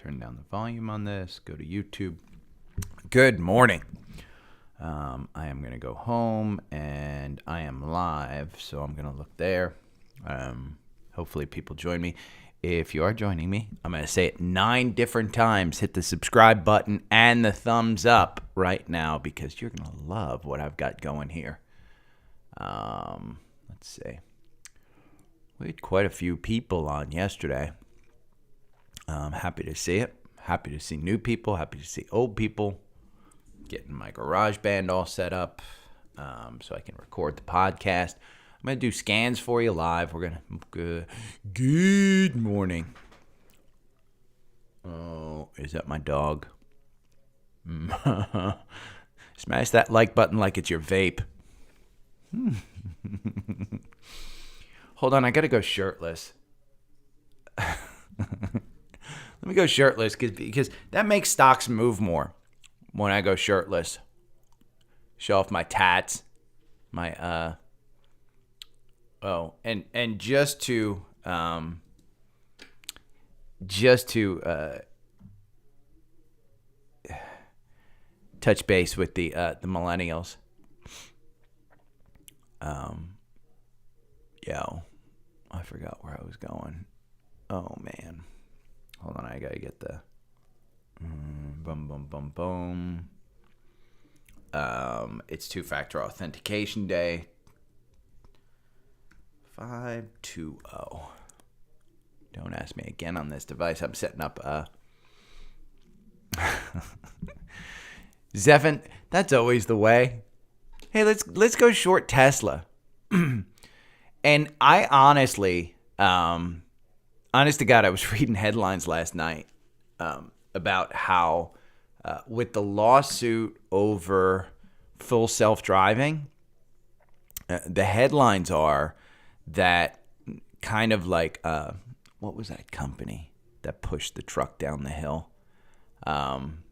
turn down the volume on this. Go to YouTube. Good morning. I am going to go home, and I am live, so I'm going to look there. Hopefully people join me. If you are joining me, I'm going to say it 9 different times. Hit the subscribe button and the thumbs up right now because you're going to love what I've got going here. Let's see. We had quite a few people on yesterday. Happy to see it. Happy to see new people. Happy to see old people. Getting my garage band all set up so I can record the podcast. I'm going to do scans for you live. We're going to... Good morning. Oh, is that my dog? Smash that like button like it's your vape. Hold on, I got to go shirtless. Let me go shirtless because that makes stocks move more. When I go shirtless, show off my tats, my and just to touch base with the millennials. I forgot where I was going. Oh man, hold on, I gotta get the. Boom. It's two-factor authentication day. 520. Don't ask me again on this device. I'm setting up Zephan, that's always the way. Hey, let's go short Tesla. And I honestly, honest to God, I was reading headlines last night about how with the lawsuit over full self-driving, the headlines are that kind of like, what was that company that pushed the truck down the hill? Kind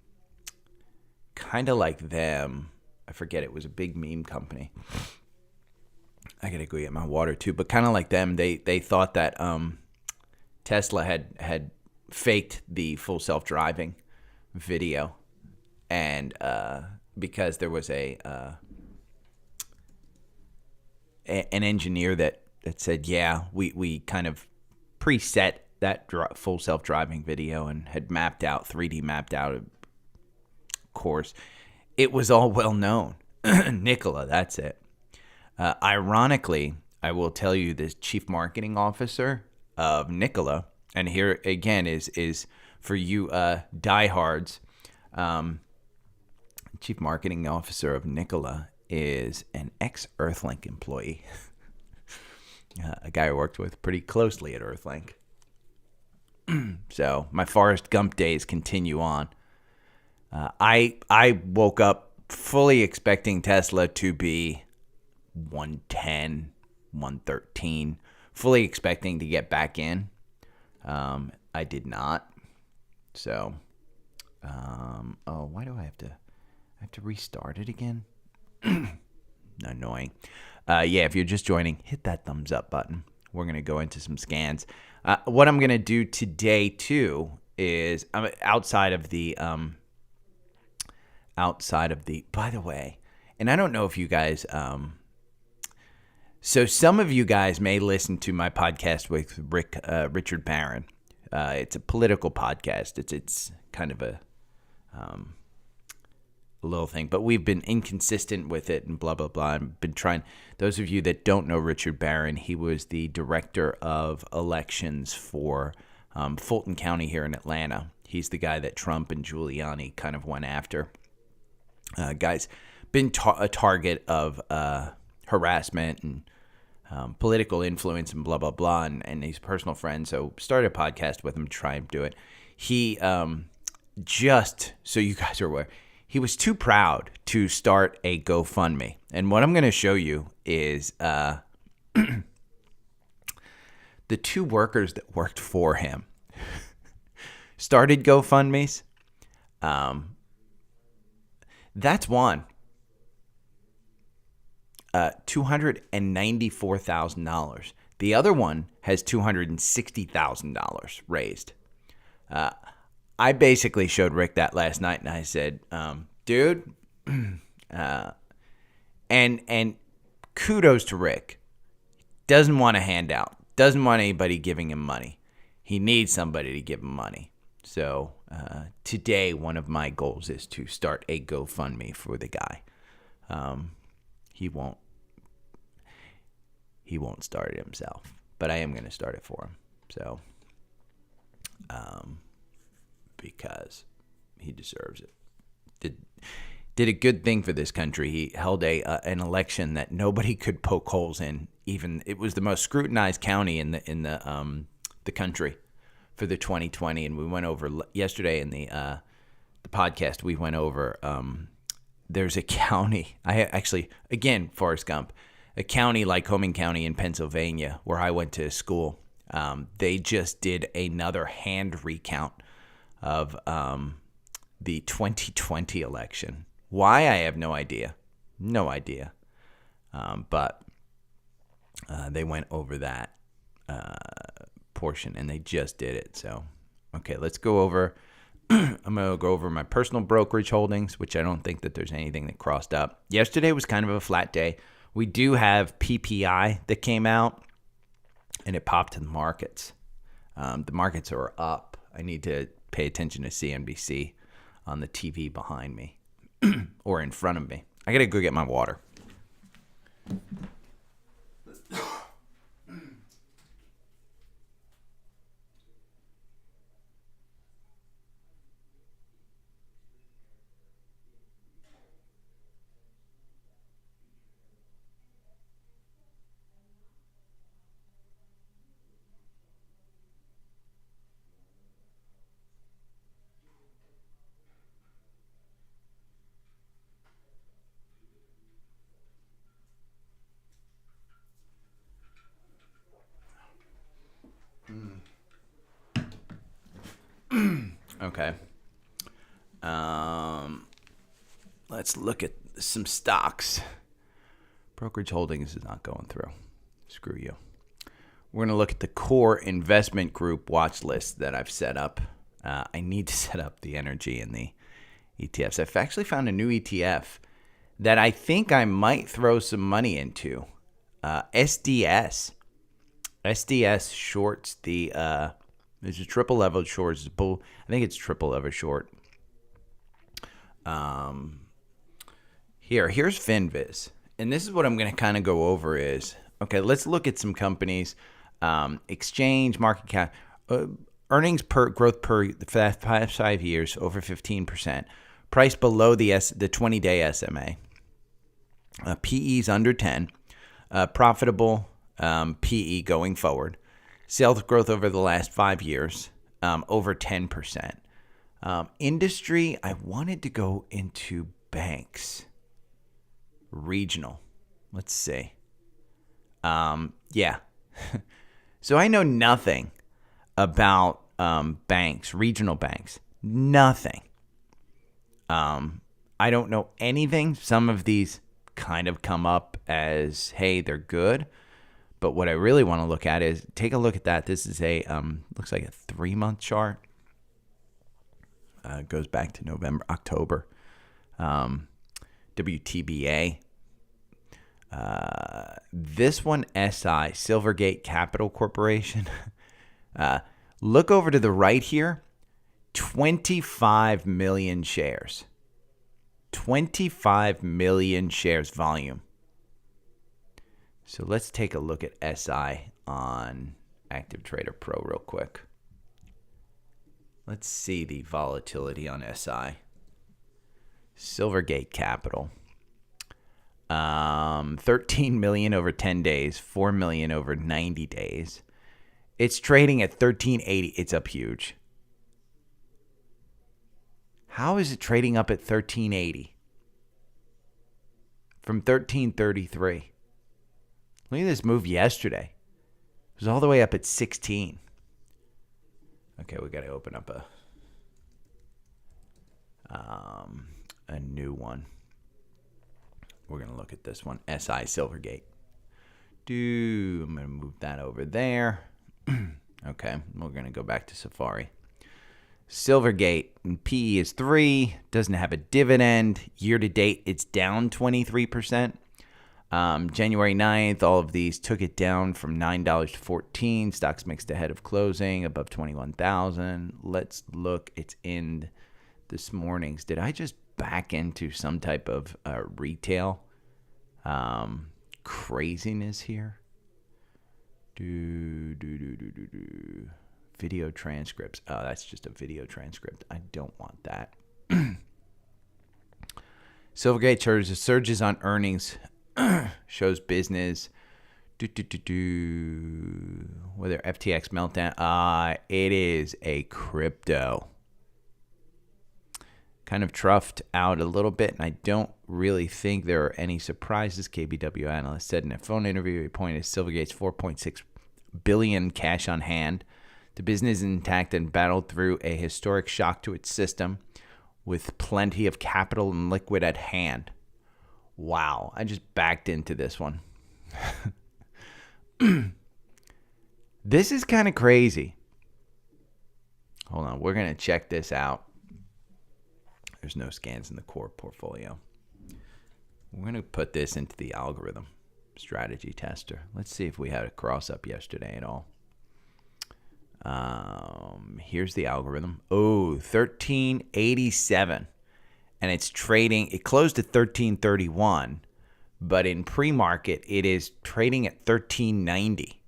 of like them. I forget, it was a big meme company. I got to go get my water too, but kind of like them, they thought that Tesla had faked the full self-driving video, and because there was an engineer that said, yeah, we kind of preset that full self-driving video and had 3D mapped out, of course. It was all well known. Nikola, that's it. Ironically, I will tell you, this chief marketing officer of Nikola, and here again is for you diehards, chief marketing officer of Nikola is an ex-Earthlink employee, a guy I worked with pretty closely at Earthlink. So my Forrest Gump days continue on. I woke up fully expecting Tesla to be 110, 113, fully expecting to get back in. I did not. So, why do I have to restart it again? Annoying. If you're just joining, hit that thumbs up button. We're going to go into some scans. What I'm going to do today too is outside of the, by the way, and I don't know if you guys, so some of you guys may listen to my podcast with Richard Barron. It's a political podcast. It's kind of a little thing, but we've been inconsistent with it and blah, blah, blah. I've been trying. Those of you that don't know Richard Barron, he was the director of elections for Fulton County here in Atlanta. He's the guy that Trump and Giuliani kind of went after. Guy's been a target of harassment and political influence and blah, blah, blah, and he's a personal friend, so started a podcast with him to try and do it. He, just so you guys are aware, he was too proud to start a GoFundMe. And what I'm going to show you is the 2 workers that worked for him started GoFundMes. That's one. $294,000. The other one has $260,000 raised. I basically showed Rick that last night, and I said, dude, and kudos to Rick. Doesn't want a handout. Doesn't want anybody giving him money. He needs somebody to give him money. So today, one of my goals is to start a GoFundMe for the guy. He won't start it himself, but I am going to start it for him. So, because he deserves it. Did a good thing for this country. He held an election that nobody could poke holes in. Even it was the most scrutinized county in the country for the 2020. And we went over yesterday in the podcast. We went over. There's a county. Again, Forrest Gump, a county like Lycoming County in Pennsylvania, where I went to school. They just did another hand recount of the 2020 election. Why, I have no idea. No idea. But they went over that portion, and they just did it. So, okay, let's go over. I'm going to go over my personal brokerage holdings, which I don't think that there's anything that crossed up. Yesterday was kind of a flat day. We do have PPI that came out, and it popped to the markets. The markets are up. I need to pay attention to CNBC on the TV behind me or in front of me. I got to go get my water. Okay. Let's look at some stocks. Brokerage holdings is not going through. Screw you. We're going to look at the core investment group watch list that I've set up. I need to set up the energy and the ETFs. I've actually found a new ETF that I think I might throw some money into. SDS. SDS shorts the... There's a triple level short. I think it's triple level short. Here's Finviz. And this is what I'm going to kind of go over is, okay, let's look at some companies. Exchange, market cap, earnings per growth per the past 5 years, over 15%. Price below the 20-day SMA. PE's under 10. Profitable PE going forward. Sales growth over the last 5 years, over 10%. Industry, I wanted to go into banks. Regional. Let's see. Yeah. So I know nothing about banks, regional banks. Nothing. I don't know anything. Some of these kind of come up as, hey, they're good. But what I really want to look at is, take a look at that. This is a, looks like a 3-month chart. Goes back to October. WTBA. This one, SI, Silvergate Capital Corporation. Look over to the right here. 25 million shares. 25 million shares volume. So let's take a look at SI on Active Trader Pro real quick. Let's see the volatility on SI. Silvergate Capital. 13 million over 10 days, 4 million over 90 days. It's trading at 1380. It's up huge. How is it trading up at 1380? From 1333. Look at this move yesterday. It was all the way up at 16. Okay, we got to open up a new one. We're going to look at this one, SI Silvergate. I'm going to move that over there. Okay, we're going to go back to Safari. Silvergate, PE is 3, doesn't have a dividend. Year to date, it's down 23%. January 9th, all of these took it down from $9 to $14. Stocks mixed ahead of closing, above 21,000. Let's look. It's in this morning's. Did I just back into some type of retail craziness here? Video transcripts. Oh, that's just a video transcript. I don't want that. Silvergate surges on earnings. Shows business. Whether FTX meltdown. It is a crypto. Kind of troughed out a little bit, and I don't really think there are any surprises. KBW analyst said in a phone interview, he pointed to Silvergate's $4.6 billion cash on hand. The business is intact and battled through a historic shock to its system with plenty of capital and liquid at hand. Wow, I just backed into this one. This is kind of crazy. Hold on, we're going to check this out. There's no scans in the core portfolio. We're going to put this into the algorithm strategy tester. Let's see if we had a cross up yesterday at all. Here's the algorithm. Oh, 1387. And it's trading, it closed at 1331, but in pre-market, it is trading at 1390.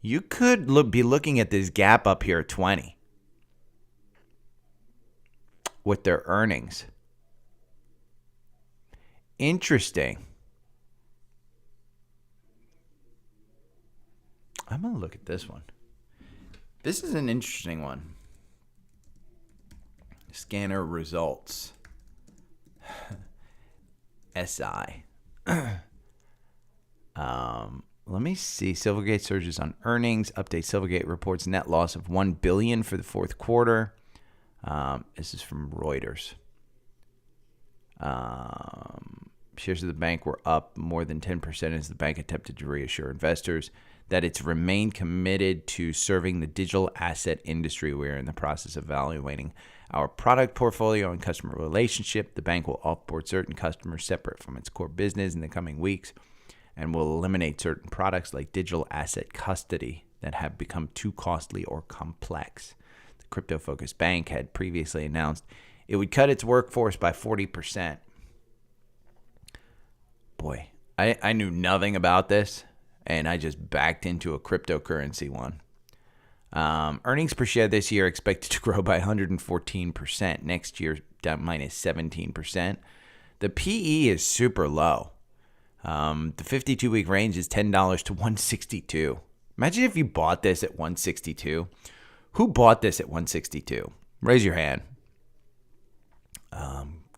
You could be looking at this gap up here at 20 with their earnings. Interesting. I'm going to look at this one. This is an interesting one. Scanner results. SI. Let me see. Silvergate surges on earnings. Update. Silvergate reports net loss of $1 billion for the fourth quarter. This is from Reuters. Shares of the bank were up more than 10% as the bank attempted to reassure investors that it's remained committed to serving the digital asset industry. We're in the process of evaluating our product portfolio and customer relationship. The bank will offboard certain customers separate from its core business in the coming weeks and will eliminate certain products like digital asset custody that have become too costly or complex. The crypto-focused bank had previously announced it would cut its workforce by 40%. Boy, I knew nothing about this, and I just backed into a cryptocurrency one. Earnings per share this year expected to grow by 114%. Next year, down minus 17%. The PE is super low. The 52-week range is $10 to $162. Imagine if you bought this at $162. Who bought this at $162? Raise your hand.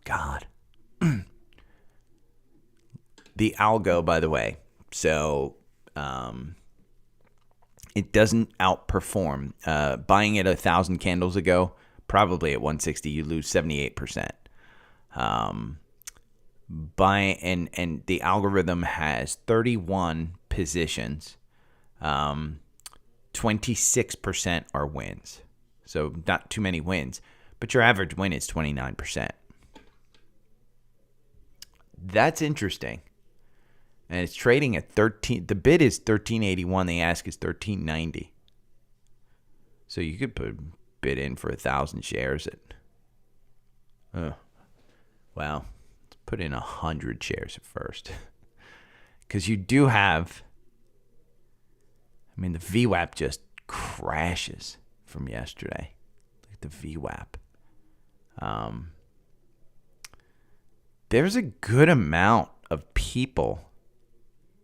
God. The algo, by the way. So, it doesn't outperform. Buying it 1,000 candles ago, probably at 160, you lose 78%. And the algorithm has 31 positions. 26% are wins. So not too many wins, but your average win is 29%. That's interesting. And it's trading at 13. The bid is 1381. The ask is 1390. So you could put bid in for 1,000 shares at. Wow. Let's put in 100 shares at first, because you do have. I mean, the VWAP just crashes from yesterday. Look at the VWAP. There's a good amount of people,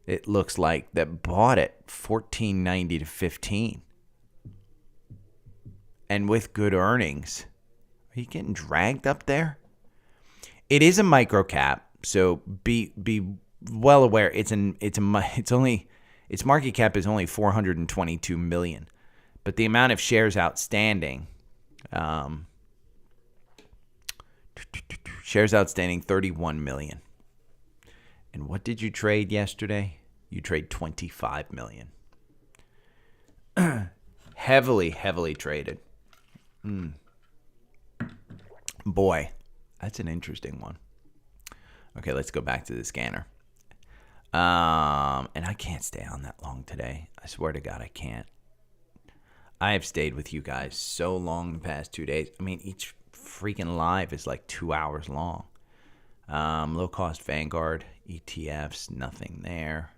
it looks like, that bought it $14.90 to $15. And with good earnings. Are you getting dragged up there? It is a micro cap, so be well aware its market cap is only 422 million. But the amount of shares outstanding, 31 million. And what did you trade yesterday? You trade 25 million. Heavily traded. Boy, that's an interesting one. Okay, let's go back to the scanner. And I can't stay on that long today. I swear to God, I can't. I have stayed with you guys so long the past 2 days. I mean, each freaking live is like 2 hours long. Low-cost Vanguard, ETFs, nothing there.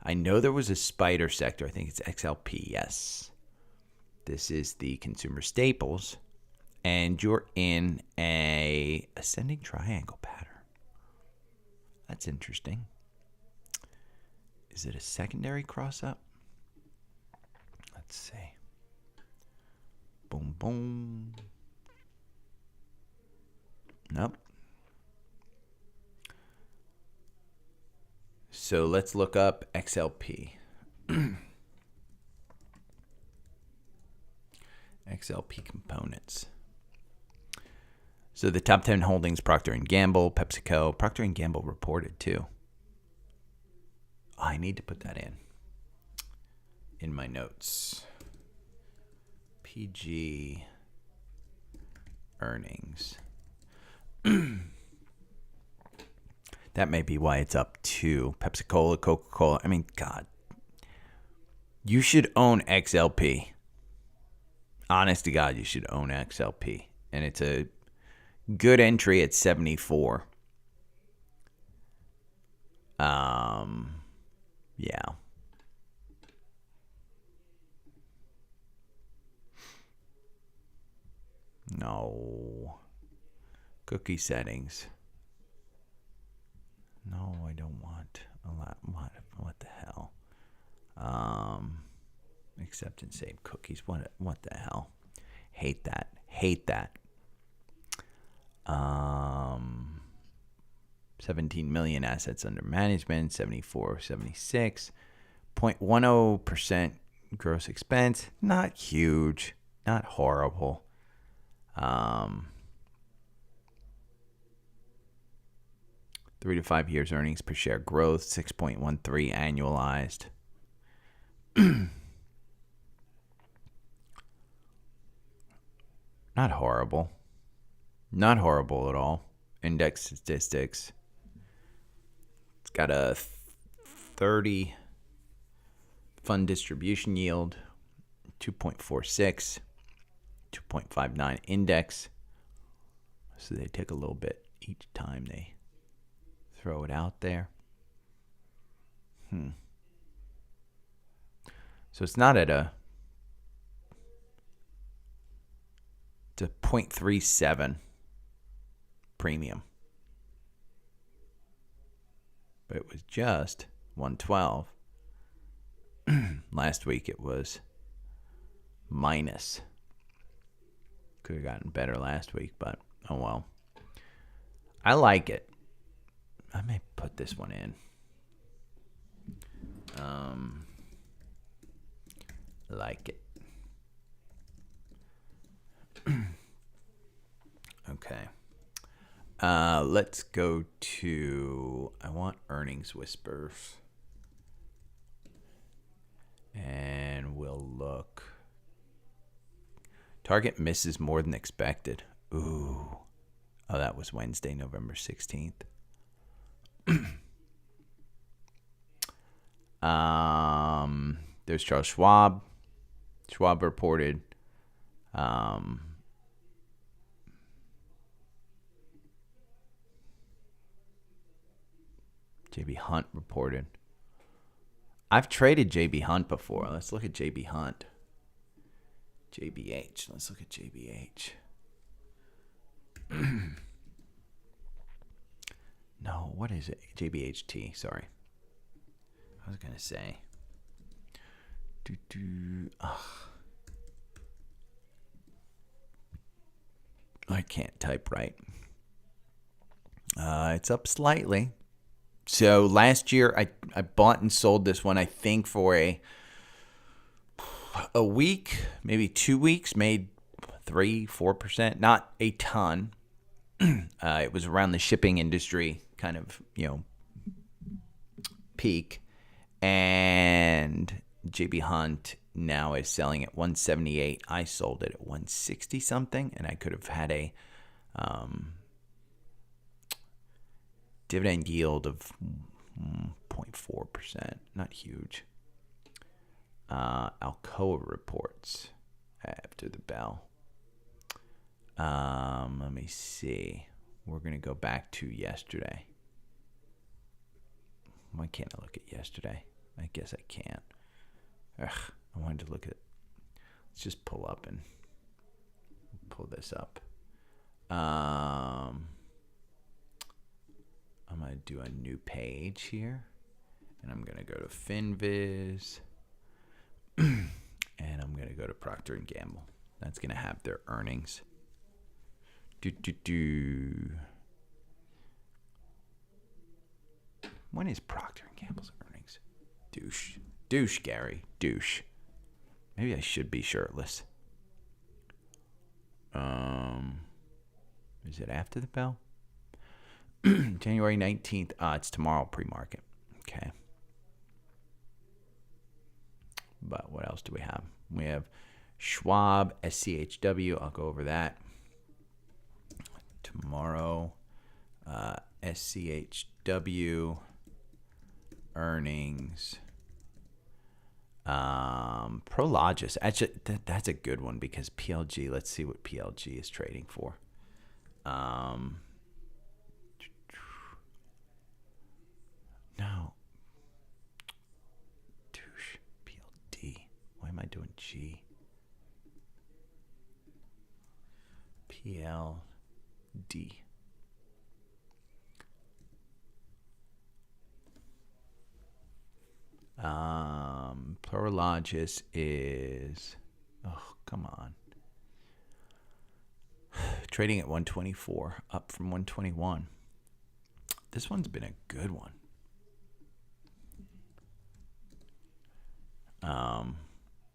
I know there was a spider sector. I think it's XLP, yes. This is the consumer staples. And you're in a ascending triangle pattern. That's interesting. Is it a secondary cross-up? Let's see. Boom, boom. Nope. So let's look up XLP. XLP components. So the top 10 holdings, Procter & Gamble, PepsiCo. Procter & Gamble reported too. I need to put that in my notes. PG earnings. That may be why it's up to Pepsi-Cola, Coca-Cola. I mean, God. You should own XLP. Honest to God, you should own XLP. And it's a good entry at 74. Yeah. No. Cookie settings. No, I don't want a lot. What the hell? Accept and save cookies. What the hell? Hate that. 17 million assets under management, 74, 76. 0.10% gross expense. Not huge. Not horrible. 3 to 5 years earnings per share growth, 6.13 annualized. Not horrible. Not horrible at all. Index statistics. It's got a 30 fund distribution yield, 2.46, 2.59 index. So they take a little bit each time they throw it out there. So it's not at a... It's a 0.37 premium. But it was just 112. Last week it was minus. Could have gotten better last week, but oh well. I like it. I may put this one in. Like it. Okay. Let's go to... I want earnings whispers. And we'll look. Target misses more than expected. Ooh. Oh, that was Wednesday, November 16th. There's Charles Schwab. Schwab reported. JB Hunt reported. I've traded JB Hunt before. Let's look at JB Hunt. JBH. Let's look at JBH. No, what is it? JBHT. Sorry. I was going to say. I can't type right. It's up slightly. So last year I bought and sold this one, I think, for a week, maybe 2 weeks, made 3-4%, not a ton. It was around the shipping industry kind of, peak. And JB Hunt now is selling at 178. I sold it at 160 something, and I could have had a dividend yield of 0.4%. Not huge. Alcoa reports after the bell. Let me see. We're going to go back to yesterday. Why can't I look at yesterday? I guess I can't. Ugh, I wanted to look at it. Let's just pull up and pull this up. I'm going to do a new page here. And I'm going to go to Finviz. And I'm going to go to Procter & Gamble. That's going to have their earnings. When is Procter & Gamble's earnings? Douche, Gary. Douche. Maybe I should be shirtless. Is it after the bell? January 19th. It's tomorrow pre-market. Okay. But what else do we have? We have Schwab, SCHW. I'll go over that. Tomorrow, SCHW earnings. Prologis. Actually, that's a good one because PLG. Let's see what PLG is trading for. No. Douche. PLD. Why am I doing G? PLD. Prologis is, oh, come on. Trading at 124, up from 121. This one's been a good one.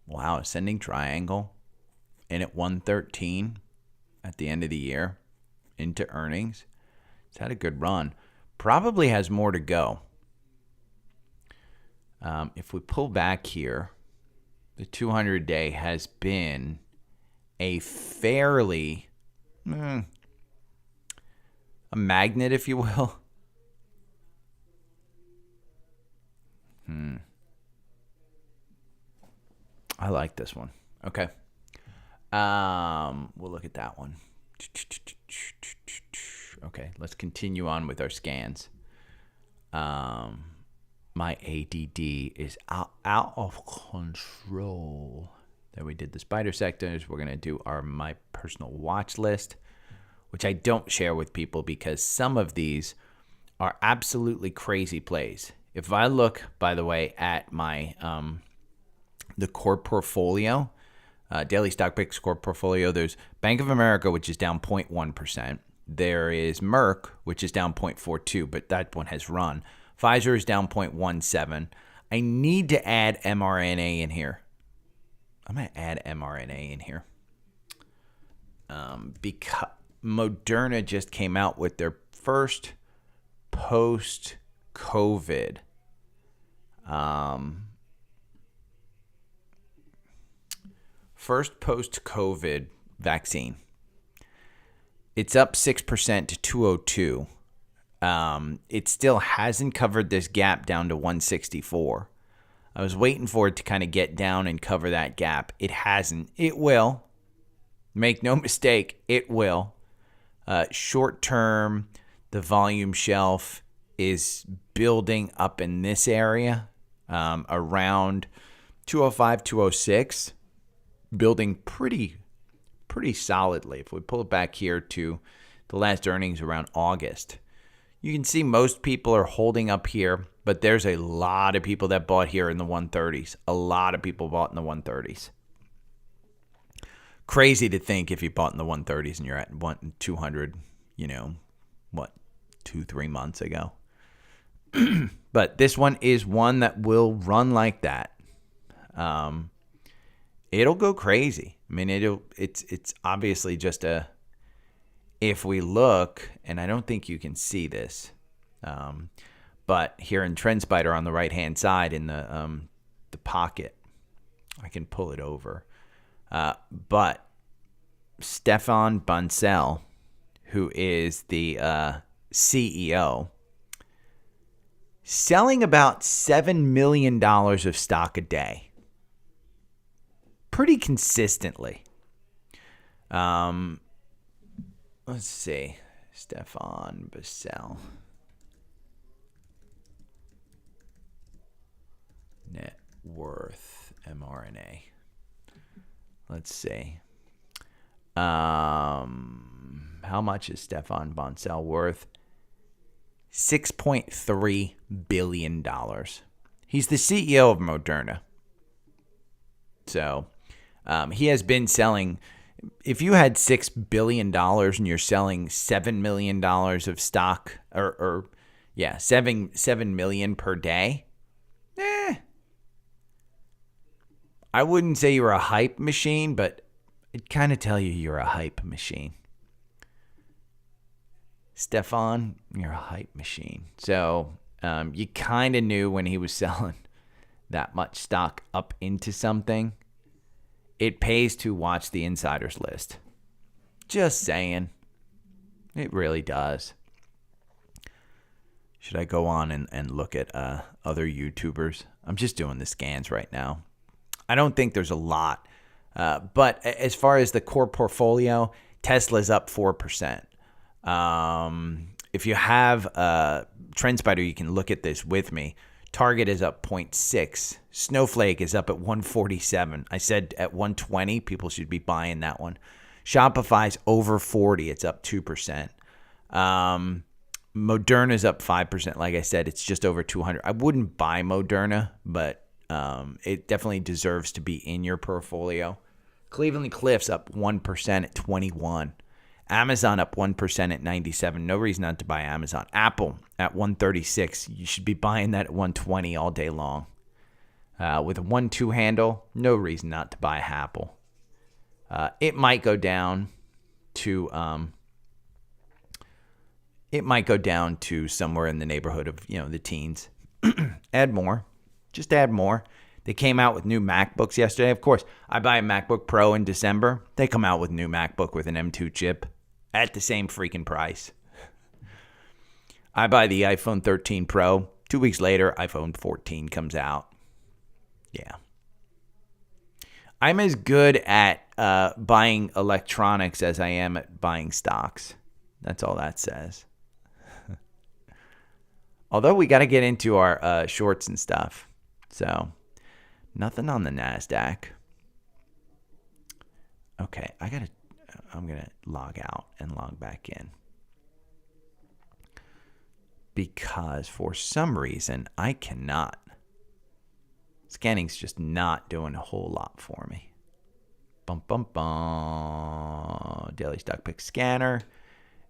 Wow, ascending triangle in at 113 at the end of the year into earnings. It's had a good run. Probably has more to go. If we pull back here, the 200-day has been a fairly a magnet, if you will. I like this one. Okay. We'll look at that one. Okay, let's continue on with our scans. My ADD is out of control. Then we did the spider sectors. We're going to do my personal watch list, which I don't share with people because some of these are absolutely crazy plays. If I look, by the way, at my the core portfolio, daily stock picks core portfolio, there's Bank of America, which is down 0.1%. There is Merck, which is down 0.42, but that one has run. Pfizer is down 0.17. I need to add mRNA in here. I'm going to add mRNA in here. Because Moderna just came out with their first post-COVID vaccine. It's up 6% to 202. It still hasn't covered this gap down to 164. I was waiting for it to kind of get down and cover that gap. It hasn't. It will. Make no mistake, it will. Short term, the volume shelf is building up in this area around 205, 206, building pretty solidly. If we pull it back here to the last earnings around August, you can see most people are holding up here, but there's a lot of people that bought here in the 130s. A lot of people bought in the 130s. Crazy to think if you bought in the 130s and you're at 200, 2-3 months ago. But this one is one that will run like that. It'll go crazy. I mean, it's obviously just if we look, and I don't think you can see this, but here in Trendspider on the right-hand side in the pocket, I can pull it over. But Stefan Bancel, who is the CEO, selling about $7 million of stock a day. Pretty consistently. Let's see. Stefan Bancel. Net worth mRNA. Let's see. How much is Stefan Bancel worth? $6.3 billion. He's the CEO of Moderna. So he has been selling. If you had $6 billion and you're selling $7 million of stock, or 7 million per day, I wouldn't say you're a hype machine, but I'd kind of tell you you're a hype machine. Stefan, you're a hype machine. So you kind of knew when he was selling that much stock up into something. It pays to watch the insiders list. Just saying. It really does. Should I go on and look at other YouTubers? I'm just doing the scans right now. I don't think there's a lot. But as far as the core portfolio, Tesla's up 4%. If you have Trendspider, you can look at this with me. Target is up 0.6. Snowflake is up at 147. I said at 120, people should be buying that one. Shopify's over 40. It's up 2%. Moderna's up 5%. Like I said, it's just over 200. I wouldn't buy Moderna, but it definitely deserves to be in your portfolio. Cleveland Cliffs up 1% at 21. Amazon up 1% at 97. No reason not to buy Amazon. Apple at 136. You should be buying that at 120 all day long. With a 1-2 handle, no reason not to buy Apple. It might go down to somewhere in the neighborhood of, the teens. Add more. Just add more. They came out with new MacBooks yesterday. Of course, I buy a MacBook Pro in December. They come out with new MacBook with an M2 chip at the same freaking price. I buy the iPhone 13 Pro. 2 weeks later, iPhone 14 comes out. Yeah. I'm as good at buying electronics as I am at buying stocks. That's all that says. Although we got to get into our shorts and stuff. So, nothing on the NASDAQ. Okay, I'm going to log out and log back in. Because for some reason, I cannot. Scanning's just not doing a whole lot for me. Bum, bum, bum. Daily stock pick scanner.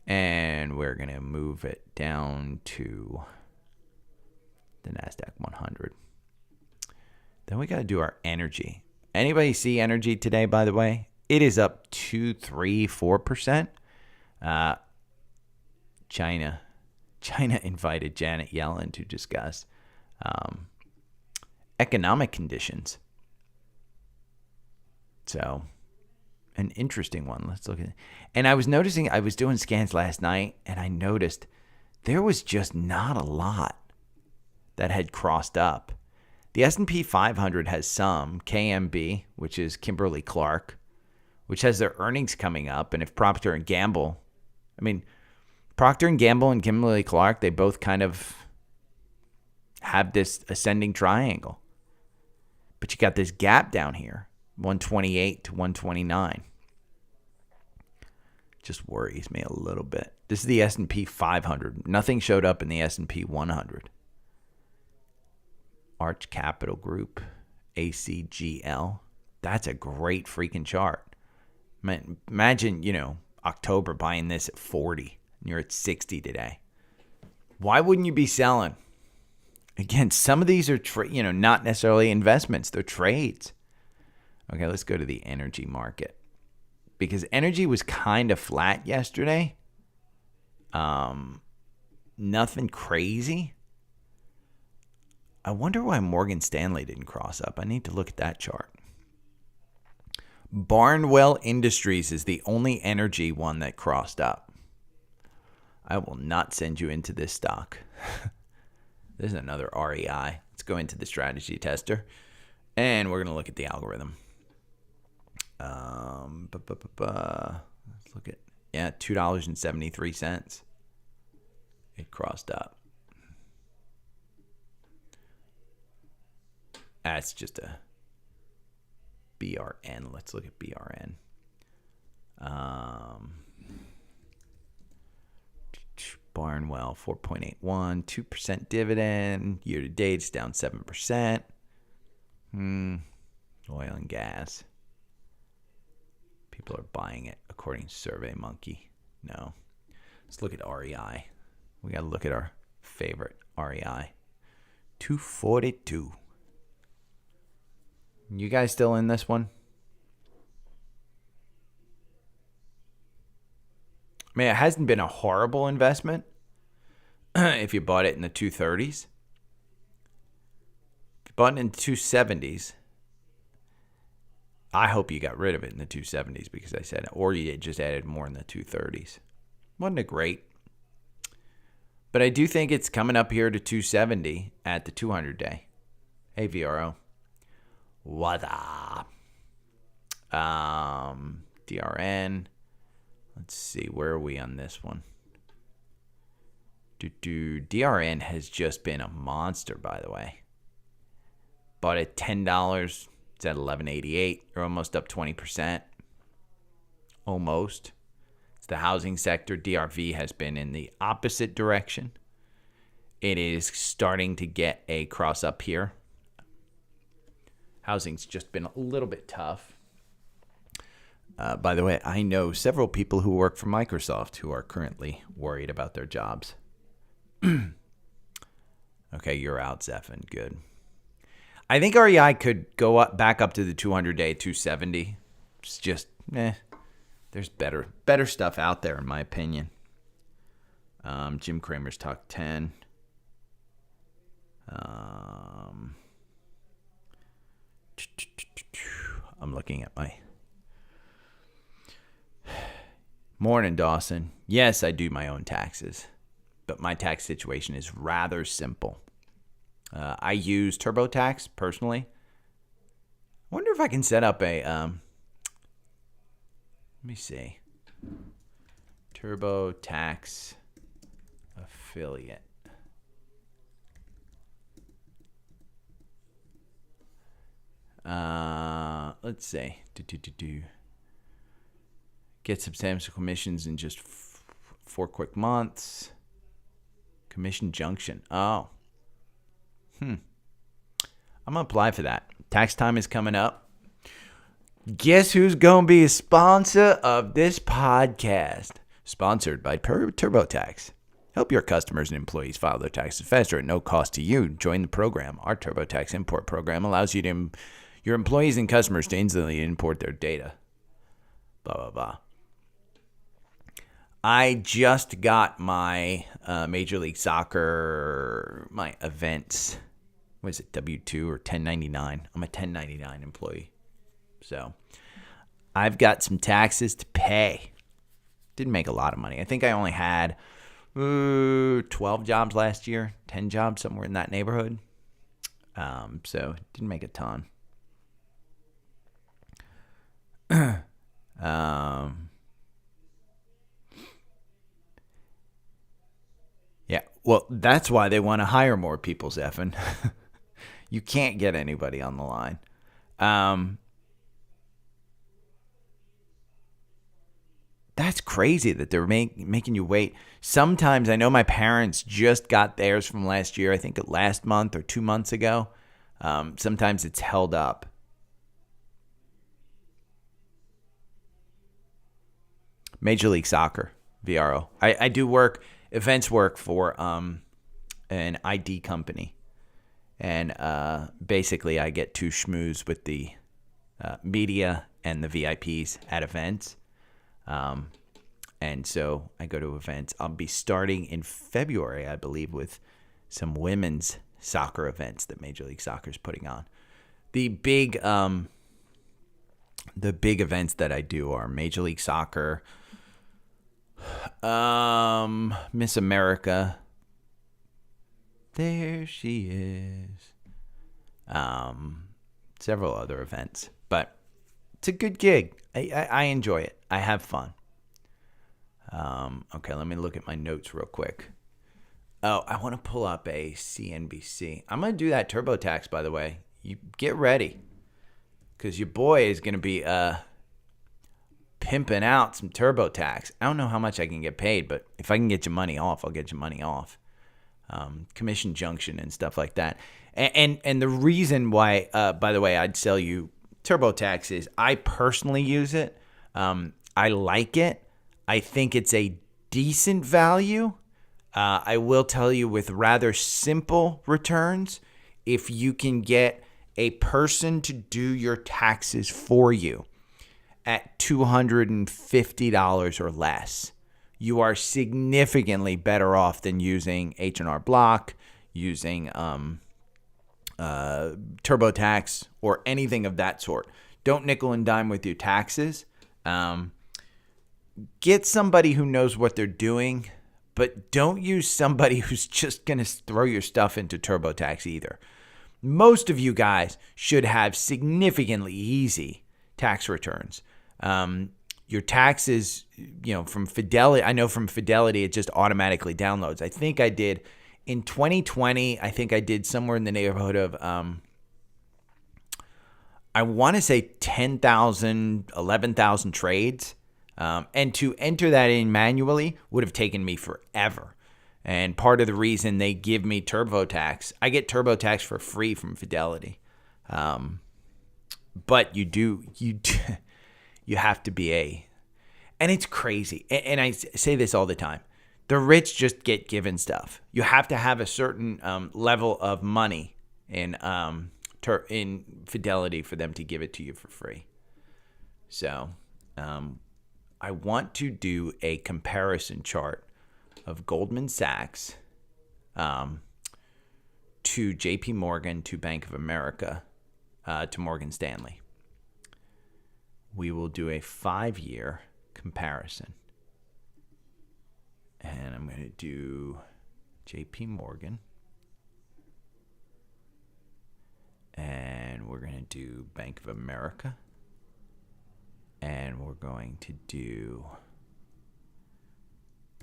And we're going to move it down to the NASDAQ 100. Then we got to do our energy. Anybody see energy today, by the way? It is up 2, 3, 4%. China invited Janet Yellen to discuss economic conditions. So, an interesting one. Let's look at it. And I was noticing, I was doing scans last night, and I noticed there was just not a lot that had crossed up. The S&P 500 has some, KMB, which is Kimberly-Clark, which has their earnings coming up. And if Procter & Gamble, Procter & Gamble and Kimberly-Clark, they both kind of have this ascending triangle. But you got this gap down here, 128 to 129. Just worries me a little bit. This is the S&P 500. Nothing showed up in the S&P 100. Arch Capital Group, ACGL. That's a great freaking chart. Imagine, October buying this at 40 and you're at 60 today. Why wouldn't you be selling? Again, some of these are, not necessarily investments. They're trades. Okay, let's go to the energy market. Because energy was kind of flat yesterday. Nothing crazy. I wonder why Morgan Stanley didn't cross up. I need to look at that chart. Barnwell Industries is the only energy one that crossed up. I will not send you into this stock. There's another REI. Let's go into the strategy tester, and we're going to look at the algorithm. Let's look at, $2.73. It crossed up. That's just a BRN. Let's look at BRN. Barnwell, 4.81, 2% dividend. Year to date, it's down 7%. Oil and gas. People are buying it, according to SurveyMonkey. No. Let's look at REI. We got to look at our favorite REI. 242. You guys still in this one? I mean, it hasn't been a horrible investment if you bought it in the 230s. If you bought it in the 270s, I hope you got rid of it in the 270s because I said it. Or you just added more in the 230s. Wasn't it great? But I do think it's coming up here to 270 at the 200-day. Hey, VRO. What up? DRN. Let's see. Where are we on this one? DRN has just been a monster, by the way. Bought at $10. It's at $11.88. You're almost up 20%. Almost. It's the housing sector. DRV has been in the opposite direction. It is starting to get a cross up here. Housing's just been a little bit tough. By the way, I know several people who work for Microsoft who are currently worried about their jobs. Okay, you're out, Zephin. Good. I think REI could go up back up to the 200-day 270. It's just, there's better stuff out there, in my opinion. Jim Cramer's Top 10. I'm looking at my... Morning, Dawson. Yes, I do my own taxes, but my tax situation is rather simple. I use TurboTax personally. I wonder if I can set up a, let me see, TurboTax affiliate. Let's see. Get substantial commissions in just 4 quick months. Commission junction. Oh. I'm going to apply for that. Tax time is coming up. Guess who's going to be a sponsor of this podcast? Sponsored by TurboTax. Help your customers and employees file their taxes faster at no cost to you. Join the program. Our TurboTax import program allows you to your employees and customers to instantly import their data. Blah, blah, blah. I just got my Major League Soccer, my events, what is it, W-2 or 1099? I'm a 1099 employee. So I've got some taxes to pay. Didn't make a lot of money. I think I only had 12 jobs last year, 10 jobs, somewhere in that neighborhood. So didn't make a ton. Yeah, well, that's why they want to hire more people, Zephin. You can't get anybody on the line. That's crazy that they're making you wait. Sometimes, I know my parents just got theirs from last year, I think last month or 2 months ago. Sometimes it's held up. Major League Soccer, VRO. I do events work for an ID company. And basically I get to schmooze with the media and the VIPs at events. And so I go to events. I'll be starting in February, I believe, with some women's soccer events that Major League Soccer is putting on. The big the big events that I do are Major League Soccer, Miss America. There she is. Several other events, but it's a good gig. I enjoy it. I have fun. Okay, let me look at my notes real quick. Oh, I want to pull up a CNBC. I'm going to do that TurboTax, by the way. You get ready, because your boy is going to be pimping out some TurboTax. I don't know how much I can get paid, but if I can get your money off, I'll get your money off. Commission junction and stuff like that. And the reason why, by the way, I'd sell you TurboTax is I personally use it. I like it. I think it's a decent value. I will tell you, with rather simple returns, if you can get a person to do your taxes for you at $250 or less, you are significantly better off than using H&R Block, using TurboTax, or anything of that sort. Don't nickel and dime with your taxes. Get somebody who knows what they're doing, but don't use somebody who's just going to throw your stuff into TurboTax either. Most of you guys should have significantly easy tax returns. Your taxes, from Fidelity, I know from Fidelity it just automatically downloads. I think I did in 2020, I think I did somewhere in the neighborhood of, I want to say 10,000, 11,000 trades. And to enter that in manually would have taken me forever. And part of the reason they give me TurboTax, I get TurboTax for free from Fidelity. But you have to be and it's crazy. And I say this all the time. The rich just get given stuff. You have to have a certain level of money in Fidelity for them to give it to you for free. So, I want to do a comparison chart of Goldman Sachs to JP Morgan, to Bank of America, to Morgan Stanley. We will do a 5-year comparison. And I'm going to do JP Morgan. And we're going to do Bank of America. And we're going to do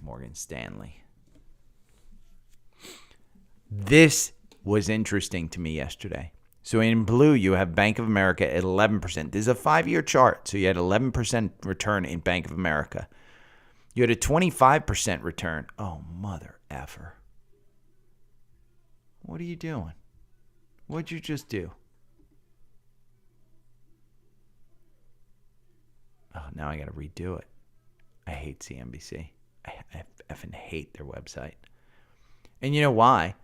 Morgan Stanley. This was interesting to me yesterday. So in blue, you have Bank of America at 11%. This is a 5-year chart. So you had 11% return in Bank of America. You had a 25% return. Oh, mother effer. What are you doing? What'd you just do? Oh, now I got to redo it. I hate CNBC. I effing hate their website. And you know why?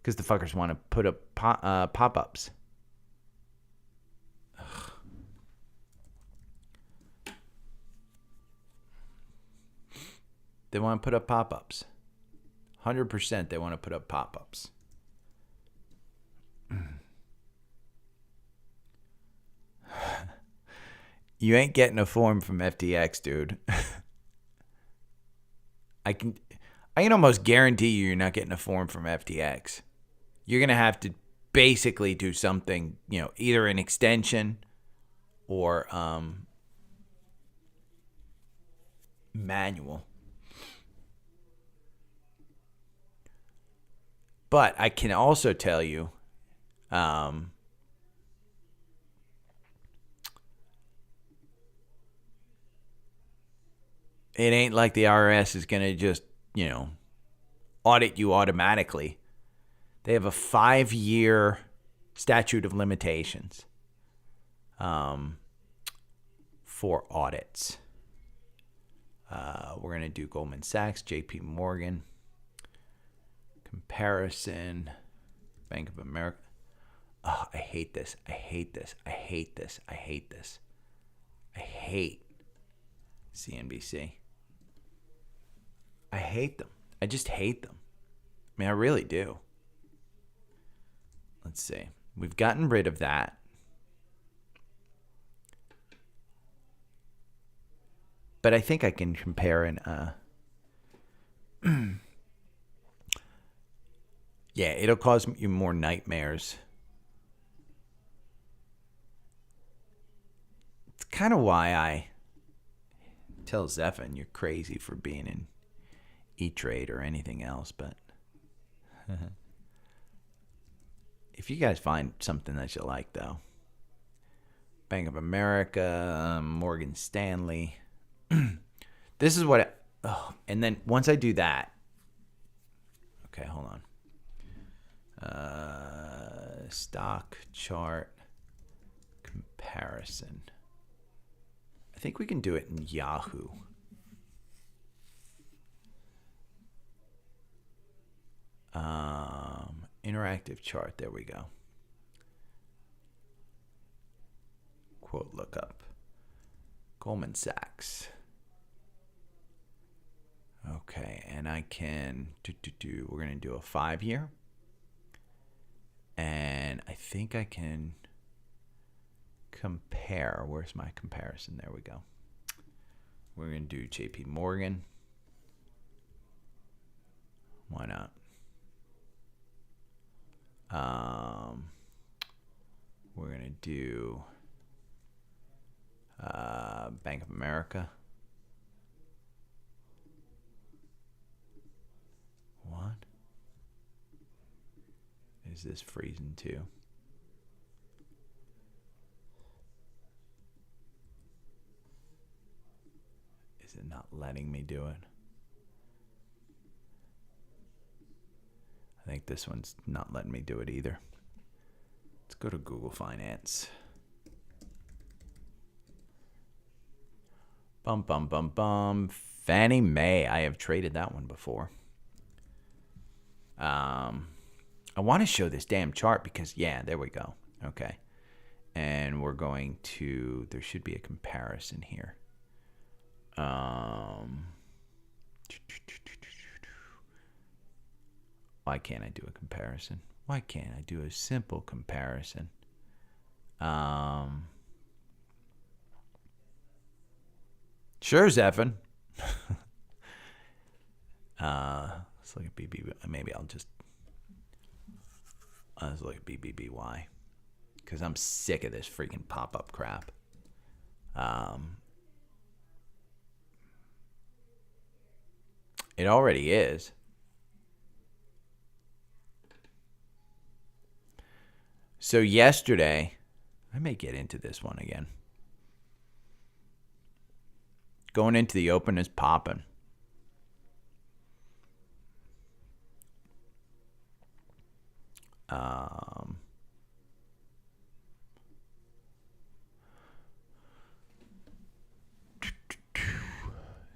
Because the fuckers want to put up pop-ups. Ugh. They want to put up pop-ups. 100% they want to put up pop-ups. You ain't getting a form from FTX, dude. I can almost guarantee you're not getting a form from FTX. You're going to have to basically do something, either an extension or manual. But I can also tell you, it ain't like the IRS is going to just, audit you automatically. They have a 5-year statute of limitations for audits. We're going to do Goldman Sachs, JP Morgan, comparison, Bank of America. Oh, I hate this. I hate this. I hate this. I hate this. I hate CNBC. I hate them. I just hate them. I mean, I really do. Let's see. We've gotten rid of that. But I think I can compare an yeah, it'll cause you more nightmares. It's kind of why I tell Zephin you're crazy for being in E-Trade or anything else, but if you guys find something that you like, though, Bank of America, Morgan Stanley, this is what and then once I do that, okay, hold on. Stock chart comparison. I think we can do it in Yahoo. Interactive chart. There we go. Quote lookup. Goldman Sachs. Okay, and I can we're going to do a 5-year. And I think I can compare. Where's my comparison? There we go. We're going to do JP Morgan. Why not? We're going to do Bank of America. What? Is this freezing too? Is it not letting me do it? I think this one's not letting me do it either. Let's go to Google Finance. Bum, bum, bum, bum. Fannie Mae. I have traded that one before. I want to show this damn chart because, yeah, there we go. Okay. And we're going to, there should be a comparison here. Why can't I do a comparison? Why can't I do a simple comparison? Sure, Zephin. Let's look at BBB. Maybe let's look at BBBY. Because I'm sick of this freaking pop-up crap. It already is. So yesterday, I may get into this one again. Going into the open is popping.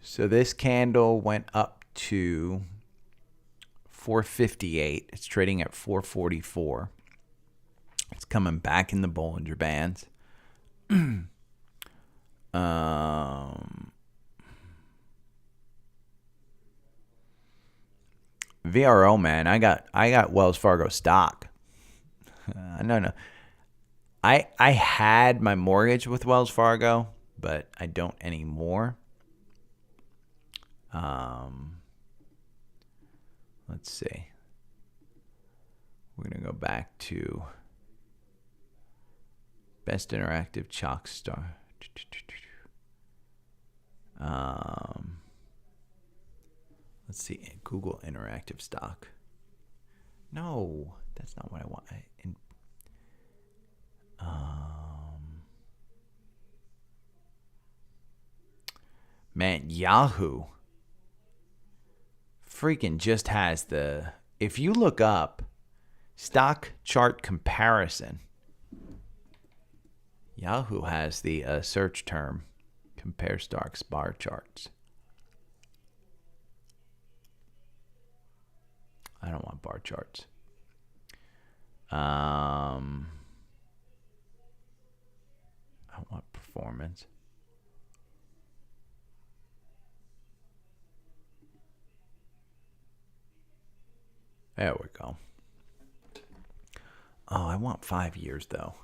So this candle went up to 458. It's trading at 444. It's coming back in the Bollinger Bands. VRO, man, I got Wells Fargo stock. No. I had my mortgage with Wells Fargo, but I don't anymore. Let's see. We're going to go back to Best Interactive Chalk Star. Let's see. Google Interactive Stock. No, that's not what I want. Man, Yahoo freaking just has the, if you look up stock chart comparison, Yahoo has the search term compare stocks bar charts. I don't want bar charts. I want performance. There we go. Oh, I want 5 years though.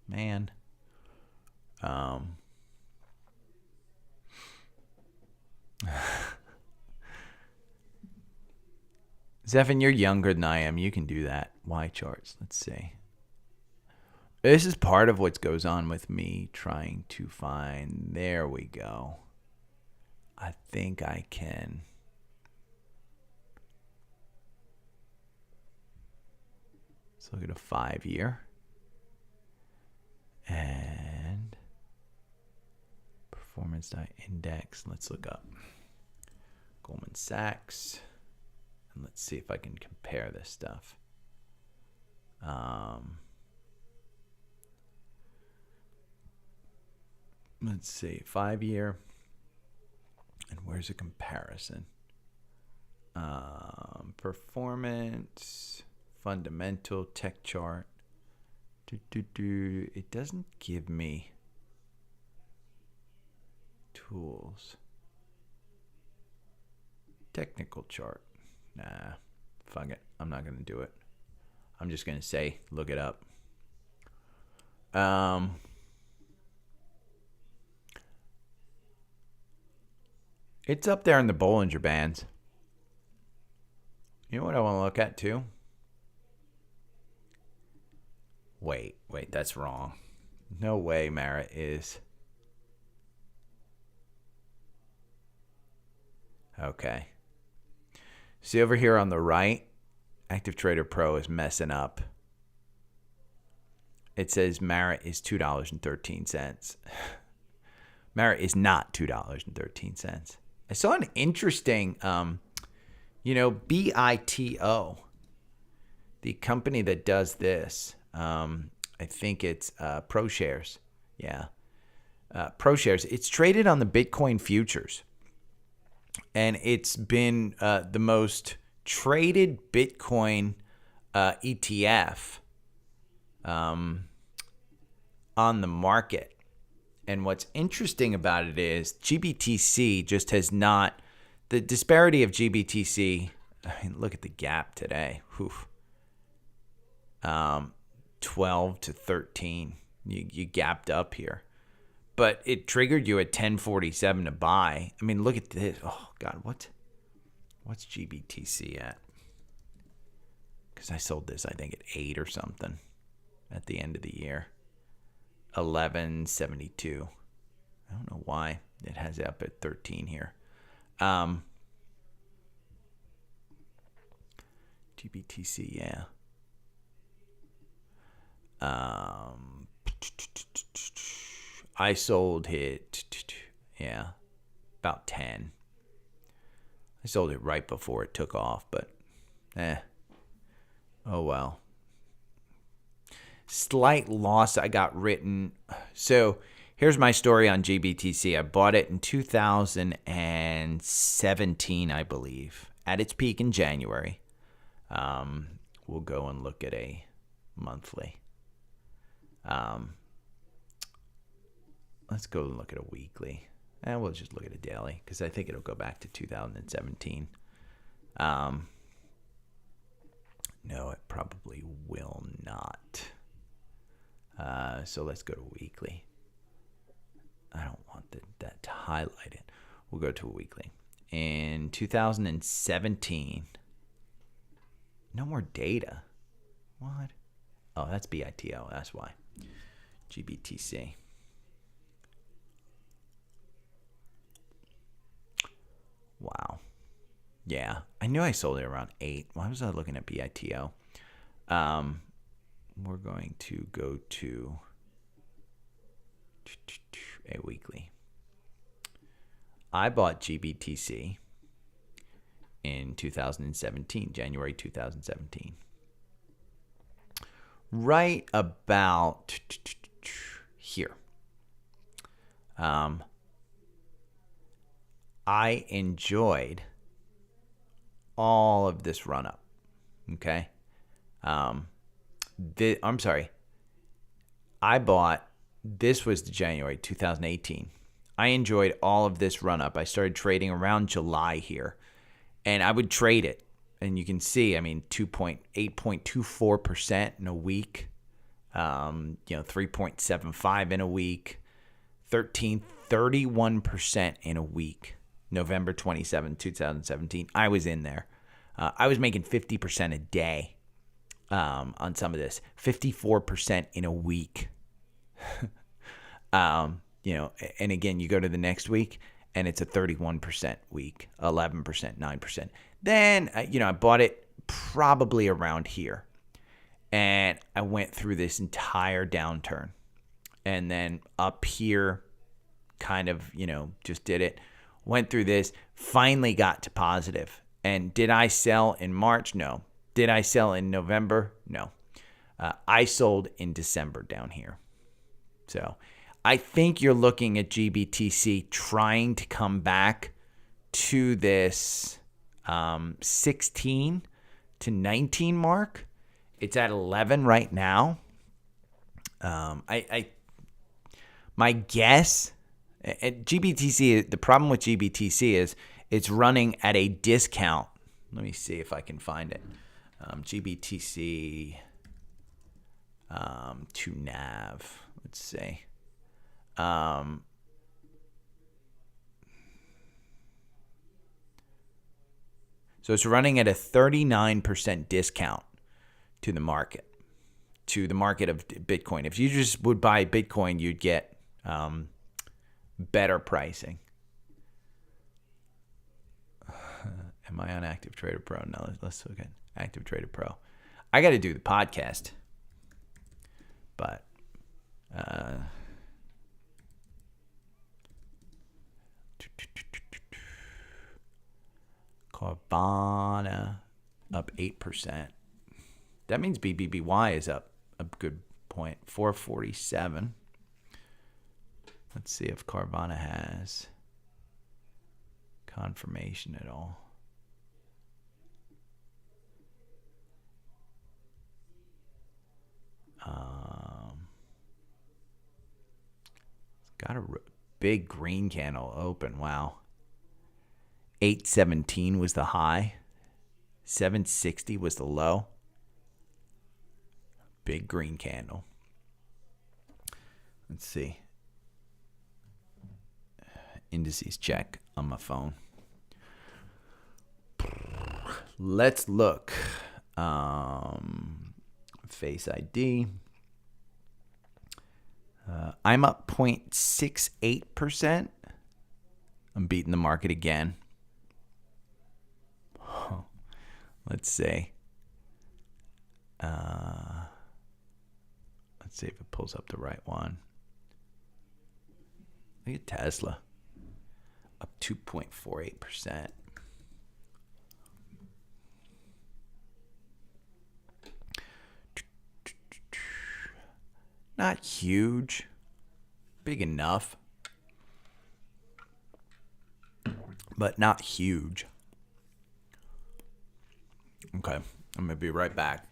Man. Zephin, you're younger than I am. You can do that. Y charts. Let's see. This is part of what goes on with me trying to find. There we go. I think I can. Let's look at a 5-year. And performance index. Let's look up Goldman Sachs. And let's see if I can compare this stuff. Let's see, 5-year. And where's a comparison? Performance, fundamental, tech chart. It doesn't give me tools. Technical chart. Nah, fuck it. I'm not going to do it. I'm just going to say, look it up. It's up there in the Bollinger Bands. You know what I want to look at too? Wait, that's wrong. No way Merit is. Okay. See over here on the right, Active Trader Pro is messing up. It says Merit is $2.13. Merit is not $2.13. I saw an interesting, BITO, the company that does this. I think it's ProShares. Yeah. ProShares. It's traded on the Bitcoin futures. And it's been the most traded Bitcoin ETF on the market. And what's interesting about it is GBTC just has not, the disparity of GBTC, I mean, look at the gap today. Whew. 12 to 13. You gapped up here. But it triggered you at 1047 to buy. I mean, look at this. Oh, God, what's GBTC at? Because I sold this, I think, at 8 or something at the end of the year. 1172. I don't know why it has it up at 13 here. GBTC, yeah. I sold it, about 10. I sold it right before it took off, but oh well. Slight loss I got written. So here's my story on GBTC. I bought it in 2017, I believe, at its peak in January. We'll go and look at a monthly. Let's go and look at a weekly. And we'll just look at a daily because I think it'll go back to 2017. No, it probably will not. So let's go to weekly. I don't want that to highlight it. We'll go to a weekly. In 2017, no more data. What? Oh, that's BITO. That's why. GBTC. Wow. Yeah. I knew I sold it around 8. Why was I looking at BITO? We're going to go to a weekly. I bought GBTC in 2017, January 2017. Right about here. I enjoyed all of this run up. Okay. I'm sorry. I bought, this was January 2018. I enjoyed all of this run up. I started trading around July here, and I would trade it. And you can see, I mean, 8.24% in a week, 3.75 in a week, 31% in a week. November 27, 2017. I was in there. I was making 50% a day on some of this, 54% in a week. You know, and again, you go to the next week and it's a 31% week, 11%, 9%. Then, you know, I bought it probably around here. And I went through this entire downturn. And then up here, kind of, you know, just did it. Went through this, finally got to positive. And did I sell in March? No. Did I sell in November? No. I sold in December down here. So I think you're looking at GBTC trying to come back to this 16 to 19 mark. It's at 11 right now. My guess at GBTC, the problem with GBTC is it's running at a discount. Let me see if I can find it. GBTC to NAV. Let's see. So it's running at a 39% discount to the market of Bitcoin. If you just would buy Bitcoin, you'd get better pricing. Am I on Active Trader Pro? No, let's look at Active Trader Pro. I got to do the podcast, but Carvana up 8%. That means BBBY is up a good point, 447. Let's see if Carvana has confirmation at all. It's got a big green candle open. Wow. 817 was the high. 760 was the low. Big green candle. Let's see. Indices check on my phone. Let's look. Face ID. I'm up 0.68%. I'm beating the market again. Let's see. Let's see if it pulls up the right one. Look at Tesla. Up 2.48%. Not huge. Big enough. But not huge. Okay, I'm going to be right back.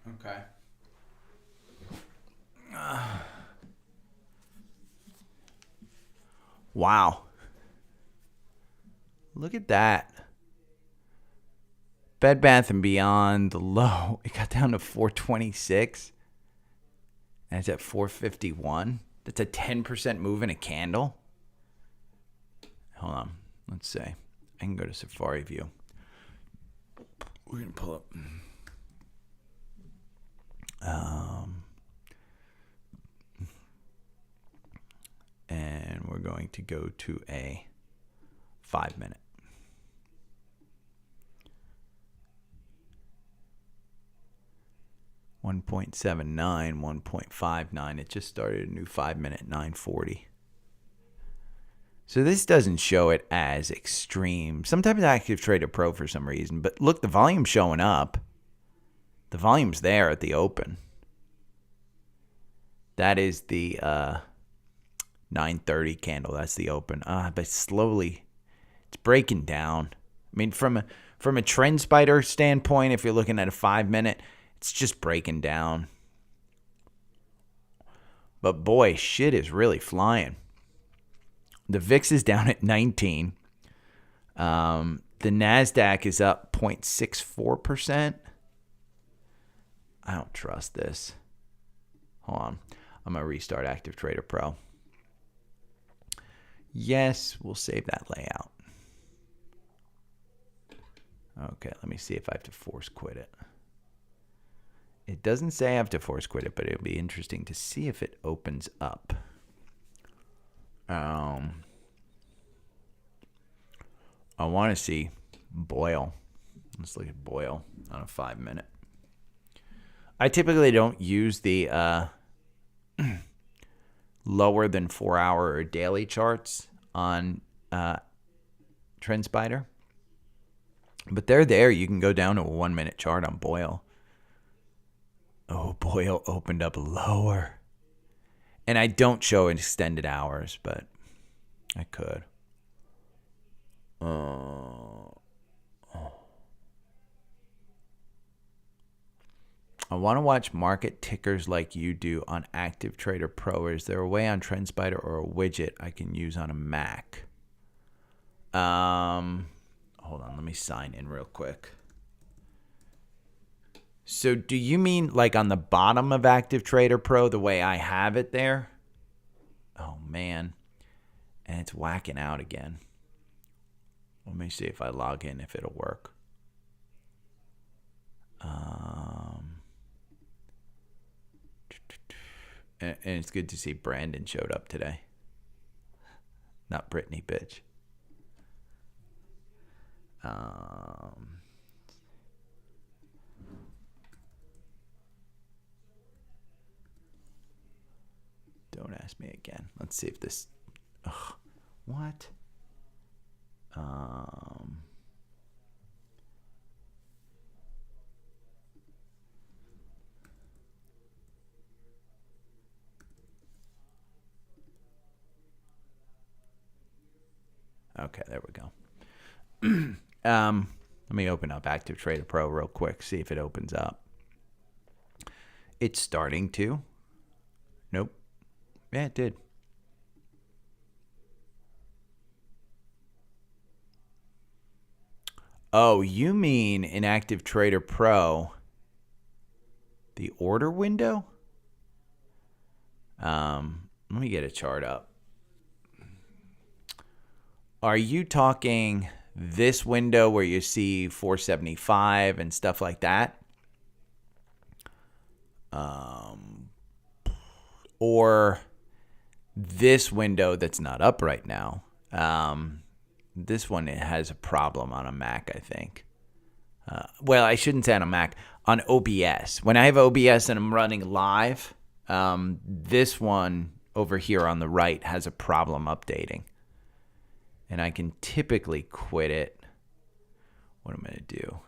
Okay. Wow. Look at that. Bed Bath & Beyond, the low, it got down to 426. And it's at 451. That's a 10% move in a candle. Hold on. Let's see. I can go to Safari View. We're going to pull up. And we're going to go to a 5 minute. $1.79, 1.59. It just started a new 5 minute, 940. So this doesn't show it as extreme. Sometimes Active Trader Pro for some reason. But look, the volume's showing up. The volume's there at the open. That is the 930 candle. That's the open. But slowly, it's breaking down. I mean, from a Trendspider standpoint, if you're looking at a 5 minute, it's just breaking down. But boy, shit is really flying. The VIX is down at 19. The NASDAQ is up 0.64%. I don't trust this. Hold on. I'm going to restart Active Trader Pro. Yes, we'll save that layout. Okay, let me see if I have to force quit it. It doesn't say I have to force quit it, but it'll be interesting to see if it opens up. I want to see Boyle. Let's look at Boyle on a 5 minute. I typically don't use the lower than 4 hour or daily charts on Trendspider. But they're there. You can go down to a 1 minute chart on Boyle. Oh, Boyle opened up lower. And I don't show extended hours, but I could. I want to watch market tickers like you do on Active Trader Pro. Is there a way on Trendspider or a widget I can use on a Mac? Hold on, let me sign in real quick. So do you mean like on the bottom of Active Trader Pro, the way I have it there? Oh, man. And it's whacking out again. Let me see if I log in, if it'll work. And it's good to see Brandon showed up today. Not Brittany, bitch. Don't ask me again. Let's see if this... Ugh, what? Okay, there we go. Let me open up Active Trader Pro real quick, see if it opens up. It's starting to. Nope. Yeah, it did. Oh, you mean in Active Trader Pro, the order window? Let me get a chart up. Are you talking this window where you see 475 and stuff like that? Or this window that's not up right now? This one, it has a problem on a Mac, I think. Well, I shouldn't say on a Mac. On OBS. When I have OBS and I'm running live, this one over here on the right has a problem updating. And I can typically quit it. What am I going to do?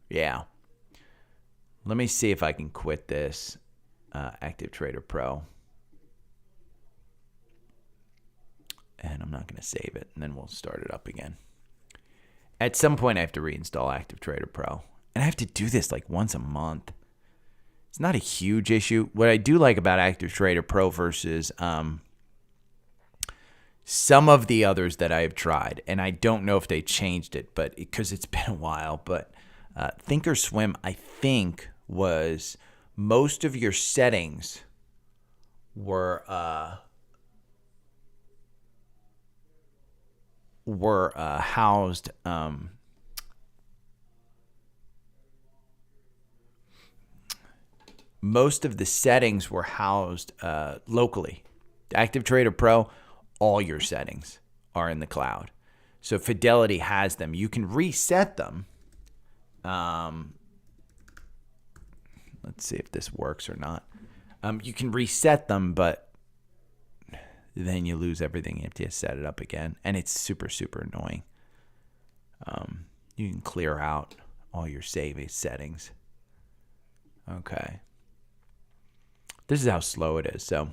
Yeah. Let me see if I can quit this Active Trader Pro. And I'm not going to save it. And then we'll start it up again. At some point, I have to reinstall Active Trader Pro. And I have to do this like once a month. It's not a huge issue. What I do like about Active Trader Pro versus some of the others that I have tried, and I don't know if they changed it, but because it's been a while, but Thinkorswim, I think, was most of your settings were were housed most of the settings were housed locally. Active Trader Pro, all your settings are in the cloud. So Fidelity has them. You can reset them. Let's see if this works or not. You can reset them, but then you lose everything. You have to set it up again. And it's super, super annoying. You can clear out all your save settings. Okay. This is how slow it is. So,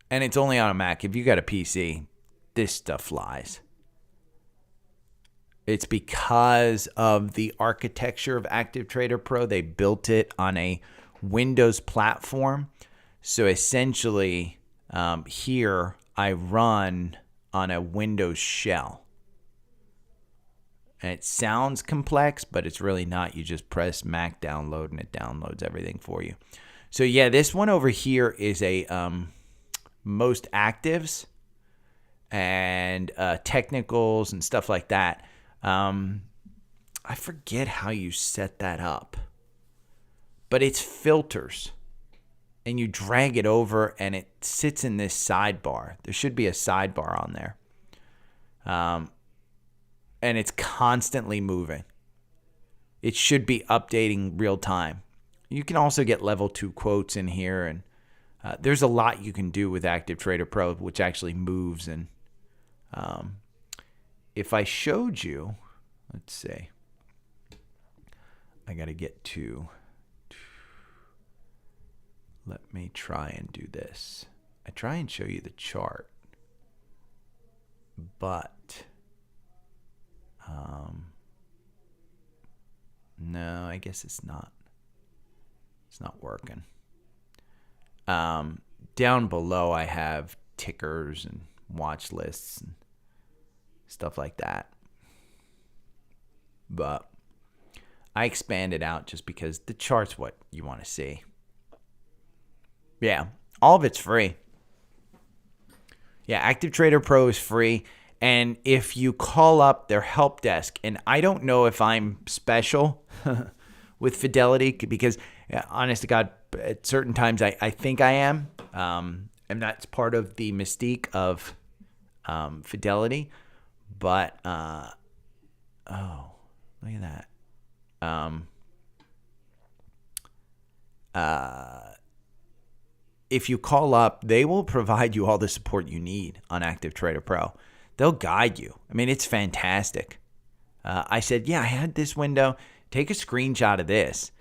and it's only on a Mac. If you got a PC, this stuff flies. It's because of the architecture of Active Trader Pro. They built it on a Windows platform. So essentially, here I run on a Windows shell. And it sounds complex, but it's really not. You just press Mac download and it downloads everything for you. So yeah, this one over here is a most actives and technicals and stuff like that. I forget how you set that up, but it's filters. And you drag it over and it sits in this sidebar. There should be a sidebar on there. And it's constantly moving. It should be updating real time. You can also get level 2 quotes in here. And there's a lot you can do with Active Trader Pro, which actually moves. And if I showed you, let's see. I got to get to... Let me try and do this. I try and show you the chart, but no, I guess it's not. It's not working. Down below, I have tickers and watch lists and stuff like that. But I expanded out just because the chart's what you want to see. Yeah, all of it's free. Yeah, Active Trader Pro is free. And if you call up their help desk, and I don't know if I'm special with Fidelity, because honest to God, at certain times I think I am. And that's part of the mystique of Fidelity. But, oh, look at that. If you call up, they will provide you all the support you need on Active Trader Pro. They'll guide you. I mean, it's fantastic. I said, yeah, I had this window. Take a screenshot of this.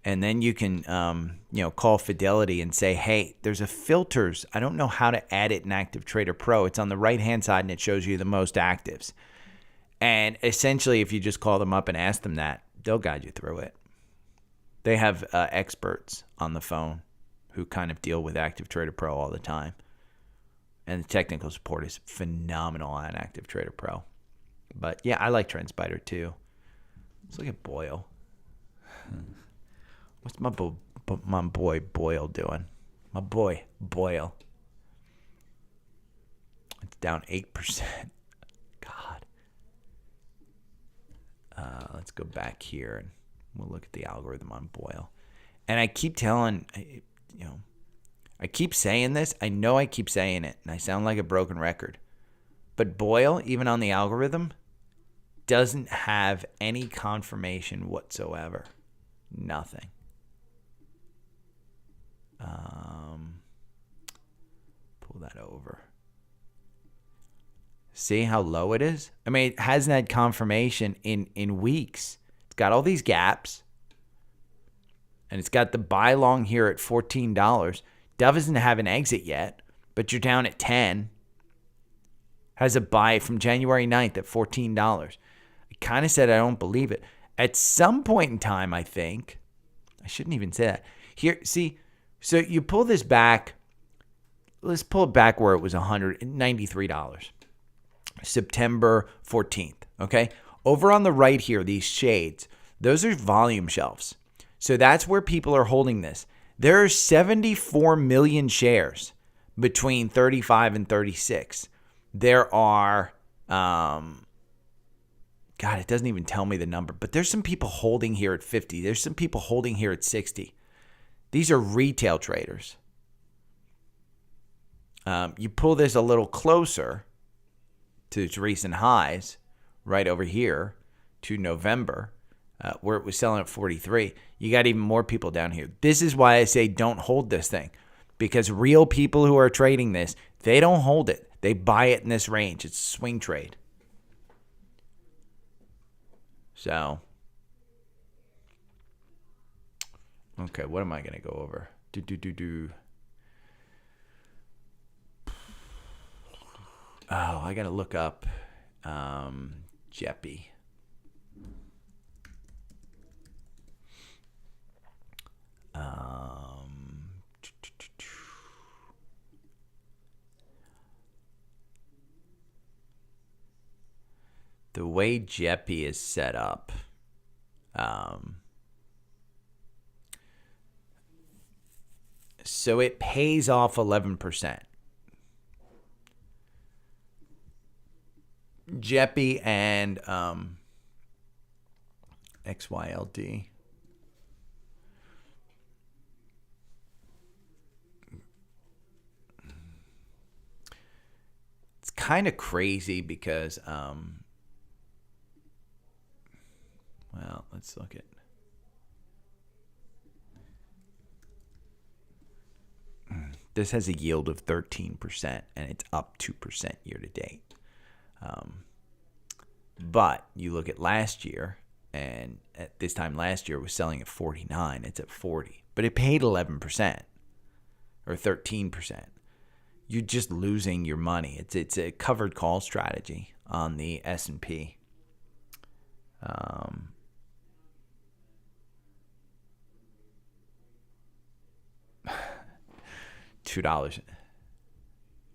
And then you can, call Fidelity and say, hey, there's a filters. I don't know how to add it in Active Trader Pro. It's on the right-hand side, and it shows you the most actives. And essentially, if you just call them up and ask them that, they'll guide you through it. They have experts on the phone who kind of deal with Active Trader Pro all the time. And the technical support is phenomenal on Active Trader Pro. But yeah, I like Trendspider too. Let's look at Boyle. What's my boy Boyle doing? My boy Boyle. It's down 8%. God. Let's go back here and we'll look at the algorithm on Boyle. And I keep telling... I keep saying this. I know I keep saying it, and I sound like a broken record. But Boyle, even on the algorithm, doesn't have any confirmation whatsoever. Nothing. Pull that over. See how low it is? I mean, it hasn't had confirmation in weeks. It's got all these gaps. And it's got the buy long here at $14. Dove doesn't have an exit yet, but you're down at 10. Has a buy from January 9th at $14. I kind of said I don't believe it. At some point in time, I think, I shouldn't even say that. Here, see, so you pull this back. Let's pull it back where it was $193. September 14th, okay? Over on the right here, these shades, those are volume shelves. So that's where people are holding this. There are 74 million shares, between 35 and 36. There are, God, it doesn't even tell me the number, but there's some people holding here at 50. There's some people holding here at 60. These are retail traders. You pull this a little closer to its recent highs, right over here to November, where it was selling at 43. You got even more people down here. This is why I say don't hold this thing, because real people who are trading this, they don't hold it. They buy it in this range. It's a swing trade. So, okay, what am I going to go over? Oh, I got to look up JEPI. The way JEPI is set up, so it pays off 11%. JEPI and XYLD. It's kind of crazy because, well, let's look at. This has a yield of 13%, and it's up 2% year to date. But you look at last year, and at this time last year it was selling at 49. It's at 40, but it paid 11% or 13%. You're just losing your money. It's a covered call strategy on the S&P. $2.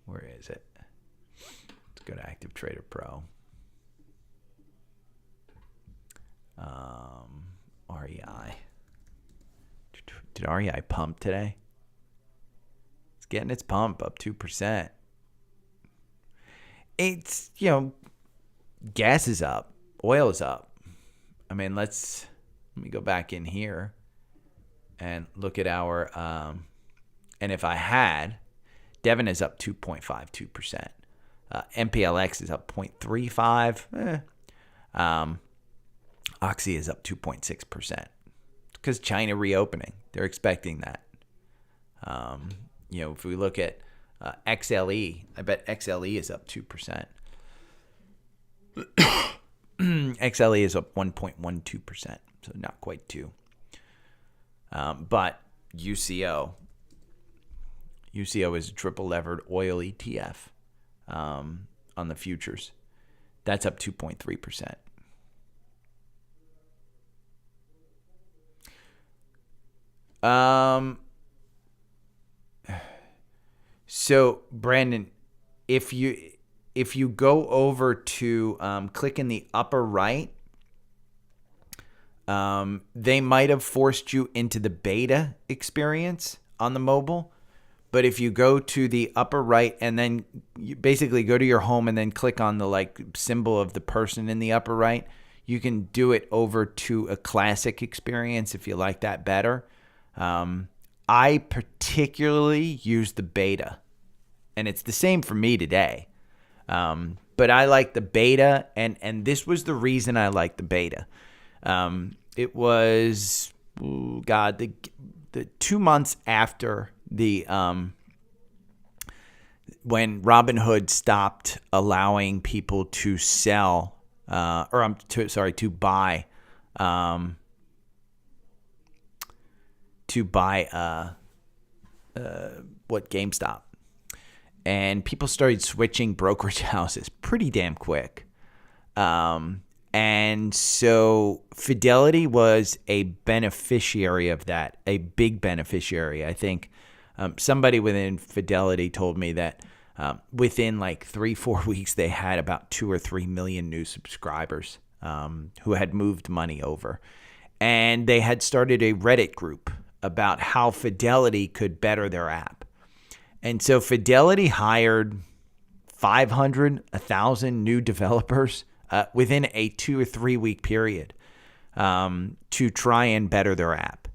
Where is it? Let's go to Active Trader Pro. REI. Did REI pump today? It's getting its pump up 2%. It's, gas is up. Oil is up. I mean, let me go back in here and look at our, and if I had, Devon is up 2.52%. MPLX is up 0.35. Oxy is up 2.6%. Because China reopening. They're expecting that. If we look at XLE, I bet XLE is up 2%. XLE is up 1.12%, so not quite 2. But UCO is a triple levered oil ETF on the futures. That's up 2.3%. So Brandon, if you go over to click in the upper right, they might have forced you into the beta experience on the mobile. But if you go to the upper right and then you basically go to your home and then click on the symbol of the person in the upper right, you can do it over to a classic experience if you like that better. I particularly use the beta, and it's the same for me today. But I like the beta, and this was the reason I like the beta. It was, the 2 months after the when Robinhood stopped allowing people to sell, to buy. GameStop, and people started switching brokerage houses pretty damn quick, and so Fidelity was a beneficiary of that, a big beneficiary. I think somebody within Fidelity told me that within 3-4 weeks they had about 2 or 3 million new subscribers who had moved money over, and they had started a Reddit group about how Fidelity could better their app. And so Fidelity hired 500, 1,000 new developers within a 2 or 3 week period to try and better their app.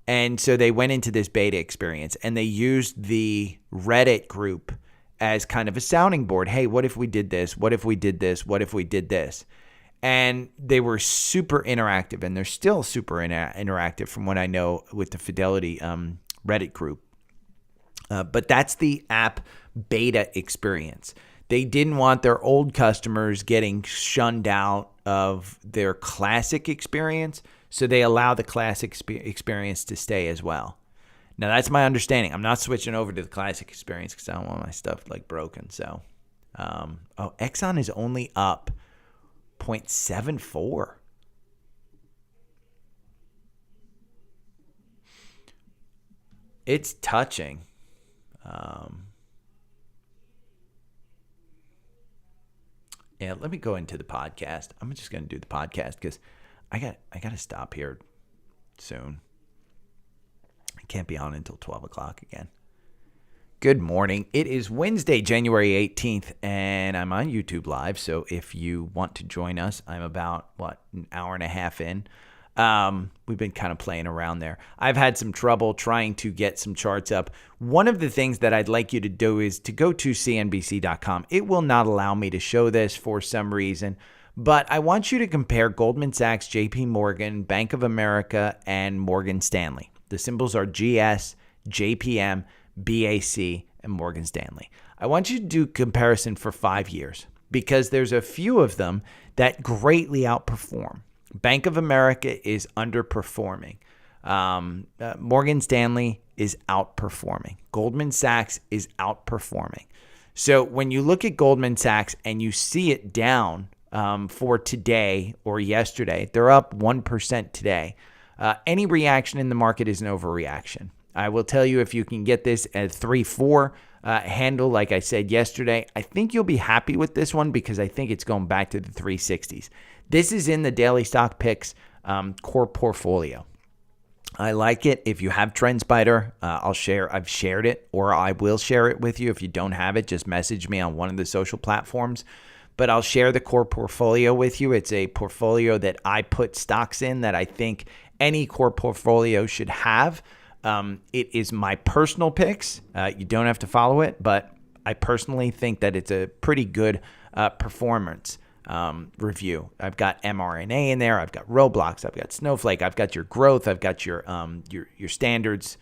And so they went into this beta experience and they used the Reddit group as kind of a sounding board. Hey, what if we did this? What if we did this? What if we did this? And they were super interactive, and they're still super interactive from what I know with the Fidelity Reddit group. But that's the app beta experience. They didn't want their old customers getting shunned out of their classic experience, so they allow the classic experience to stay as well. Now, that's my understanding. I'm not switching over to the classic experience because I don't want my stuff like broken. So, Exxon is only up 0.74. It's touching. Yeah, let me go into the podcast. I'm just going to do the podcast because I got to stop here soon. I can't be on until 12 o'clock again. Good morning. It is Wednesday, January 18th, and I'm on YouTube Live. So if you want to join us, I'm about, an hour and a half in. We've been kind of playing around there. I've had some trouble trying to get some charts up. One of the things that I'd like you to do is to go to cnbc.com. It will not allow me to show this for some reason, but I want you to compare Goldman Sachs, JP Morgan, Bank of America, and Morgan Stanley. The symbols are GS, JPM, BAC, and Morgan Stanley. I want you to do comparison for 5 years because there's a few of them that greatly outperform. Bank of America is underperforming. Morgan Stanley is outperforming. Goldman Sachs is outperforming. So when you look at Goldman Sachs and you see it down for today or yesterday, they're up 1% today. Any reaction in the market is an overreaction. I will tell you, if you can get this at 3-4 handle, like I said yesterday, I think you'll be happy with this one because I think it's going back to the 360s. This is in the Daily Stock Picks core portfolio. I like it. If you have Trendspider, I've shared it, or I will share it with you. If you don't have it, just message me on one of the social platforms. But I'll share the core portfolio with you. It's a portfolio that I put stocks in that I think any core portfolio should have. It is my personal picks. You don't have to follow it, but I personally think that it's a pretty good performance review. I've got mRNA in there. I've got Roblox. I've got Snowflake. I've got your growth. I've got your standards,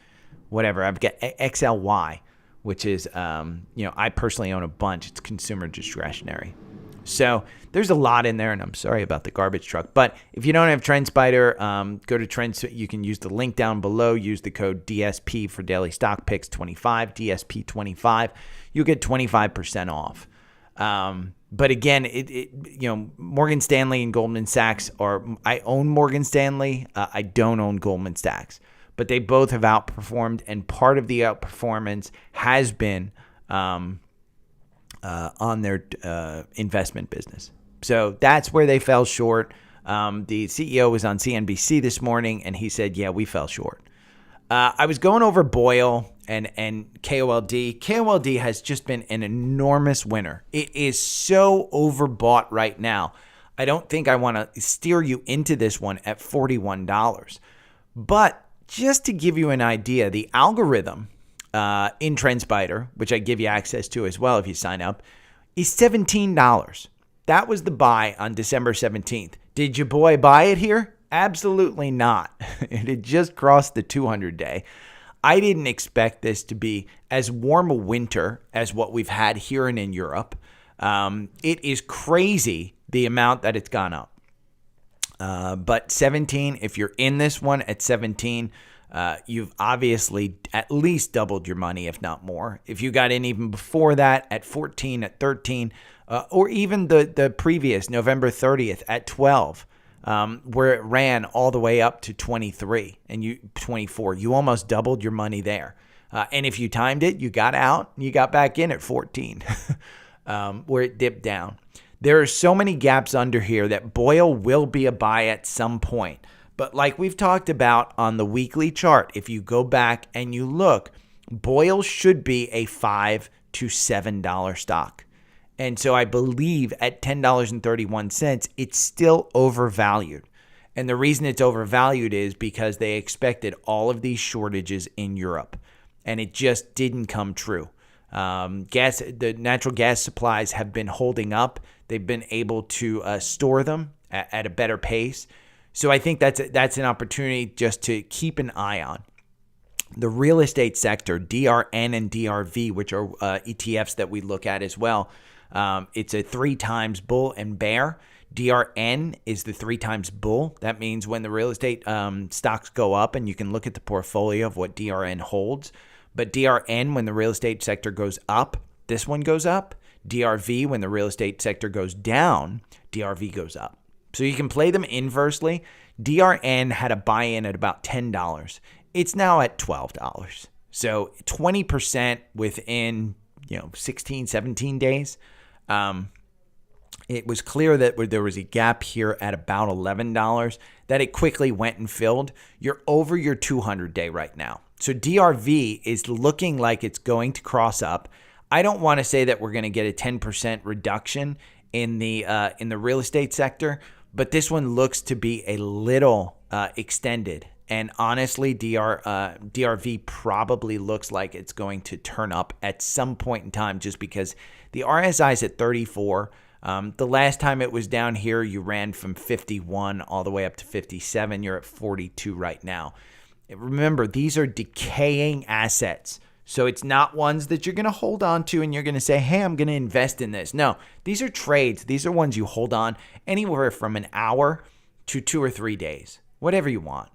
whatever. I've got XLY, which is, I personally own a bunch. It's consumer discretionary. So there's a lot in there, and I'm sorry about the garbage truck. But if you don't have Trendspider, go to Trends. You can use the link down below. Use the code DSP for Daily Stock Picks 25, DSP25. You'll get 25% off. But again, Morgan Stanley and Goldman Sachs I own Morgan Stanley. I don't own Goldman Sachs, but they both have outperformed, and part of the outperformance has been on their investment business. So that's where they fell short. The CEO was on CNBC this morning, and he said, yeah, we fell short. I was going over Boyle and KOLD. KOLD has just been an enormous winner. It is so overbought right now. I don't think I want to steer you into this one at $41. But just to give you an idea, the algorithm in Trendspider, which I give you access to as well if you sign up, is $17. That was the buy on December 17th. Did your boy buy it here? Absolutely not. It had just crossed the 200-day. I didn't expect this to be as warm a winter as what we've had here and in Europe. It is crazy the amount that it's gone up. But 17, if you're in this one at 17, you've obviously at least doubled your money, if not more. If you got in even before that at 14, at 13, or even the previous November 30th at 12, where it ran all the way up to 23 and 24, you almost doubled your money there. And if you timed it, you got out and you got back in at 14, where it dipped down. There are so many gaps under here that Boyle will be a buy at some point. But like we've talked about on the weekly chart, if you go back and you look, Boyle should be a $5 to $7 stock. And so I believe at $10.31, it's still overvalued. And the reason it's overvalued is because they expected all of these shortages in Europe, and it just didn't come true. The natural gas supplies have been holding up. They've been able to store them at a better pace. So I think that's an opportunity just to keep an eye on. The real estate sector, DRN and DRV, which are ETFs that we look at as well, it's a 3 times bull and bear. DRN is the 3 times bull. That means when the real estate stocks go up, and you can look at the portfolio of what DRN holds. But DRN, when the real estate sector goes up, this one goes up. DRV, when the real estate sector goes down, DRV goes up. So you can play them inversely. DRN had a buy-in at about $10. It's now at $12. So 20% within 16, 17 days. It was clear that there was a gap here at about $11 that it quickly went and filled. You're over your 200-day right now. So DRV is looking like it's going to cross up. I don't want to say that we're going to get a 10% reduction in the real estate sector, but this one looks to be a little extended. And honestly, DRV probably looks like it's going to turn up at some point in time, just because the RSI is at 34. The last time it was down here, you ran from 51 all the way up to 57. You're at 42 right now. Remember, these are decaying assets. So it's not ones that you're going to hold on to and you're going to say, hey, I'm going to invest in this. No, these are trades. These are ones you hold on anywhere from an hour to 2 or 3 days, whatever you want.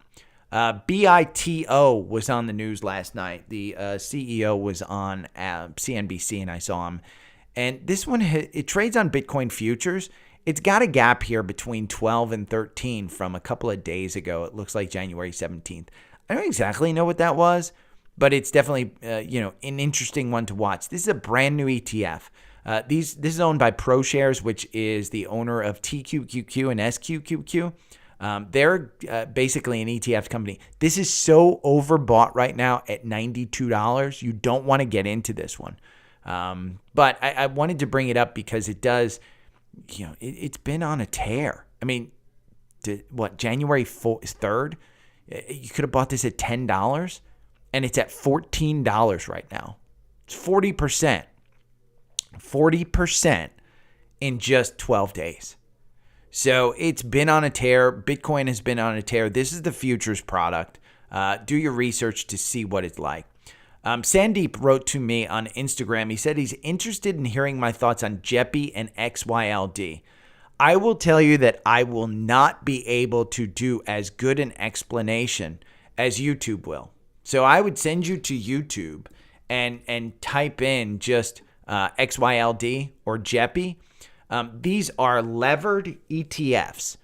BITO was on the news last night. The CEO was on CNBC, and I saw him. And this one, it trades on Bitcoin futures. It's got a gap here between 12 and 13 from a couple of days ago. It looks like January 17th. I don't exactly know what that was, but it's definitely an interesting one to watch. This is a brand new ETF. This is owned by ProShares, which is the owner of tqqq and sqqq. They're basically an ETF company. This is so overbought right now at $92. You don't want to get into this one. But I wanted to bring it up because it does, it's been on a tear. I mean, January 3rd? You could have bought this at $10, and it's at $14 right now. It's 40%. 40% in just 12 days. So it's been on a tear. Bitcoin has been on a tear. This is the futures product. Do your research to see what it's like. Sandeep wrote to me on Instagram. He said he's interested in hearing my thoughts on JEPI and XYLD. I will tell you that I will not be able to do as good an explanation as YouTube will. So I would send you to YouTube and type in just XYLD or JEPI. These are levered ETFs.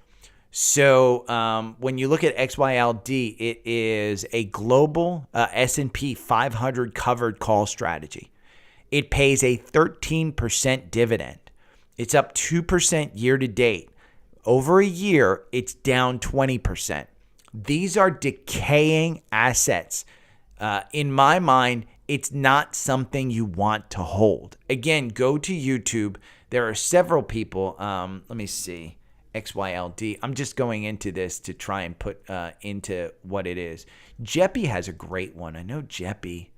So when you look at XYLD, it is a global S&P 500 covered call strategy. It pays a 13% dividend. It's up 2% year to date. Over a year, it's down 20%. These are decaying assets. In my mind, it's not something you want to hold. Again, go to YouTube. There are several people. Let me see. XYLD. I'm just going into this to try and put into what it is. JEPI has a great one. I know JEPI.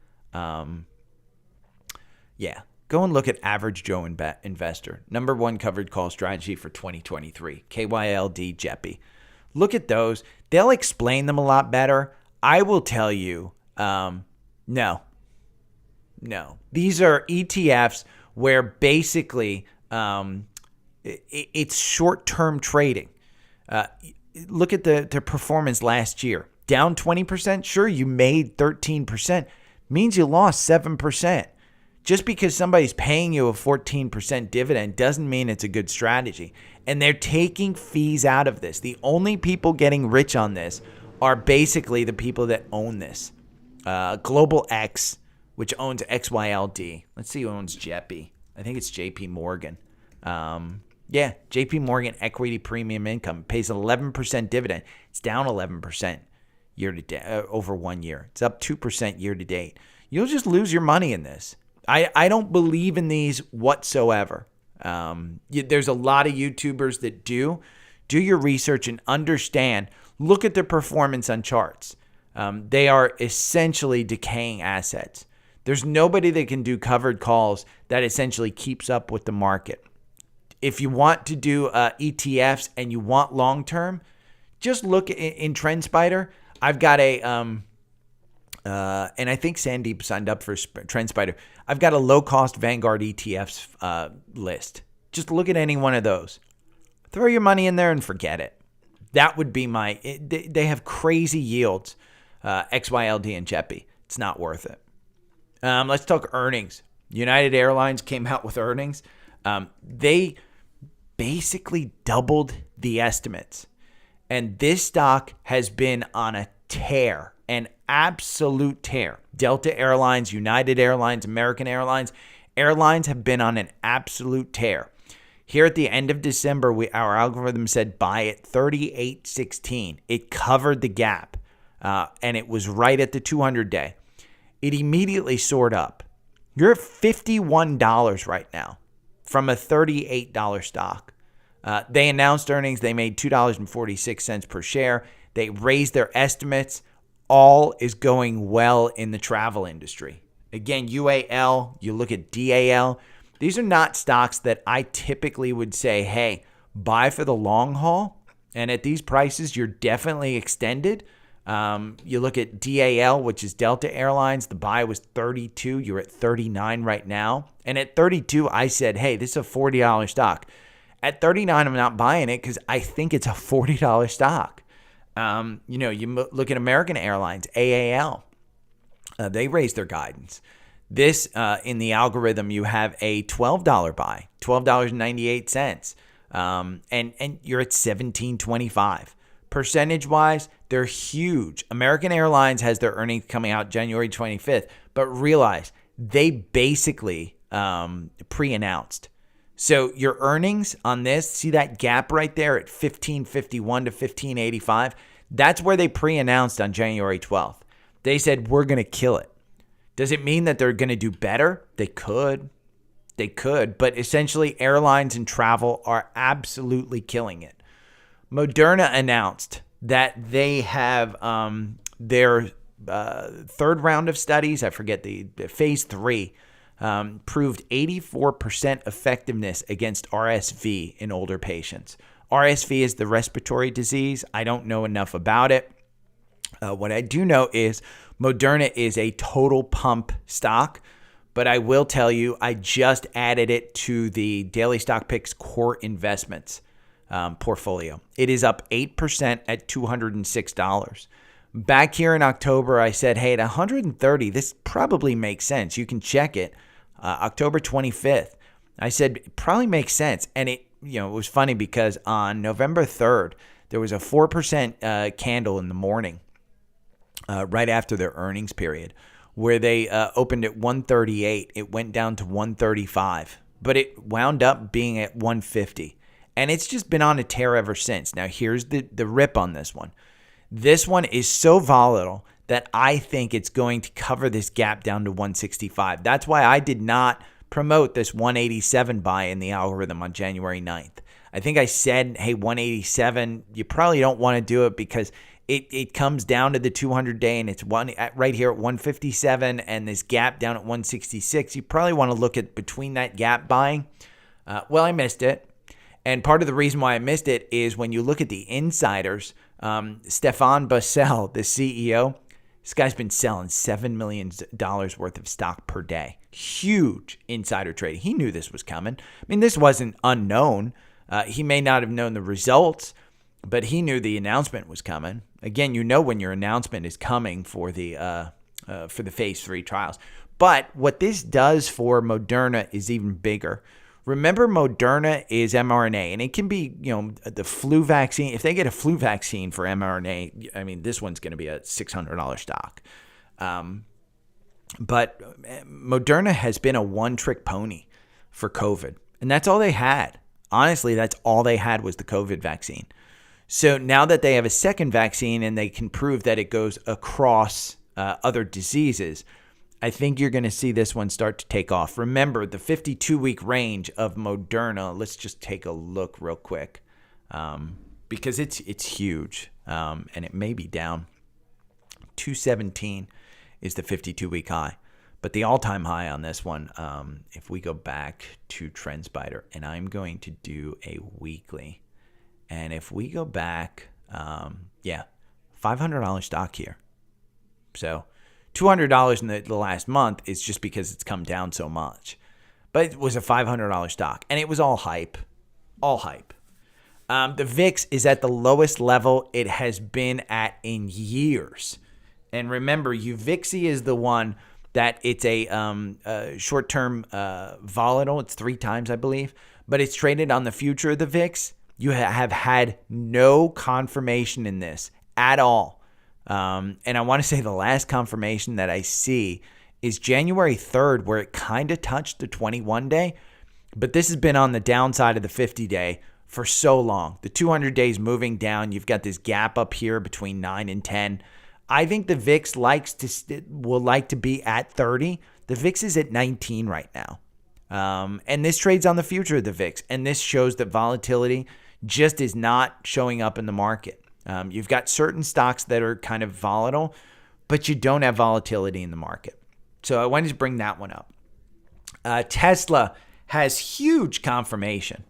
Go and look at Average Joe Investor. Number 1 covered call strategy for 2023. KYLD JEPI. Look at those. They'll explain them a lot better. I will tell you, no. These are ETFs where basically it's short-term trading. Look at the performance last year. Down 20%? Sure, you made 13%. Means you lost 7%. Just because somebody's paying you a 14% dividend doesn't mean it's a good strategy. And they're taking fees out of this. The only people getting rich on this are basically the people that own this. Global X, which owns XYLD. Let's see who owns JEPI. I think it's JP Morgan. JP Morgan Equity Premium Income pays an 11% dividend. It's down 11% year to date over 1 year. It's up 2% year to date. you'll just lose your money in this. I don't believe in these whatsoever. There's a lot of YouTubers that do your research and understand. Look at their performance on charts. They are essentially decaying assets. There's nobody that can do covered calls that essentially keeps up with the market. If you want to do ETFs and you want long-term, just look in Trendspider. I've got a, and I think Sandeep signed up for Trendspider. I've got a low-cost Vanguard ETFs list. Just look at any one of those. Throw your money in there and forget it. That would be they have crazy yields, XYLD and JEPI. It's not worth it. Let's talk earnings. United Airlines came out with earnings. They basically doubled the estimates. And this stock has been on a tear, an absolute tear. Delta Airlines, United Airlines, American Airlines have been on an absolute tear. Here at the end of December, our algorithm said buy at 38.16. It covered the gap, and it was right at the 200-day. It immediately soared up. You're at $51 right now from a $38 stock. They announced earnings. They made $2.46 per share. They raised their estimates. All is going well in the travel industry. Again, UAL, you look at DAL. These are not stocks that I typically would say, hey, buy for the long haul. And at these prices, you're definitely extended. You look at DAL, which is Delta Airlines. The buy was 32. You're at 39 right now. And at 32, I said, hey, this is a $40 stock. At 39, I'm not buying it because I think it's a $40 stock. You look at American Airlines, AAL. They raised their guidance. This, in the algorithm, you have a $12 buy, $12.98. And you're at $17.25. Percentage-wise, they're huge. American Airlines has their earnings coming out January 25th, but realize they basically pre-announced. So your earnings on this, see that gap right there at 1551 to 1585? That's where they pre-announced on January 12th. They said, we're going to kill it. Does it mean that they're going to do better? They could. But essentially airlines and travel are absolutely killing it. Moderna announced that they have their third round of studies, I forget the phase 3, proved 84% effectiveness against RSV in older patients. RSV is the respiratory disease. I don't know enough about it. What I do know is Moderna is a total pump stock, but I will tell you, I just added it to the Daily Stock Picks core investments portfolio. It is up 8% at $206. Back here in October, I said, hey, at 130, this probably makes sense. You can check it. October 25th, I said, it probably makes sense. And it was funny because on November 3rd, there was a 4% candle in the morning right after their earnings period where they opened at 138. It went down to 135, but it wound up being at 150. And it's just been on a tear ever since. Now, here's the rip on this one. This one is so volatile that I think it's going to cover this gap down to 165. That's why I did not promote this 187 buy in the algorithm on January 9th. I think I said, hey, 187, you probably don't want to do it because it comes down to the 200-day and it's right here at 157 and this gap down at 166. You probably want to look at between that gap buying. Well, I missed it. And part of the reason why I missed it is when you look at the insiders, Stefan Bassel, the CEO, this guy's been selling $7 million worth of stock per day. Huge insider trading. He knew this was coming. I mean, this wasn't unknown. He may not have known the results, but he knew the announcement was coming. Again, you know when your announcement is coming for the phase 3 trials. But what this does for Moderna is even bigger. Remember, Moderna is mRNA, and it can be, the flu vaccine. If they get a flu vaccine for mRNA, I mean, this one's going to be a $600 stock. But Moderna has been a one-trick pony for COVID, and that's all they had. Honestly, that's all they had was the COVID vaccine. So now that they have a second vaccine and they can prove that it goes across other diseases, I think you're going to see this one start to take off. Remember, the 52-week range of Moderna, let's just take a look real quick, because it's huge, and it may be down. 217 is the 52-week high. But the all-time high on this one, if we go back to Trendspider, and I'm going to do a weekly, and if we go back, $500 stock here. So $200 in the last month is just because it's come down so much. But it was a $500 stock, and it was all hype. All hype. The VIX is at the lowest level it has been at in years. And remember, UVIXI is the one that it's a short-term volatile. It's 3 times, I believe. But it's traded on the future of the VIX. You have had no confirmation in this at all. And I want to say the last confirmation that I see is January 3rd, where it kind of touched the 21-day. But this has been on the downside of the 50-day for so long. The 200 days moving down. You've got this gap up here between 9 and 10. I think the VIX will like to be at 30. The VIX is at 19 right now. And this trades on the future of the VIX. And this shows that volatility just is not showing up in the market. You've got certain stocks that are kind of volatile, but you don't have volatility in the market. So I wanted to bring that one up. Tesla has huge confirmation.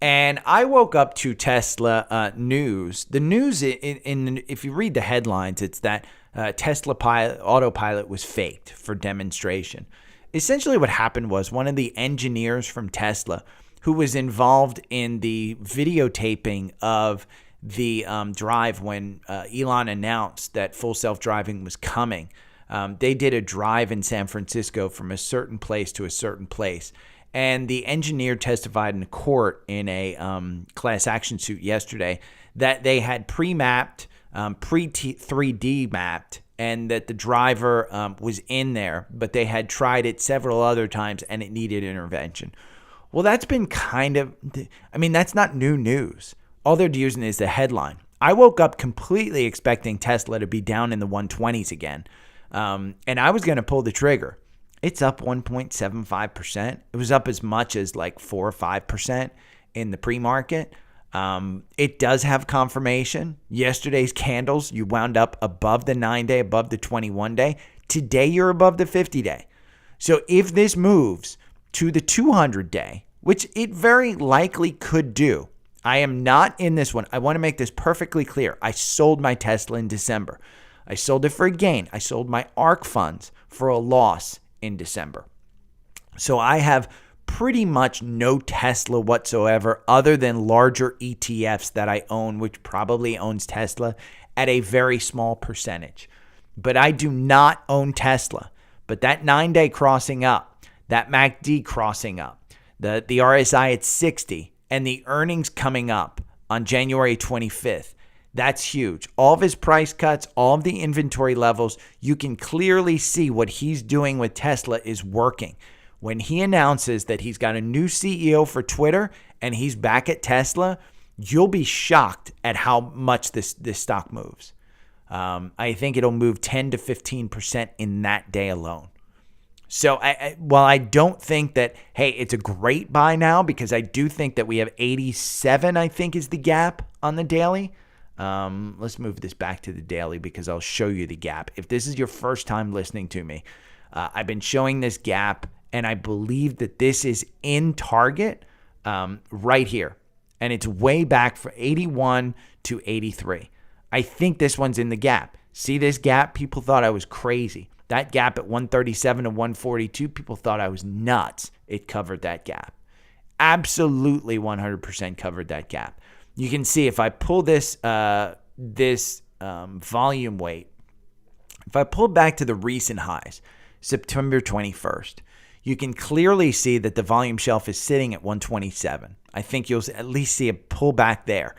And I woke up to Tesla news. The news, if you read the headlines, it's that Tesla autopilot was faked for demonstration. Essentially what happened was one of the engineers from Tesla who was involved in the videotaping of the drive when Elon announced that full self-driving was coming. They did a drive in San Francisco from a certain place to a certain place. And the engineer testified in court in a class action suit yesterday that they had pre-mapped, pre-3D mapped, and that the driver was in there, but they had tried it several other times and it needed intervention. Well, that's been that's not new news. All they're using is the headline. I woke up completely expecting Tesla to be down in the 120s again, and I was going to pull the trigger. It's up 1.75%. It was up as much as like 4 or 5% in the pre-market. It does have confirmation. Yesterday's candles, you wound up above the 9-day, above the 21-day. Today, you're above the 50-day. So if this moves to the 200-day, which it very likely could do, I am not in this one. I want to make this perfectly clear. I sold my Tesla in December. I sold it for a gain. I sold my ARK funds for a loss in December. So I have pretty much no Tesla whatsoever other than larger ETFs that I own, which probably owns Tesla at a very small percentage. But I do not own Tesla. But that 9-day crossing up, that MACD crossing up, the RSI at 60, and the earnings coming up on January 25th, that's huge. All of his price cuts, all of the inventory levels, you can clearly see what he's doing with Tesla is working. When he announces that he's got a new CEO for Twitter and he's back at Tesla, you'll be shocked at how much this stock moves. I think it'll move 10 to 15% in that day alone. So while I don't think that, hey, it's a great buy now, because I do think that we have 87, I think is the gap on the daily. Let's move this back to the daily because I'll show you the gap. If this is your first time listening to me, I've been showing this gap, and I believe that this is in target right here. And it's way back from 81 to 83. I think this one's in the gap. See this gap? People thought I was crazy. That gap at 137 to 142, people thought I was nuts. It covered that gap. Absolutely 100% covered that gap. You can see if I pull this volume weight, if I pull back to the recent highs, September 21st, you can clearly see that the volume shelf is sitting at 127. I think you'll at least see a pullback there.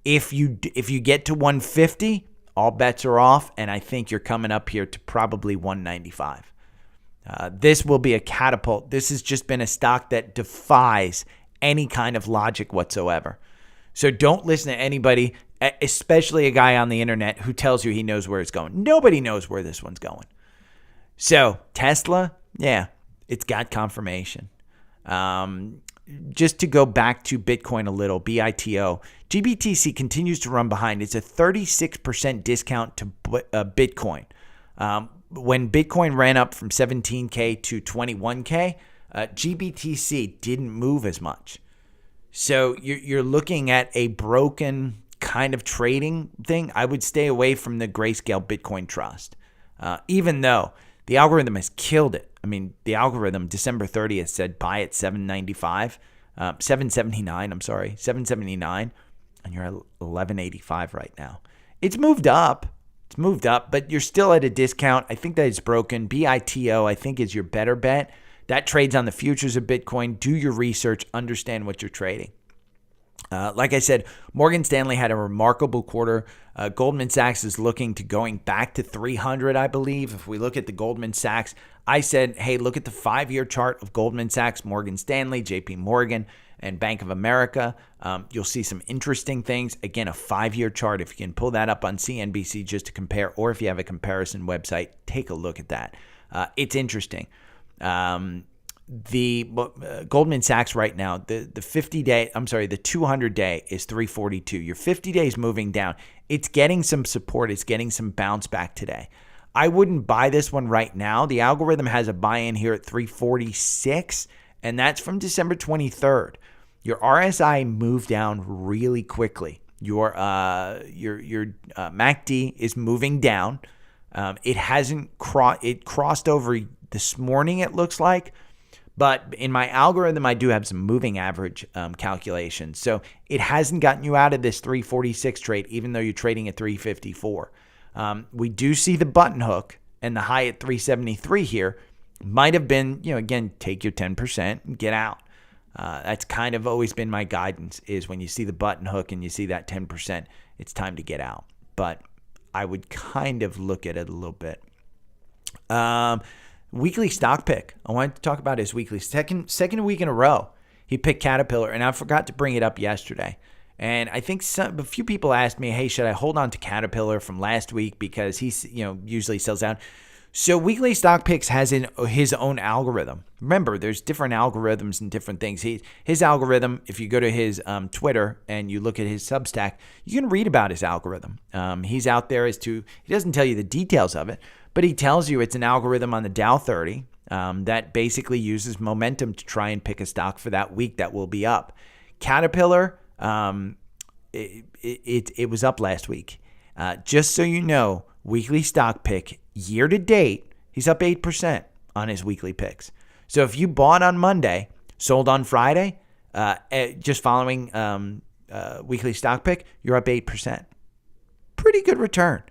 If you get to 150, all bets are off, and I think you're coming up here to probably 195. This will be a catapult. This has just been a stock that defies any kind of logic whatsoever. So don't listen to anybody, especially a guy on the internet who tells you he knows where it's going. Nobody knows where this one's going. So Tesla, yeah, it's got confirmation. Just to go back to Bitcoin a little, BITO, GBTC continues to run behind. It's a 36% discount to Bitcoin. When Bitcoin ran up from 17K to 21K, GBTC didn't move as much. So you're looking at a broken kind of trading thing. I would stay away from the Grayscale Bitcoin Trust, even though the algorithm has killed it. I mean, the algorithm December 30th said buy at 779, and you're at 1185 right now. It's moved up, but you're still at a discount. I think that it's broken. BITO, I think, is your better bet. That trades on the futures of Bitcoin. Do your research, understand what you're trading. Like I said, Morgan Stanley had a remarkable quarter. Goldman Sachs is looking to going back to 300, I believe. If we look at the Goldman Sachs, I said, hey, look at the 5-year chart of Goldman Sachs, Morgan Stanley, JP Morgan, and Bank of America. You'll see some interesting things. Again, a 5-year chart. If you can pull that up on CNBC just to compare, or if you have a comparison website, take a look at that. It's interesting. The Goldman Sachs right now, the 200-day is 342. Your 50 days moving down. It's getting some support. It's getting some bounce back today. I wouldn't buy this one right now. The algorithm has a buy-in here at 346, and that's from December 23rd. Your RSI moved down really quickly. Your MACD is moving down. It hasn't crossed over this morning, it looks like. But in my algorithm, I do have some moving average calculations. So it hasn't gotten you out of this 346 trade, even though you're trading at 354. We do see the button hook and the high at 373 here might have been, again, take your 10% and get out. That's kind of always been my guidance, is when you see the button hook and you see that 10%, it's time to get out. But I would kind of look at it a little bit. Weekly stock pick. I wanted to talk about his weekly second week in a row. He picked Caterpillar, and I forgot to bring it up yesterday. And I think a few people asked me, hey, should I hold on to Caterpillar from last week because he's usually sells out. So Weekly Stock Picks has his own algorithm. Remember, there's different algorithms and different things. His algorithm, if you go to his Twitter and you look at his Substack, you can read about his algorithm. He's out there he doesn't tell you the details of it, but he tells you it's an algorithm on the Dow 30 that basically uses momentum to try and pick a stock for that week that will be up. Caterpillar, it was up last week. Just so you know, Weekly Stock Pick, year to date, he's up 8% on his weekly picks. So if you bought on Monday, sold on Friday, just following Weekly Stock Pick, you're up 8%. Pretty good return.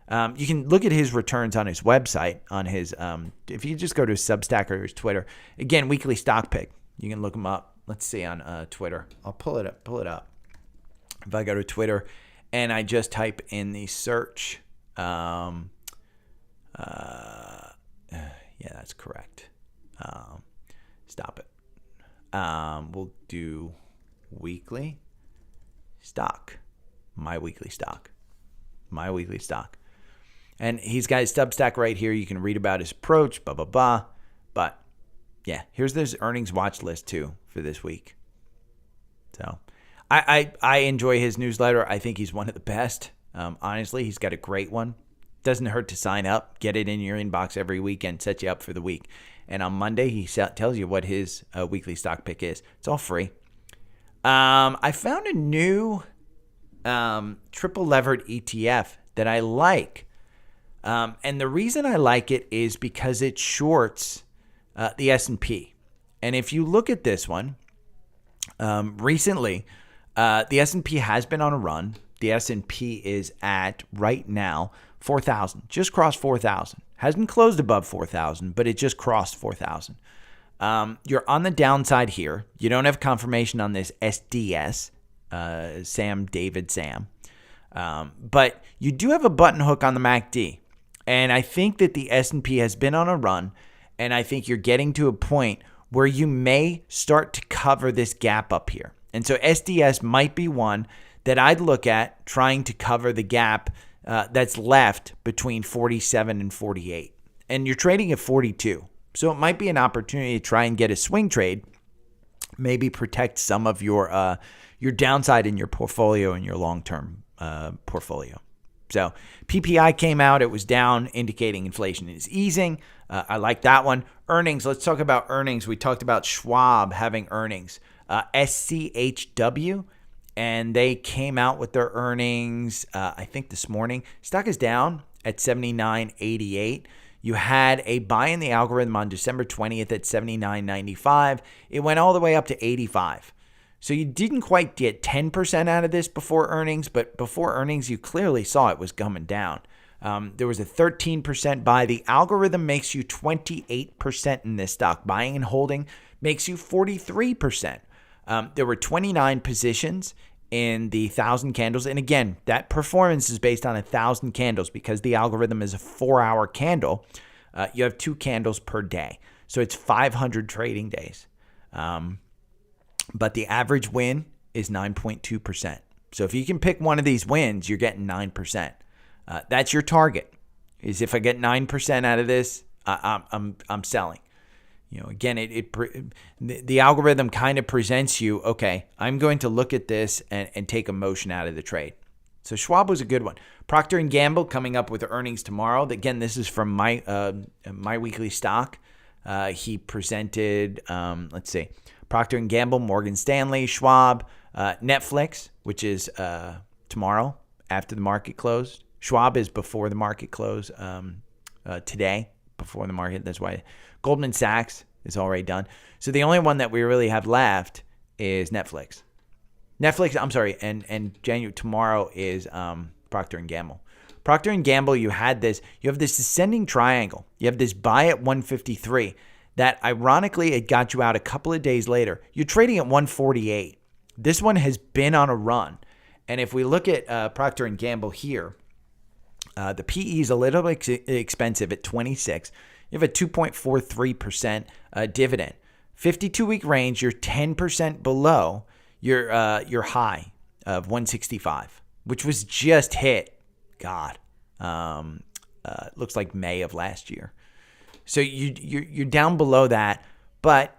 You can look at his returns on his website, on his if you just go to his Substack or his Twitter. Again, Weekly Stock Pick. You can look him up. Let's see on Twitter. I'll pull it up. If I go to Twitter and I just type in the search, yeah, that's correct. Stop it. We'll do weekly stock. My weekly stock. And he's got his Substack right here. You can read about his approach, blah, blah, blah. But yeah, here's this earnings watch list too for this week. So I enjoy his newsletter. I think he's one of the best. Honestly, he's got a great one. Doesn't hurt to sign up. Get it in your inbox every weekend. Set you up for the week. And on Monday, he tells you what his weekly stock pick is. It's all free. I found a new triple levered ETF that I like. And the reason I like it is because it shorts the S&P. And if you look at this one, recently, the S&P has been on a run. The S&P is at, right now, 4,000. Just crossed 4,000. Hasn't closed above 4,000, but it just crossed 4,000. You're on the downside here. You don't have confirmation on this SDS, Sam. But you do have a button hook on the MACD. And I think that the S&P has been on a run, and I think you're getting to a point where you may start to cover this gap up here. And so SDS might be one that I'd look at trying to cover the gap that's left between 47 and 48. and you're trading at 42. So it might be an opportunity to try and get a swing trade, maybe protect some of your downside in your portfolio and your long-term portfolio. So PPI came out. It was down, indicating inflation is easing. I like that one. Earnings. Let's talk about earnings. We talked about Schwab having earnings. SCHW, and they came out with their earnings, I think this morning. Stock is down at 79.88. You had a buy in the algorithm on December 20th at 79.95. It went all the way up to 85. So you didn't quite get 10% out of this before earnings, but before earnings, you clearly saw it was coming down. There was a 13% buy. The algorithm makes you 28% in this stock. Buying and holding makes you 43%. There were 29 positions in the 1,000 candles. And again, that performance is based on 1,000 candles because the algorithm is a 4-hour candle. You have 2 candles per day. So it's 500 trading days. But the average win is 9.2%. So if you can pick one of these wins, you're getting 9%. That's your target. Is if I get 9% out of this, I'm selling. Again, the algorithm kind of presents you, okay, I'm going to look at this and take emotion out of the trade. So Schwab was a good one. Procter & Gamble coming up with earnings tomorrow. Again, this is from my weekly stock. He presented, let's see, Procter & Gamble, Morgan Stanley, Schwab, Netflix, which is tomorrow after the market closed. Schwab is before the market close today, before the market. That's why Goldman Sachs is already done. So the only one that we really have left is Netflix. I'm sorry, and January tomorrow is Procter & Gamble. Procter & Gamble, you have this descending triangle. You have this buy at 153 that ironically it got you out a couple of days later. You're trading at 148. This one has been on a run. And if we look at Procter & Gamble here, the PE is a little bit expensive at 26. You have a 2.43% dividend. 52-week range, you're 10% below your high of 165, which was just hit. God, looks like May of last year. So you're down below that, but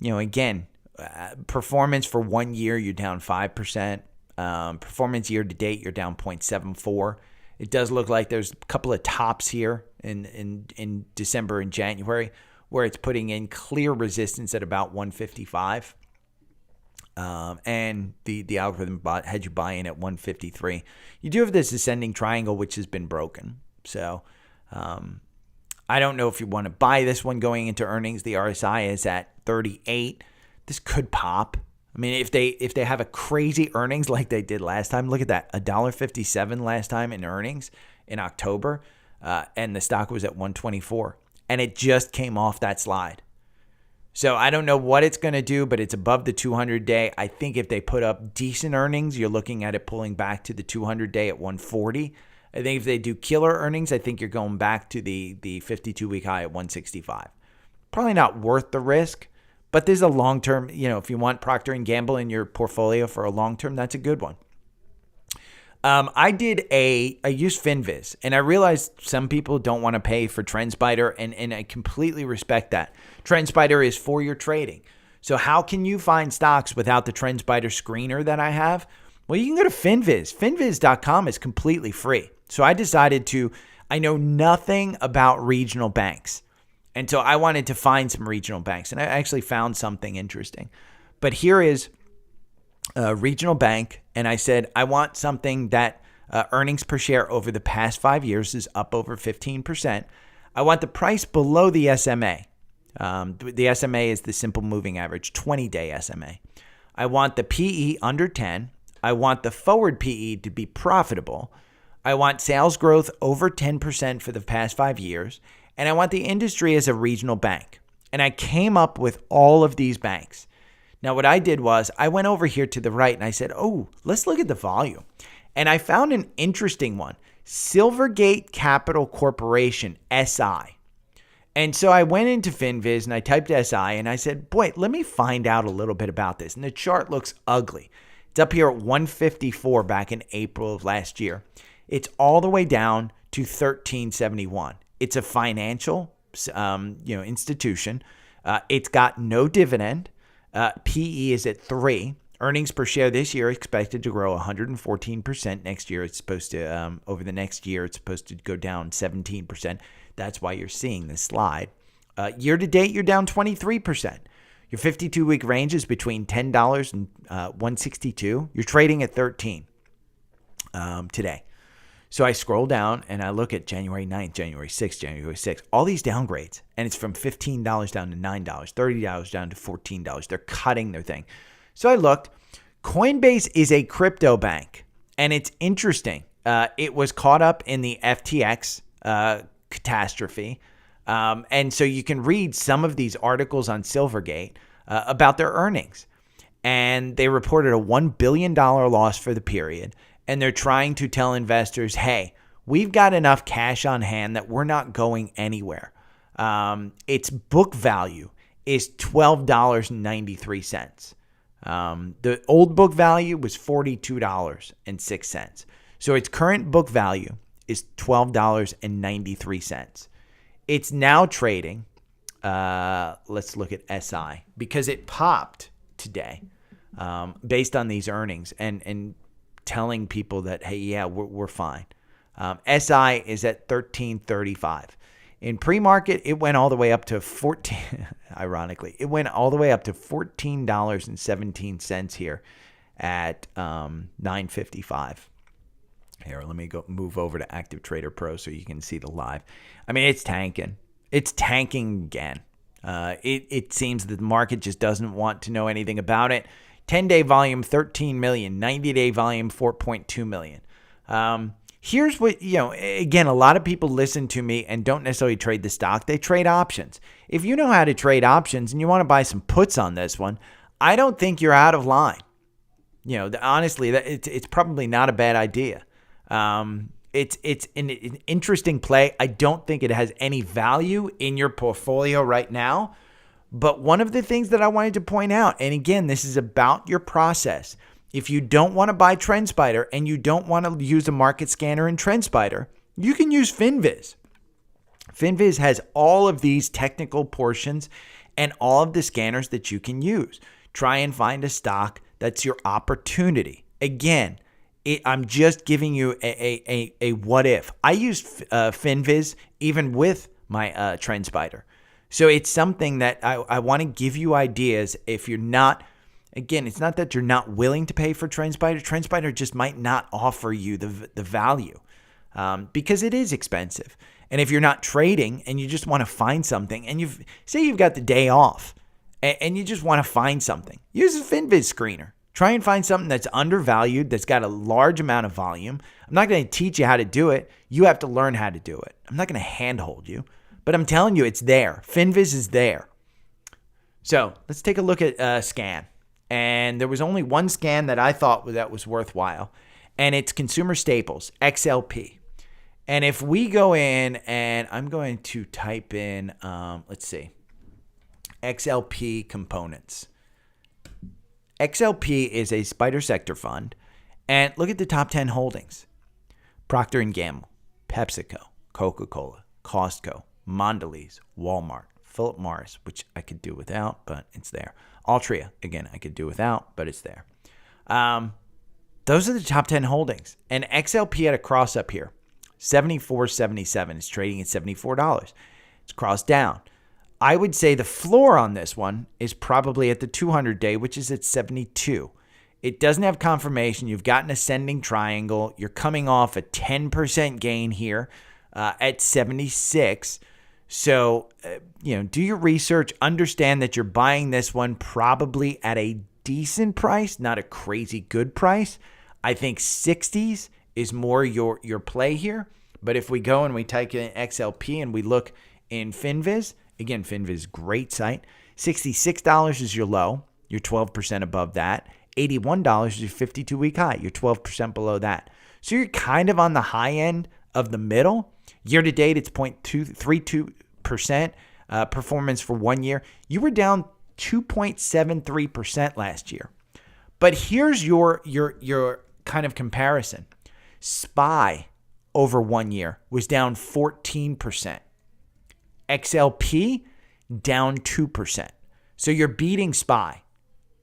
again, performance for 1 year you're down 5%. Performance year to date you're down 0.74. It does look like there's a couple of tops here in December and January where it's putting in clear resistance at about 155. And the algorithm had you buy in at 153. You do have this ascending triangle, which has been broken. So I don't know if you want to buy this one going into earnings. The RSI is at 38. This could pop. I mean, if they have a crazy earnings like they did last time, look at that, $1.57 last time in earnings in October, and the stock was at 124, and it just came off that slide. So I don't know what it's going to do, but it's above the 200-day. I think if they put up decent earnings, you're looking at it pulling back to the 200-day at 140. I think if they do killer earnings, I think you're going back to the 52-week high at 165. Probably not worth the risk. But there's a long-term, if you want Procter & Gamble in your portfolio for a long-term, that's a good one. I used Finviz, and I realized some people don't want to pay for Trendspider, and I completely respect that. Trendspider is for your trading. So how can you find stocks without the Trendspider screener that I have? Well, you can go to Finviz. Finviz.com is completely free. So I know nothing about regional banks. And so I wanted to find some regional banks, and I actually found something interesting. But here is a regional bank, and I said, I want something that earnings per share over the past 5 years is up over 15%. I want the price below the SMA. The SMA is the simple moving average, 20-day SMA. I want the PE under 10. I want the forward PE to be profitable. I want sales growth over 10% for the past 5 years. And I want the industry as a regional bank. And I came up with all of these banks. Now, what I did was I went over here to the right and I said, let's look at the volume. And I found an interesting one, Silvergate Capital Corporation, SI. And so I went into Finviz and I typed SI and I said, boy, let me find out a little bit about this. And the chart looks ugly. It's up here at 154 back in April of last year. It's all the way down to 1371. It's a financial institution. It's got no dividend. PE is at 3. Earnings per share this year expected to grow 114%. Next year, it's supposed to, over the next year, it's supposed to go down 17%. That's why you're seeing this slide. Year to date, you're down 23%. Your 52-week range is between $10 and $162. You're trading at 13 today. So I scroll down and I look at January 9th, January 6th, January 6th, all these downgrades. And it's from $15 down to $9, $30 down to $14. They're cutting their thing. So I looked. Coinbase is a crypto bank. And it's interesting. It was caught up in the FTX catastrophe. And so you can read some of these articles on Silvergate about their earnings. And they reported a $1 billion loss for the period. And they're trying to tell investors, hey, we've got enough cash on hand that we're not going anywhere. Its book value is $12.93. The old book value was $42.06. So its current book value is $12.93. It's now trading. Let's look at SI because it popped today based on these earnings and telling people that, hey, yeah, we're fine. SI is at $13.35. In pre-market, it went all the way up to ironically, it went all the way up to $14.17 here at $9.55. Here, let me move over to Active Trader Pro so you can see the live. I mean, it's tanking. It's tanking again. It seems that the market just doesn't want to know anything about it. 10-day volume, 13 million. 90-day volume, 4.2 million. Here's what, again, a lot of people listen to me and don't necessarily trade the stock. They trade options. If you know how to trade options and you want to buy some puts on this one, I don't think you're out of line. Honestly, it's probably not a bad idea. It's an interesting play. I don't think it has any value in your portfolio right now. But one of the things that I wanted to point out, and again, this is about your process. If you don't want to buy Trendspider and you don't want to use a market scanner in Trendspider, you can use Finviz. Finviz has all of these technical portions and all of the scanners that you can use. Try and find a stock that's your opportunity. Again, I'm just giving you a what if. I used Finviz even with my Trendspider. So it's something that I want to give you ideas. If you're not, again, it's not that you're not willing to pay for Trendspider. Trendspider just might not offer you the value because it is expensive. And if you're not trading and you just want to find something and you've got the day off and you just want to find something, use a Finviz screener. Try and find something that's undervalued, that's got a large amount of volume. I'm not going to teach you how to do it. You have to learn how to do it. I'm not going to handhold you. But I'm telling you, it's there. Finviz is there. So let's take a look at scan. And there was only one scan that I thought that was worthwhile. And it's Consumer Staples, XLP. And if we go in and I'm going to type in, let's see, XLP components. XLP is a spider sector fund. And look at the top 10 holdings. Procter & Gamble, PepsiCo, Coca-Cola, Costco, Mondelez, Walmart, Philip Morris, which I could do without, but it's there. Altria, again, I could do without, but it's there. Those are the top 10 holdings. And XLP had a cross up here, $74.77. It's trading at $74. It's crossed down. I would say the floor on this one is probably at the 200-day, which is at 72. It doesn't have confirmation. You've got an ascending triangle. You're coming off a 10% gain here at 76. So, do your research. Understand that you're buying this one probably at a decent price, not a crazy good price. I think 60s is more your play here. But if we go and we type in XLP and we look in Finviz, again, Finviz, great site. $66 is your low. You're 12% above that. $81 is your 52-week high. You're 12% below that. So you're kind of on the high end of the middle. Year to date, it's 0.32% performance for 1 year. You were down 2.73% last year. But here's your kind of comparison. SPY over 1 year was down 14%. XLP down 2%. So you're beating SPY.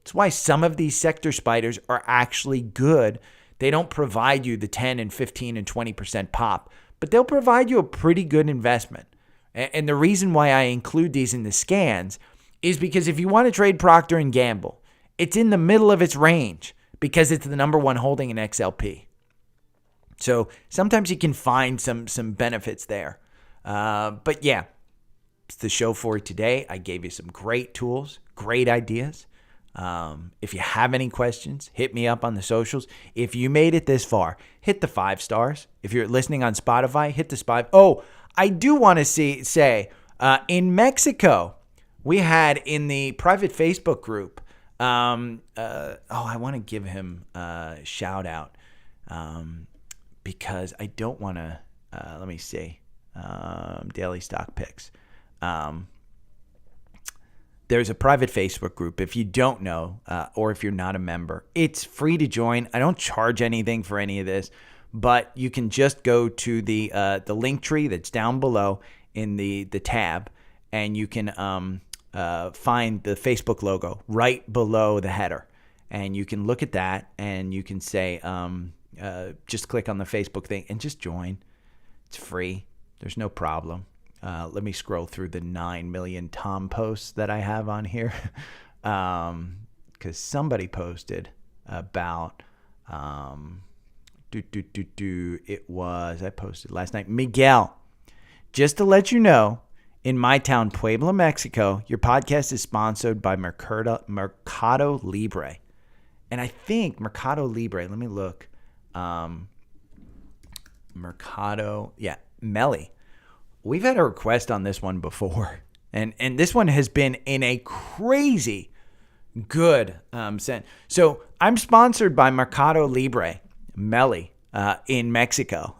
That's why some of these sector spiders are actually good. They don't provide you the 10 and 15 and 20% pop, but they'll provide you a pretty good investment. And the reason why I include these in the scans is because if you want to trade Procter & Gamble, it's in the middle of its range because it's the number one holding in XLP. So sometimes you can find some benefits there. But yeah, it's the show for today. I gave you some great tools, great ideas. If you have any questions, hit me up on the socials. If you made it this far, hit the 5 stars. If you're listening on Spotify, hit the spot. Oh, I do want to say, in Mexico, we had in the private Facebook group, I want to give him a shout out, because I don't want to, let me see, daily stock picks. There's a private Facebook group. If you don't know, or if you're not a member, it's free to join. I don't charge anything for any of this, but you can just go to the link tree that's down below in the tab, and you can find the Facebook logo right below the header, and you can look at that, and you can say, just click on the Facebook thing and just join. It's free. There's no problem. Let me scroll through the 9 million Tom posts that I have on here, because somebody posted about it was, I posted last night. Miguel, just to let you know, in my town, Puebla, Mexico, your podcast is sponsored by Mercado Libre. And I think Mercado Libre, let me look. Melly. We've had a request on this one before. And this one has been in a crazy good sense. So I'm sponsored by Mercado Libre, Melly, in Mexico.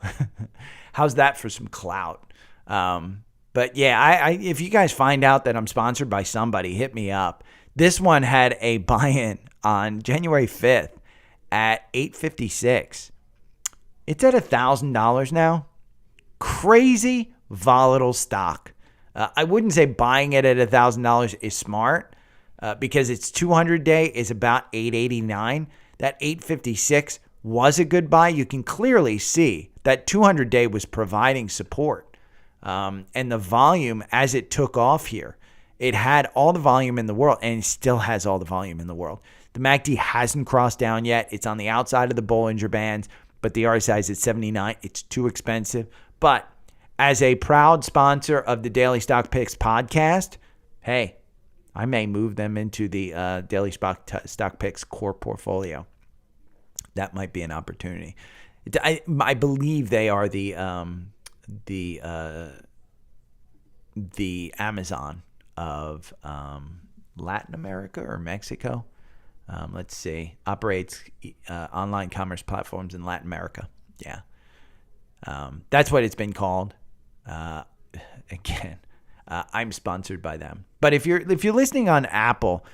How's that for some clout? But yeah, I if you guys find out that I'm sponsored by somebody, hit me up. This one had a buy-in on January 5th at $8.56. It's at $1,000 now. Crazy volatile stock. I wouldn't say buying it at $1,000 is smart, because its 200-day is about $8.89. That $8.56 was a good buy. You can clearly see that 200-day was providing support. And the volume, as it took off here, it had all the volume in the world, and it still has all the volume in the world. The MACD hasn't crossed down yet. It's on the outside of the Bollinger Bands, but the RSI is at 79. It's too expensive. But as a proud sponsor of the Daily Stock Picks podcast, hey, I may move them into the Daily Stock Picks core portfolio. That might be an opportunity. I believe they are the Amazon of Latin America or Mexico. Let's see. Operates online commerce platforms in Latin America. Yeah. That's what it's been called. Again, I'm sponsored by them. But if you're listening on Apple,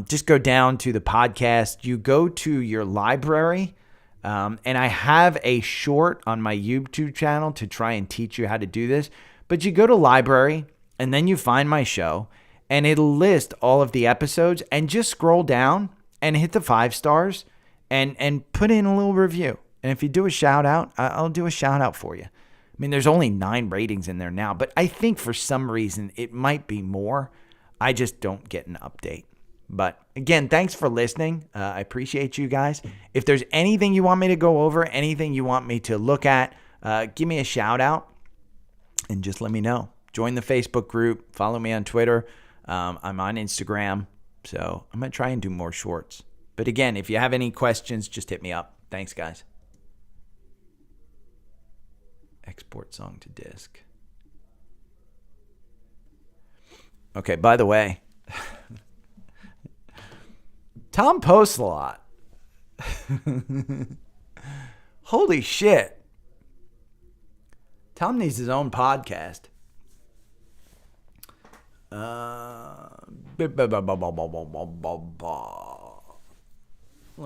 just go down to the podcast. You go to your library. And I have a short on my YouTube channel to try and teach you how to do this. But you go to library, and then you find my show, and it'll list all of the episodes, and just scroll down and hit the 5 stars and put in a little review. And if you do a shout out, I'll do a shout out for you. I mean, there's only 9 ratings in there now, but I think for some reason it might be more. I just don't get an update. But again, thanks for listening. I appreciate you guys. If there's anything you want me to go over, anything you want me to look at, give me a shout out and just let me know. Join the Facebook group. Follow me on Twitter. I'm on Instagram. So I'm going to try and do more shorts. But again, if you have any questions, just hit me up. Thanks, guys. Export song to disk. Okay, by the way, Tom posts a lot. Holy shit. Tom needs his own podcast. Let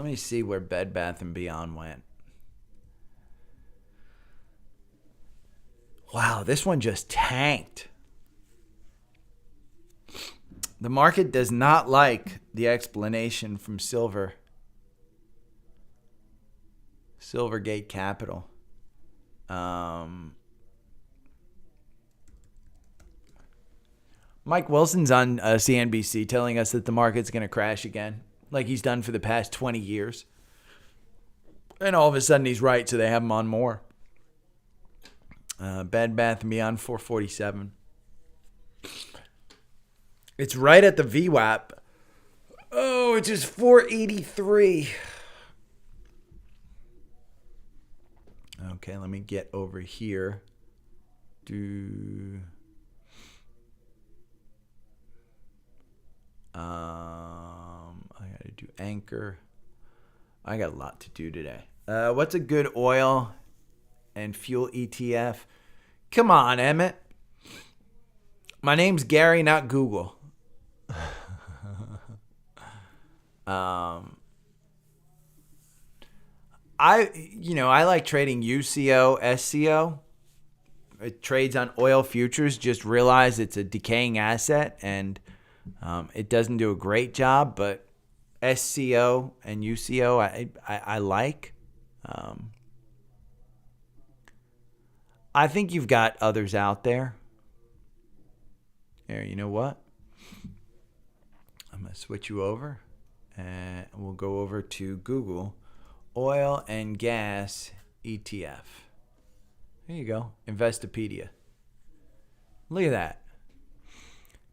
me see where Bed Bath & Beyond went. Wow, this one just tanked. The market does not like the explanation from Silvergate Capital. Mike Wilson's on CNBC telling us that the market's going to crash again, like he's done for the past 20 years. And all of a sudden he's right, so they have him on more. Bed Bath & Beyond 447. It's right at the VWAP. Oh, it's just 483. Okay, let me get over here. I gotta do Anchor. I got a lot to do today. What's a good oil and fuel ETF? Come on, Emmett. My name's Gary, not Google. I like trading UCO, SCO. It trades on oil futures. Just realize it's a decaying asset and it doesn't do a great job, but SCO and UCO I like. I think you've got others out there. Here, you know what? I'm going to switch you over and we'll go over to Google oil and gas ETF. There you go. Investopedia. Look at that.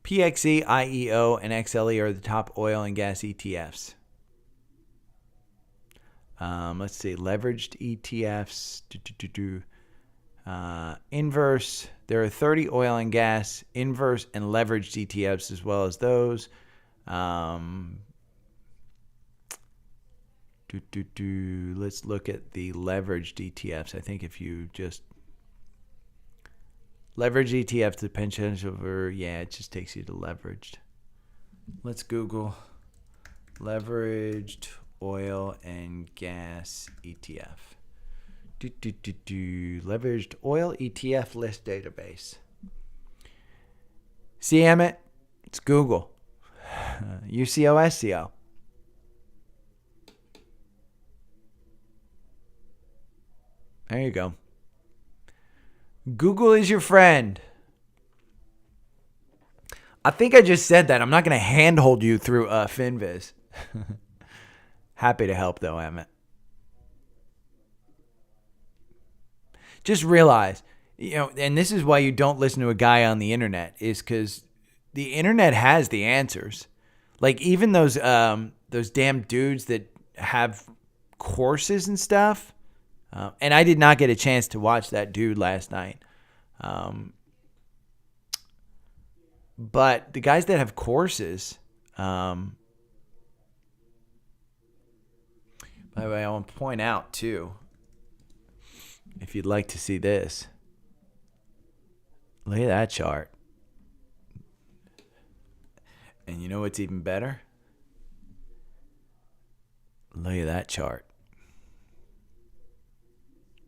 PXE, IEO, and XLE are the top oil and gas ETFs. Let's see. Leveraged ETFs. Inverse. There are 30 oil and gas, inverse, and leveraged ETFs as well as those. Let's look at the leveraged ETFs. I think if you just leverage ETFs, the potential for, it just takes you to leveraged. Let's Google leveraged oil and gas ETF. Leveraged oil ETF list database. See, Emmett? It's Google. UCO, SCO. There you go. Google is your friend. I think I just said that. I'm not going to handhold you through Finviz. Happy to help, though, Emmett. Just realize, and this is why you don't listen to a guy on the internet, is because the internet has the answers. Like even those damn dudes that have courses and stuff. And I did not get a chance to watch that dude last night. But the guys that have courses, by the way, I want to point out too, if you'd like to see this, look at that chart. And you know what's even better? Look at that chart.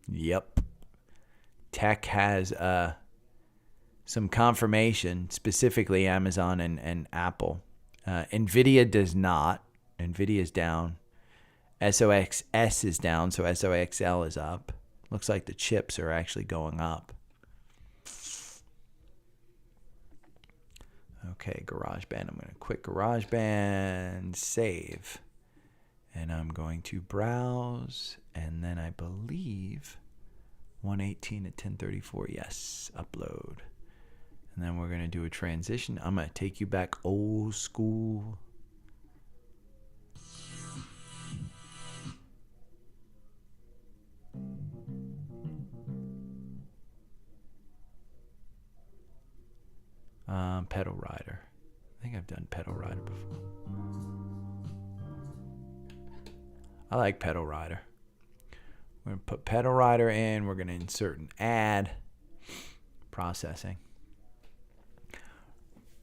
Yep. Tech has some confirmation, specifically Amazon and Apple. NVIDIA does not. NVIDIA is down. SOXS is down, so SOXL is up. Looks like the chips are actually going up. Okay, GarageBand. I'm going to quit GarageBand, save. And I'm going to browse, and then I believe 118 at 1034. Yes, upload. And then we're going to do a transition. I'm going to take you back old school. Pedal Rider. I think I've done Pedal Rider before. I like Pedal Rider. We're going to put Pedal Rider in. We're going to insert an ad. Processing.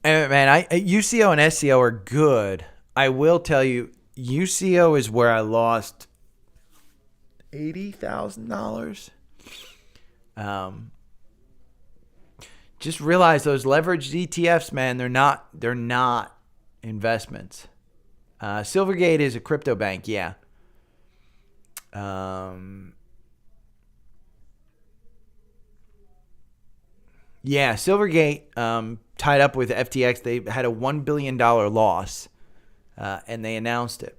And man, UCO and SCO are good. I will tell you, UCO is where I lost $80,000. Just realize those leveraged ETFs, man, they're not investments. Silvergate is a crypto bank, yeah. Yeah, Silvergate tied up with FTX. They had a $1 billion loss, and they announced it.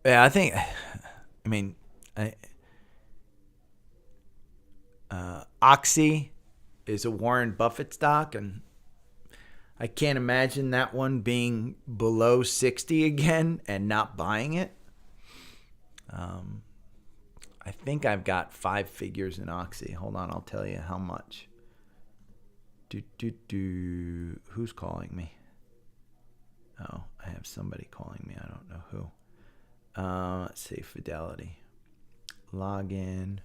Yeah, Oxy is a Warren Buffett stock, and I can't imagine that one being below 60 again and not buying it. I think I've got 5 figures in Oxy. Hold on, I'll tell you how much. Who's calling me? Oh, I have somebody calling me. I don't know who. Let's see, Fidelity. Login.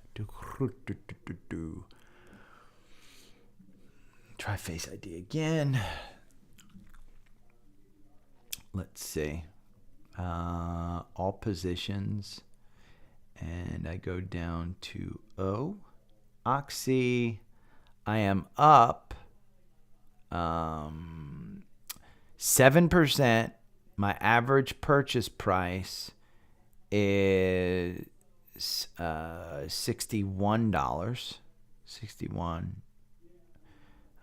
Try Face ID again. Let's see. All positions. And I go down to O. Oxy. I am up 7%. My average purchase price is $61. 61.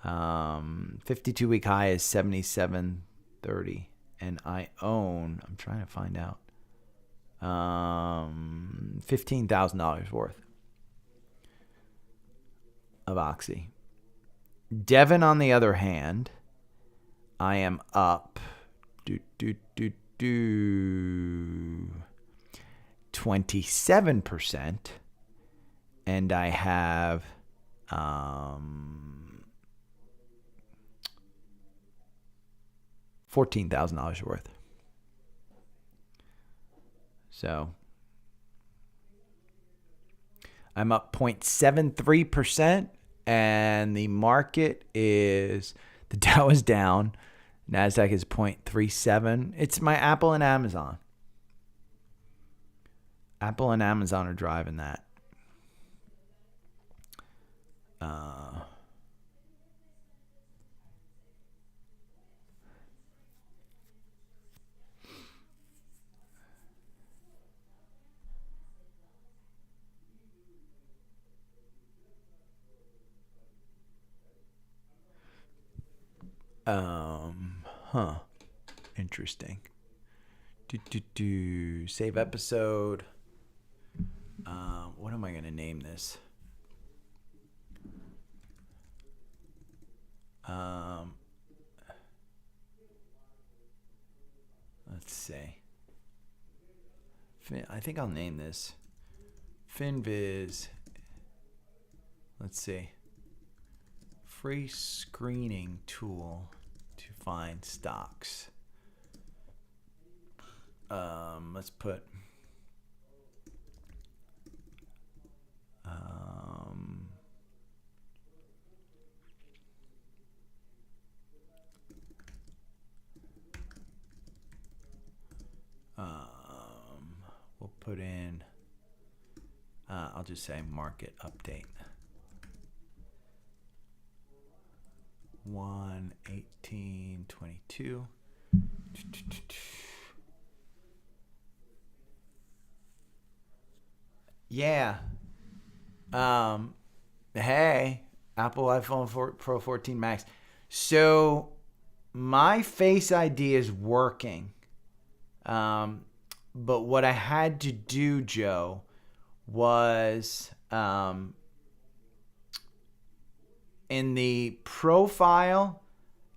52-week high is 77.30, and I own. I'm trying to find out. $15,000 worth of Oxy. Devon, on the other hand, I am up 27%, and I have $14,000 worth. So I'm up 0.73%, and the market is, the Dow is down, NASDAQ is 0.37. It's my Apple and Amazon. Apple and Amazon are driving that. Interesting. Save episode. What am I going to name this? Let's see. I think I'll name this Finviz. Let's see. Free screening tool to find stocks. Let's put we'll put in I'll just say market update 1/18/22. Yeah. Hey, Apple iPhone Pro 14 Max. So my Face ID is working. But what I had to do, Joe, was in the profile,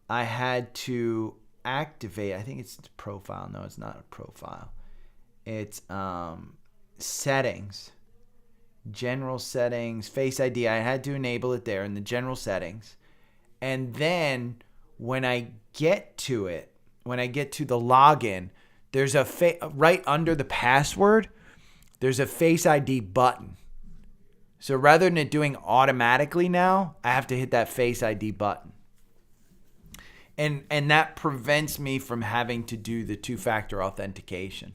I had to activate. I think it's profile. No, it's not a profile. It's settings. General settings, Face ID. I had to enable it there in the general settings. And then when I get to it, when I get to the login, there's a right under the password, there's a Face ID button. So rather than it doing automatically now, I have to hit that Face ID button. And that prevents me from having to do the two-factor authentication.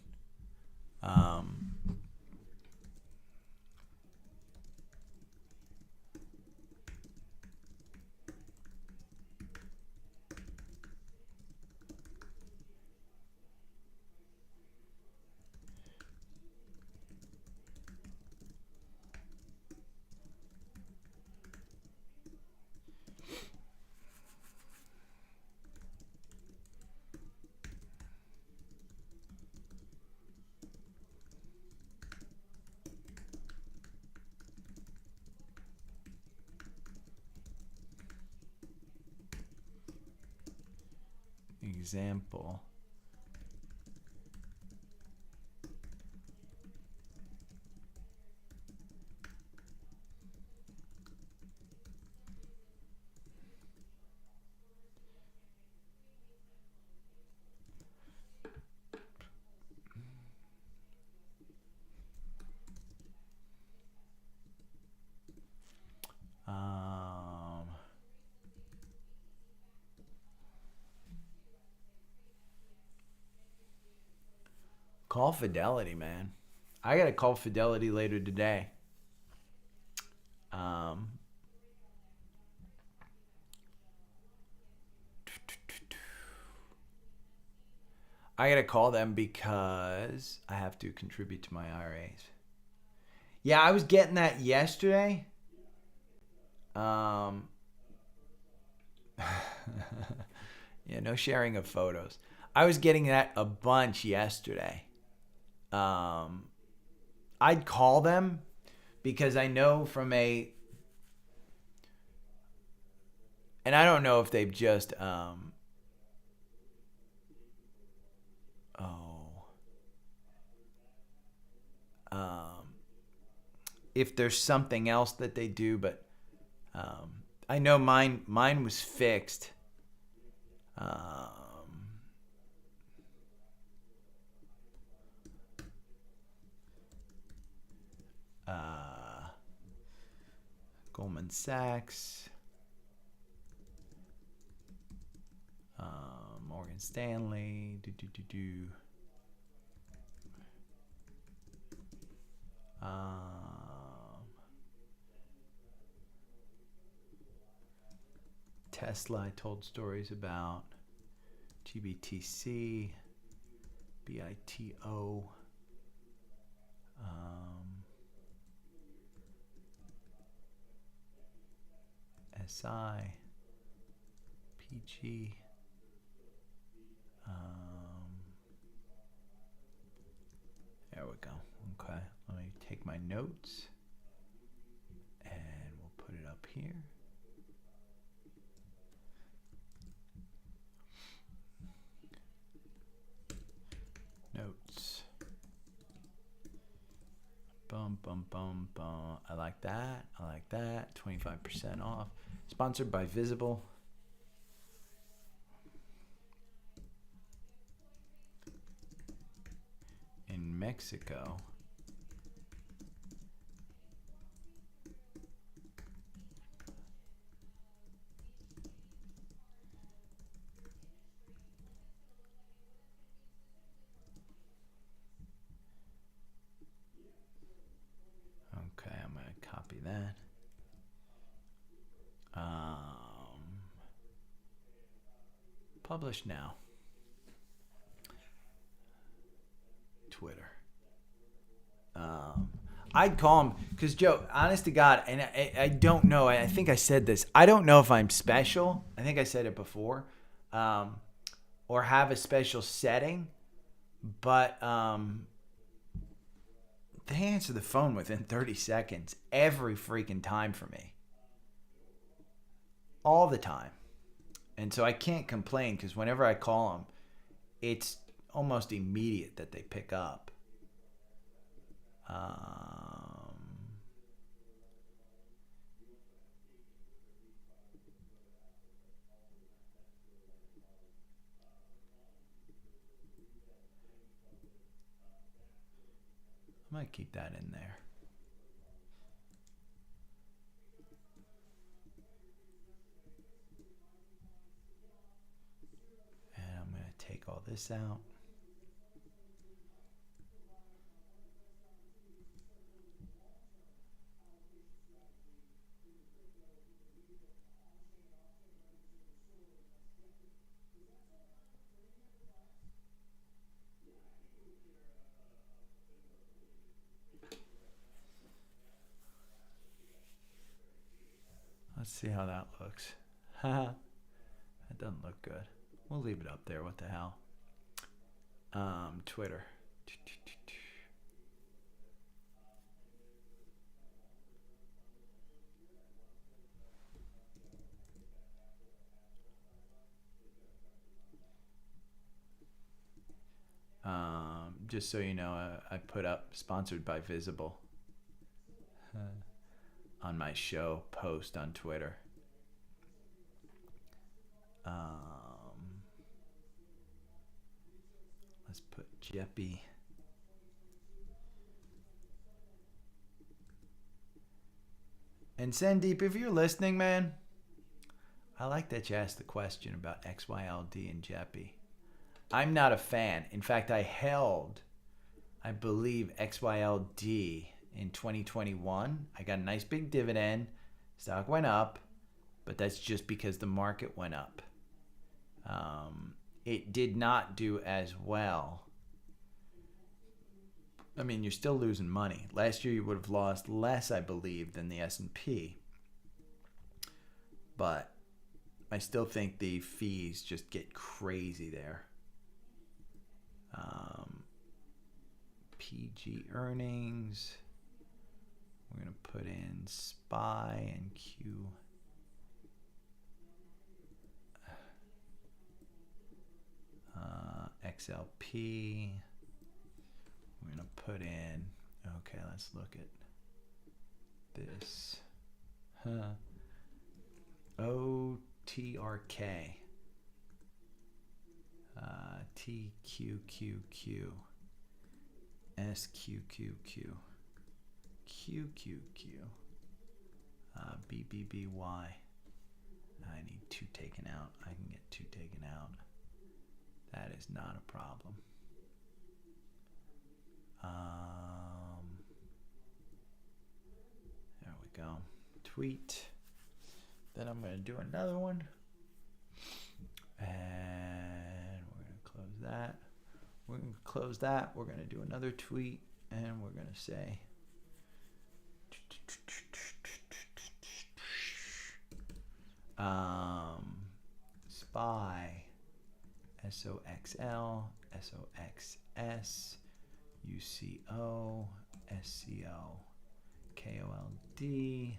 example. Call Fidelity, man. I gotta call Fidelity later today. I gotta call them because I have to contribute to my IRAs. Yeah, I was getting that yesterday. Yeah, no sharing of photos. I was getting that a bunch yesterday. I'd call them because I know from and I don't know if they've just, if there's something else that they do, but I know mine was fixed. Goldman Sachs, Morgan Stanley, Tesla, I told stories about. GBTC, BITO, SI, PG, there we go. Okay, let me take my notes and we'll put it up here. Notes. Bum, bum, bum, bum. I like that. I like that. 25% off. Sponsored by Visible. In Mexico. Okay, I'm going to copy that. Publish now. Twitter. I'd call him because Joe, honest to God, and I don't know. I think I said this. I don't know if I'm special. I think I said it before, or have a special setting, but they answer the phone within 30 seconds every freaking time for me, all the time, and so I can't complain because whenever I call them, it's almost immediate that they pick up. I might keep that in there. And I'm going to take all this out. Let's see how that looks. That doesn't look good. We'll leave it up there. What the hell? Twitter. just so you know, I put up sponsored by Visible on my show post on Twitter. Let's put JEPI. And Sandeep, if you're listening, man, I like that you asked the question about XYLD and JEPI. I'm not a fan. In fact, I held, I believe, XYLD in 2021. I got a nice big dividend. Stock went up, but that's just because the market went up. It did not do as well. I mean, you're still losing money. Last year, you would have lost less, I believe, than the S&P. But I still think the fees just get crazy there. PG earnings. We're going to put in SPY and Q. XLP. We're going to put in, okay, let's look at this. OTRK. TQQQ. SQQQ. QQQ. BBBY. I need 2 taken out. I can get 2 taken out. That is not a problem. There we go. Tweet. Then I'm going to do another one. And we're going to close that. We're going to close that. We're going to do another tweet. And we're going to say... SPY, SOXL, SOXS, UCO, SCO, KOLD,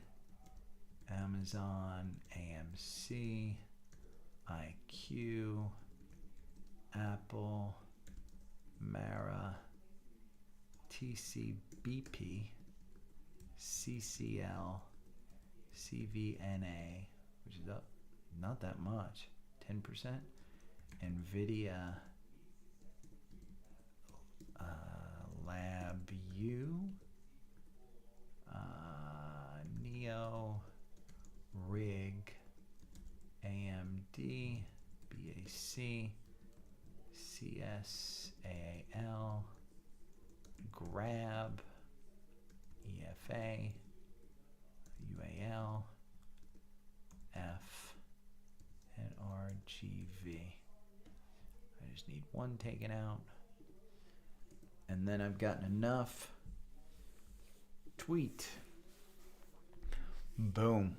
Amazon, AMC, IQ, Apple, Mara, TCBP, CCL, CVNA, which is up not that much, 10%, NVIDIA, LabU, Neo, RIG, AMD, BAC, CSAAL, Grab, EFA, UAL, F, and RGV. I just need 1 taken out. And then I've gotten enough. Tweet. Boom.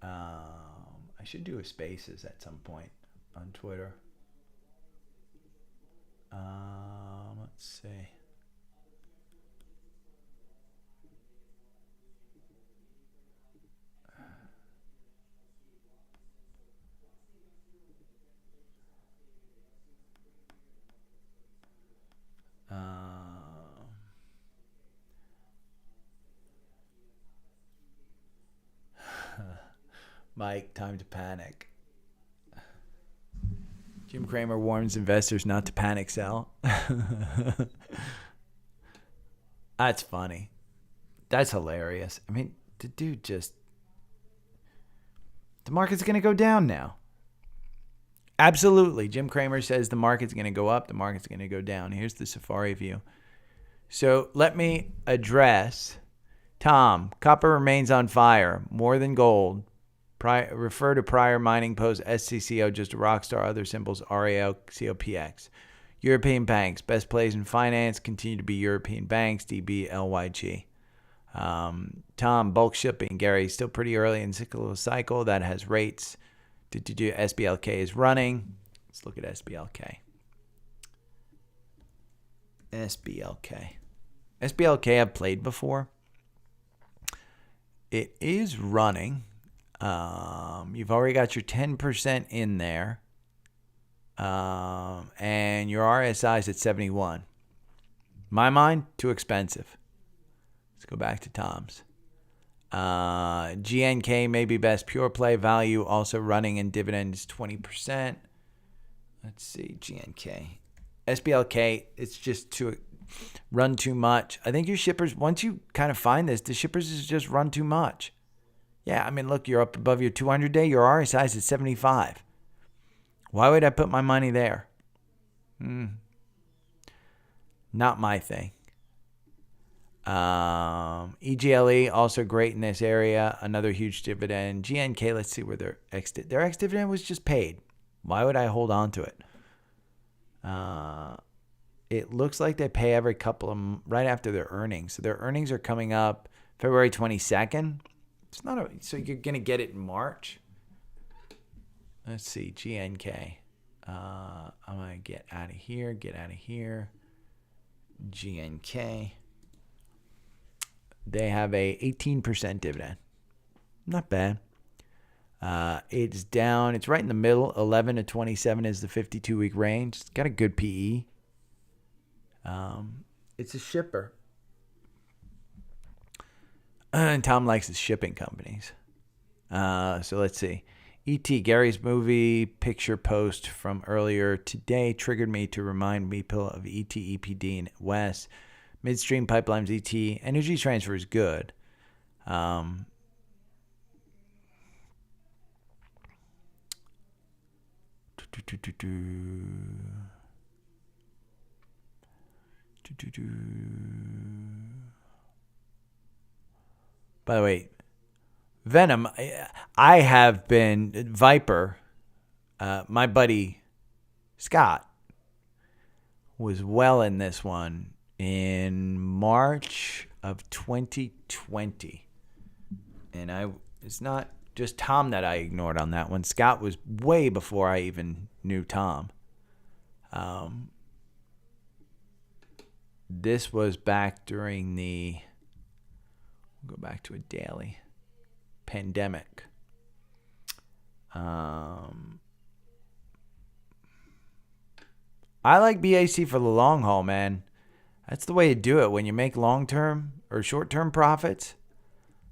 I should do a spaces at some point on Twitter. Let's see. Mike, time to panic. Jim Cramer warns investors not to panic sell. That's funny. That's hilarious. I mean, the dude just... The market's going to go down now. Absolutely. Jim Cramer says the market's going to go up, the market's going to go down. Here's the Safari view. So let me address Tom. Copper remains on fire, more than gold. Refer to prior mining post SCCO, just a rock star. Other symbols RAL, COPX. European banks, best plays in finance, continue to be European banks, DB, LYG. Tom, bulk shipping. Gary, still pretty early in cyclical cycle. That has rates. SBLK is running. Let's look at SBLK. SBLK I've played before. It is running. You've already got your 10% in there. And your RSI is at 71. My mind, too expensive. Let's go back to Tom's. GNK may be best pure play value, also running in dividends 20%. Let's see, GNK. SBLK, it's just run too much. I think your shippers, once you kind of find this, the shippers is just run too much. Yeah, I mean, look, you're up above your 200-day. Your RSI is at 75. Why would I put my money there? Not my thing. EGLE, also great in this area. Another huge dividend. GNK, let's see where their ex-dividend was just paid. Why would I hold on to it? It looks like they pay every couple of right after their earnings. So their earnings are coming up February 22nd. It's not so you're gonna get it in March. Let's see, GNK. I'm gonna get out of here. GNK. They have a 18% dividend. Not bad. It's down. It's right in the middle. 11 to 27 is the 52-week range. It's got a good PE. It's a shipper. And Tom likes his shipping companies. So let's see. E.T. Gary's movie picture post from earlier today triggered me to remind me of E.T. EPD and West. Midstream pipelines, ET. Energy transfer is good. By the way, Venom, I have been Viper. My buddy Scott was well in this one in March of 2020. And it's not just Tom that I ignored on that one. Scott was way before I even knew Tom. This was back during the, we'll go back to a daily, pandemic. I like BAC for the long haul, man. That's the way to do it. When you make long-term or short-term profits,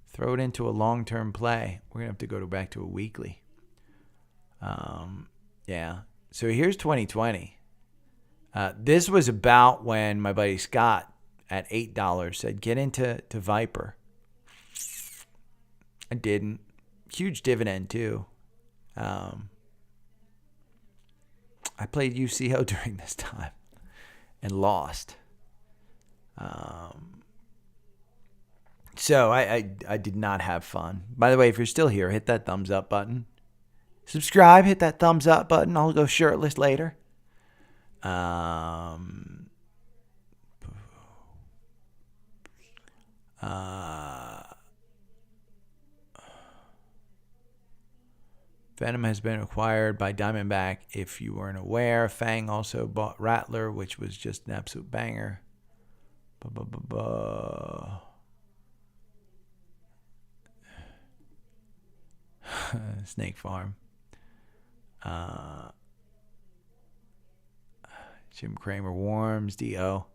throw it into a long-term play. We're going to have to go back to a weekly. Yeah. So here's 2020. This was about when my buddy Scott at $8 said, get into Viper. I didn't. Huge dividend, too. I played UCO during this time and lost. So I did not have fun. By the way, if you're still here, hit that thumbs up button. Subscribe, hit that thumbs up button. I'll go shirtless later. Venom has been acquired by Diamondback. If you weren't aware, Fang also bought Rattler, which was just an absolute banger. Snake Farm. Jim Cramer Warms. D.O.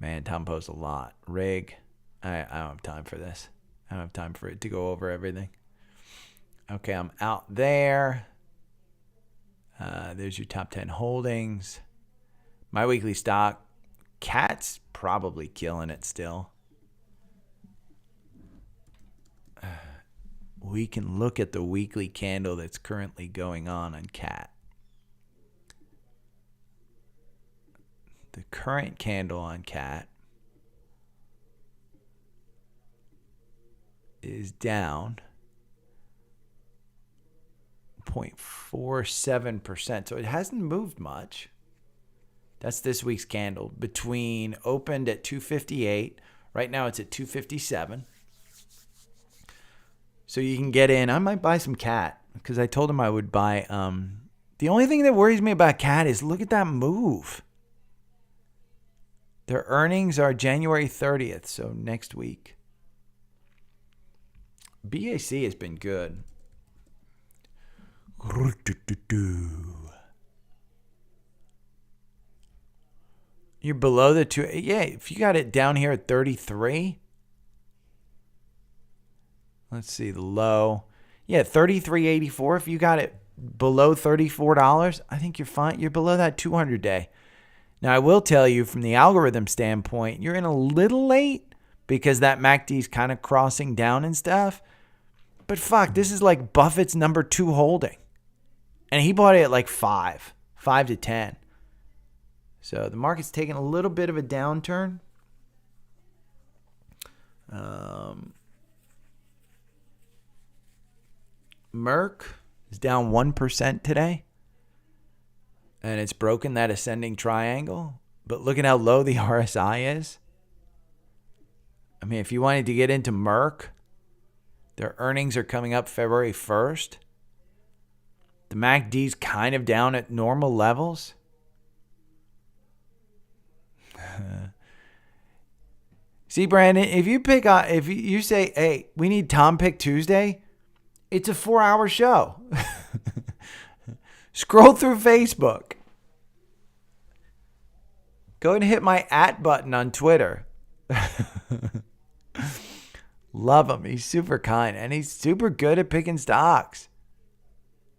Man, Tom posts a lot. Rig. I don't have time for this. I don't have time for it to go over everything. Okay, I'm out there. There's your top 10 holdings. My weekly stock. Cat's probably killing it still. We can look at the weekly candle that's currently going on Cat. The current candle on Cat is down 0.47%. So it hasn't moved much. That's this week's candle. Between opened at 258. Right now it's at 257. So you can get in. I might buy some Cat because I told him I would buy. The only thing that worries me about Cat is look at that move. Their earnings are January 30th, so next week. BAC has been good. You're below the two. Yeah, if you got it down here at 33. Let's see the low. Yeah, 33.84. If you got it below $34, I think you're fine. You're below that 200 day. Now, I will tell you from the algorithm standpoint, you're in a little late because that MACD is kind of crossing down and stuff. But fuck, this is like Buffett's number 2 holding. And he bought it at like 5 to 10. So the market's taking a little bit of a downturn. Merck is down 1% today. And it's broken that ascending triangle. But look at how low the RSI is. I mean, if you wanted to get into Merck, their earnings are coming up February 1st. The MACD's kind of down at normal levels. See, Brandon, if you say, hey, we need Tom Pick Tuesday, it's a 4-hour show. Scroll through Facebook. Go and hit my @ button on Twitter. Love him. He's super kind and he's super good at picking stocks.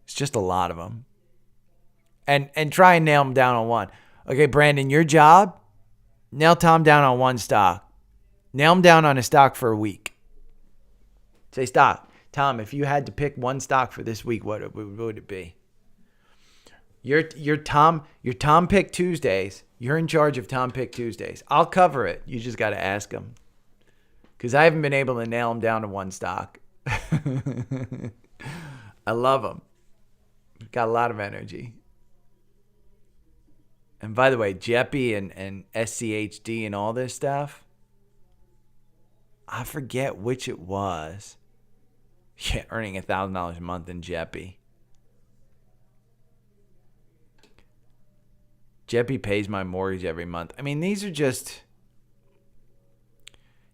It's just a lot of them. And try and nail him down on one. Okay, Brandon, your job, nail Tom down on one stock. Nail him down on a stock for a week. Say, stock. Tom, if you had to pick one stock for this week, what would it be? Your Tom Pick Tuesdays. You're in charge of Tom Pick Tuesdays. I'll cover it. You just got to ask him. Because I haven't been able to nail him down to one stock. I love him. Got a lot of energy. And by the way, JEPI and SCHD and all this stuff, I forget which it was. Yeah, earning $1,000 a month in JEPI. JEPI pays my mortgage every month. I mean, these are just,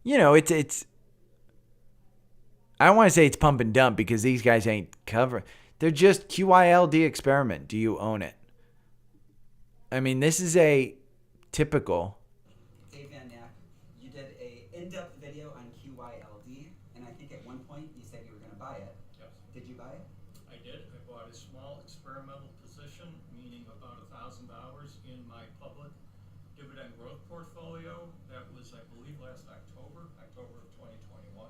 it's. I don't want to say it's pump and dump because these guys ain't covering. They're just QYLD experiment. Do you own it? I mean, this is a typical. Dave Van Nack, you did a in-depth video on QYLD, and I think at one point you said you were going to buy it. Yes. Did you buy it? I did. I bought a small experimental position, meaning about $1,000 in my public dividend growth portfolio. That was, I believe, last October of 2021.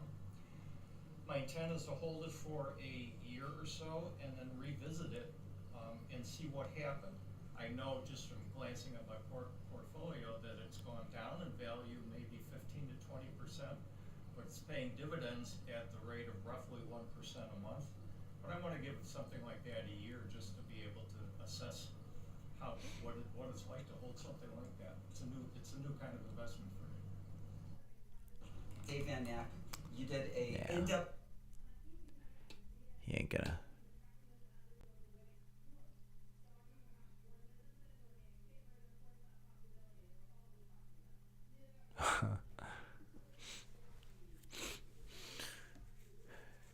My intent is to hold it for a year or so and then revisit it and see what happened. I know just from glancing at my portfolio that it's gone down in value maybe 15 to 20%, but it's paying dividends at the rate of roughly 1% a month. But I want to give it something like that a year just to be able to assess what it's like to hold something like that. It's a new kind of investment for me. Dave Van Nack, you did a in-depth. He ain't gonna.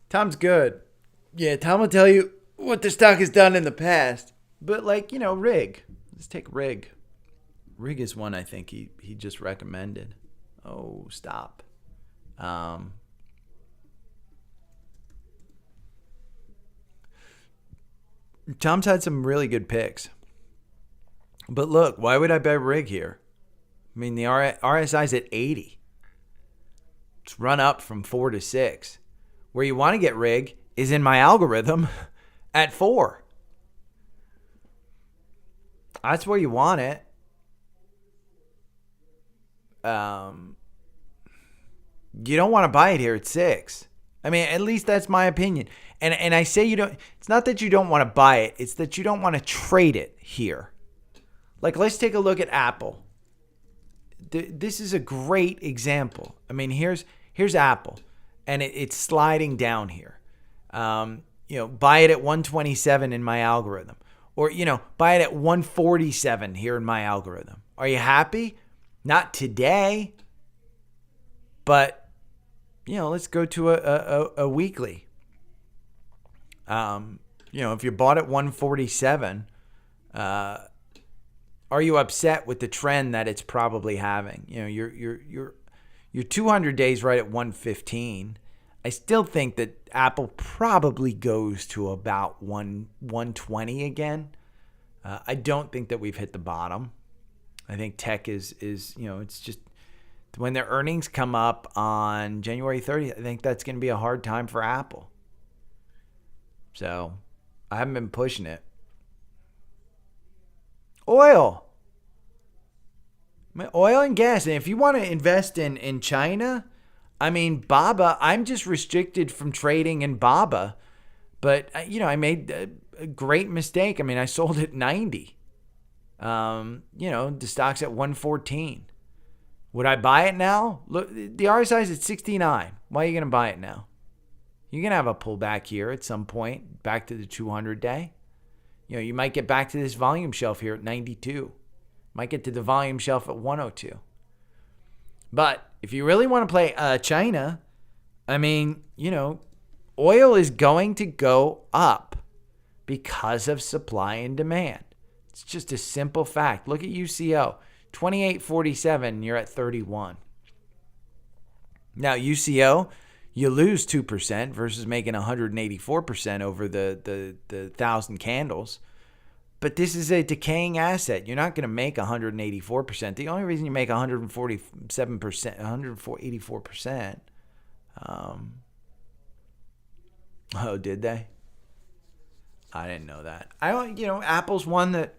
Tom's good. Yeah, Tom will tell you what the stock has done in the past. But Rig. Let's take Rig. Rig is one I think he just recommended. Oh, stop. Tom's had some really good picks. But look, why would I buy Rig here? I mean, the RSI's at 80. It's run up from 4 to 6. Where you want to get Rig is in my algorithm at 4. That's where you want it. You don't want to buy it here at 6. I mean, at least that's my opinion. And I say you don't. It's not that you don't want to buy it. It's that you don't want to trade it here. Like, let's take a look at Apple. This is a great example. I mean, here's Apple, and it's sliding down here. Buy it at 127 in my algorithm, or buy it at 147 here in my algorithm. Are you happy? Not today, but let's go to a weekly. If you bought at 147, are you upset with the trend that it's probably having? You know, your 200 days right at 115. I still think that Apple probably goes to about 120 again. I don't think that we've hit the bottom. I think tech is it's just when their earnings come up on January 30th, I think that's going to be a hard time for Apple. So I haven't been pushing it. Oil and gas. And if you want to invest in China, I mean, Baba, I'm just restricted from trading in Baba. But, I made a great mistake. I mean, I sold at 90. The stock's at 114. Would I buy it now? Look, the RSI is at 69. Why are you going to buy it now? You're going to have a pullback here at some point, back to the 200 day. You might get back to this volume shelf here at 92. Might get to the volume shelf at 102. But if you really want to play China, I mean, oil is going to go up because of supply and demand. It's just a simple fact. Look at UCO, 28.47, you're at 31. Now, UCO, you lose 2% versus making 184% over the 1,000 candles. But this is a decaying asset. You're not going to make 184%. The only reason you make 147%, 184%. Oh, did they? I didn't know that. Apple's one that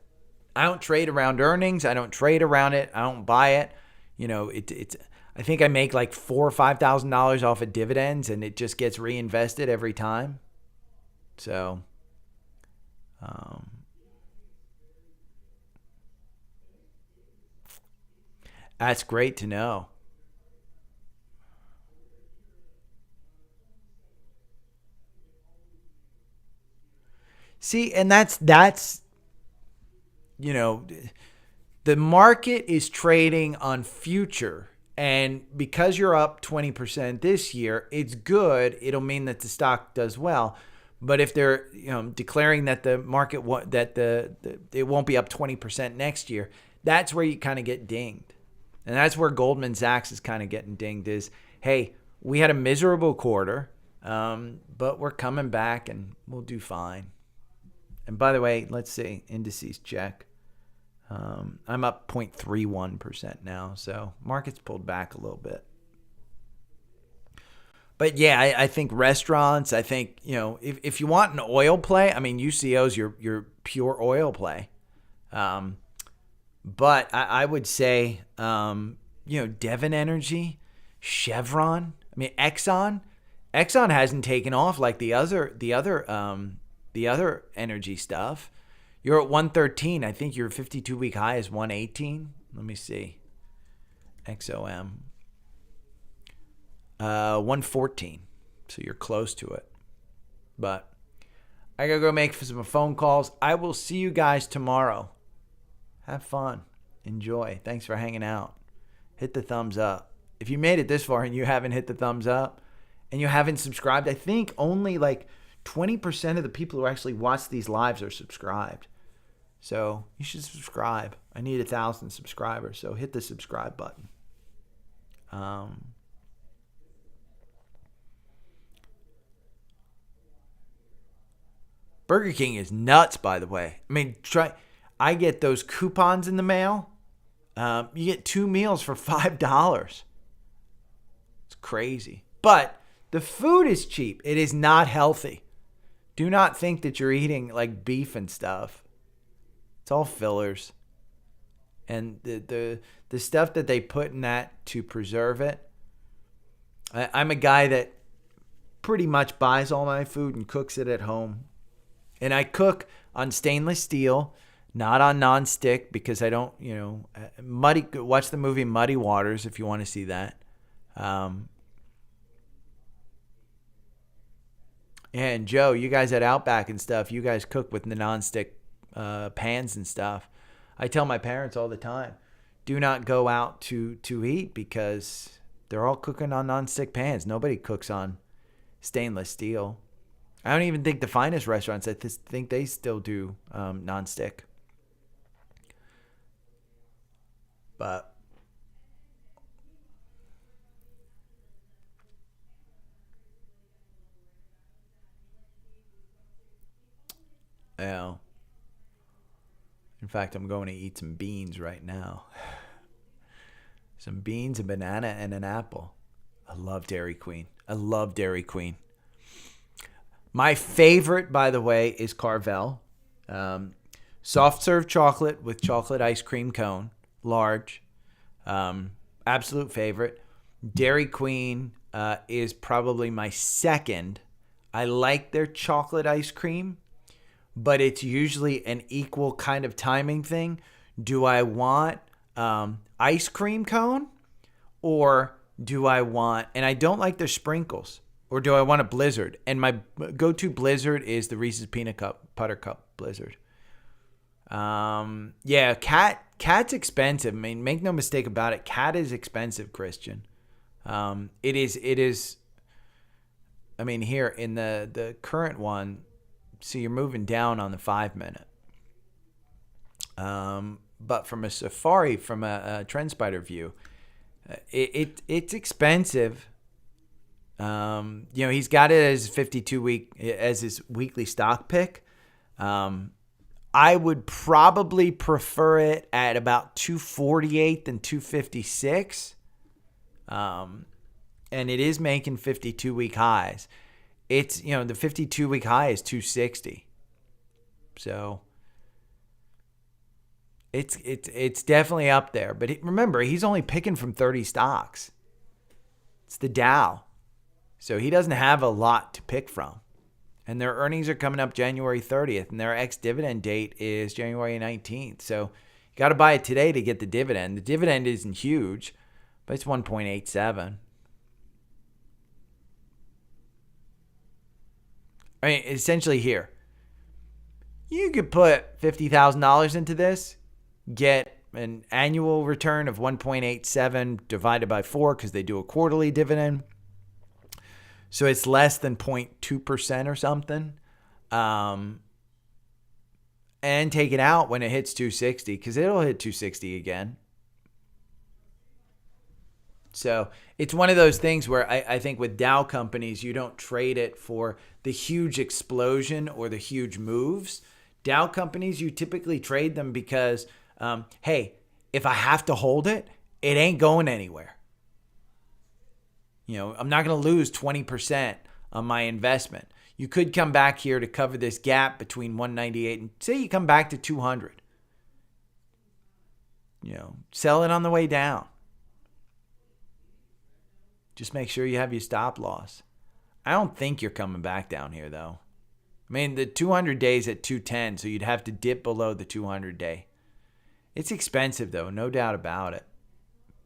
I don't trade around earnings. I don't trade around it. I don't buy it. It's. I think I make like $4,000 or $5,000 off of dividends, and it just gets reinvested every time. So, that's great to know. See, and that's the market is trading on future. And because you're up 20% this year, it's good. It'll mean that the stock does well. But if they're declaring that the market it won't be up 20% next year, that's where you kind of get dinged. And that's where Goldman Sachs is kind of getting dinged is, hey, we had a miserable quarter, but we're coming back and we'll do fine. And by the way, let's see, indices check. I'm up 0.31% now, so market's pulled back a little bit. But yeah, I think restaurants, I think, if you want an oil play, I mean, UCO's your pure oil play. But I would say, Devon Energy, Chevron, I mean, Exxon hasn't taken off like the other energy stuff. You're at 113. I think your 52-week high is 118. Let me see. XOM. 114. So you're close to it. But I got to go make some phone calls. I will see you guys tomorrow. Have fun. Enjoy. Thanks for hanging out. Hit the thumbs up. If you made it this far and you haven't hit the thumbs up and you haven't subscribed, I think only like 20% of the people who actually watch these lives are subscribed. So you should subscribe. I need 1,000 subscribers, so hit the subscribe button. Burger King is nuts, by the way. I mean, I get those coupons in the mail. You get 2 meals for $5. It's crazy. But the food is cheap. It is not healthy. Do not think that you're eating like beef and stuff. It's all fillers. And the stuff that they put in that to preserve it. I'm a guy that pretty much buys all my food and cooks it at home. And I cook on stainless steel, not on nonstick, because I don't, watch the movie Muddy Waters if you want to see that. And Joe, you guys at Outback and stuff, you guys cook with the nonstick pans and stuff. I tell my parents all the time, do not go out to eat because they're all cooking on nonstick pans. Nobody cooks on stainless steel. I don't even think the finest restaurants, I think they still do nonstick. But yeah. In fact, I'm going to eat some beans right now. Some beans, a banana, and an apple. I love Dairy Queen. I love Dairy Queen. My favorite, by the way, is Carvel. Soft serve chocolate with chocolate ice cream cone. Large. Absolute favorite. Dairy Queen is probably my second. I like their chocolate ice cream, but it's usually an equal kind of timing thing. Do I want ice cream cone, or do I want, and I don't like their sprinkles, or do I want a Blizzard? And my go-to Blizzard is the Reese's Peanut Butter Cup Blizzard. Yeah, Cat's expensive. I mean, make no mistake about it. Cat is expensive, Christian. It is. I mean, here in the current one, so you're moving down on the 5-minute. But from a Safari, from a Trendspider view, it's expensive. He's got it as 52-week as his weekly stock pick. I would probably prefer it at about 248 than 256. And it is making 52-week highs. It's, the 52-week high is 260. So it's definitely up there. But remember, he's only picking from 30 stocks. It's the Dow. So he doesn't have a lot to pick from. And their earnings are coming up January 30th, and their ex-dividend date is January 19th. So you got to buy it today to get the dividend. The dividend isn't huge, but it's 1.87. I mean, essentially here, you could put $50,000 into this, get an annual return of 1.87 divided by 4 because they do a quarterly dividend. So it's less than 0.2% or something. And take it out when it hits 260 because it'll hit 260 again. So it's one of those things where I think with Dow companies, you don't trade it for the huge explosion or the huge moves. Dow companies, you typically trade them because, hey, if I have to hold it, it ain't going anywhere. I'm not going to lose 20% on my investment. You could come back here to cover this gap between 198 and say you come back to 200. Sell it on the way down. Just make sure you have your stop loss. I don't think you're coming back down here, though. I mean, the 200 days at 210, so you'd have to dip below the 200 day. It's expensive, though, no doubt about it.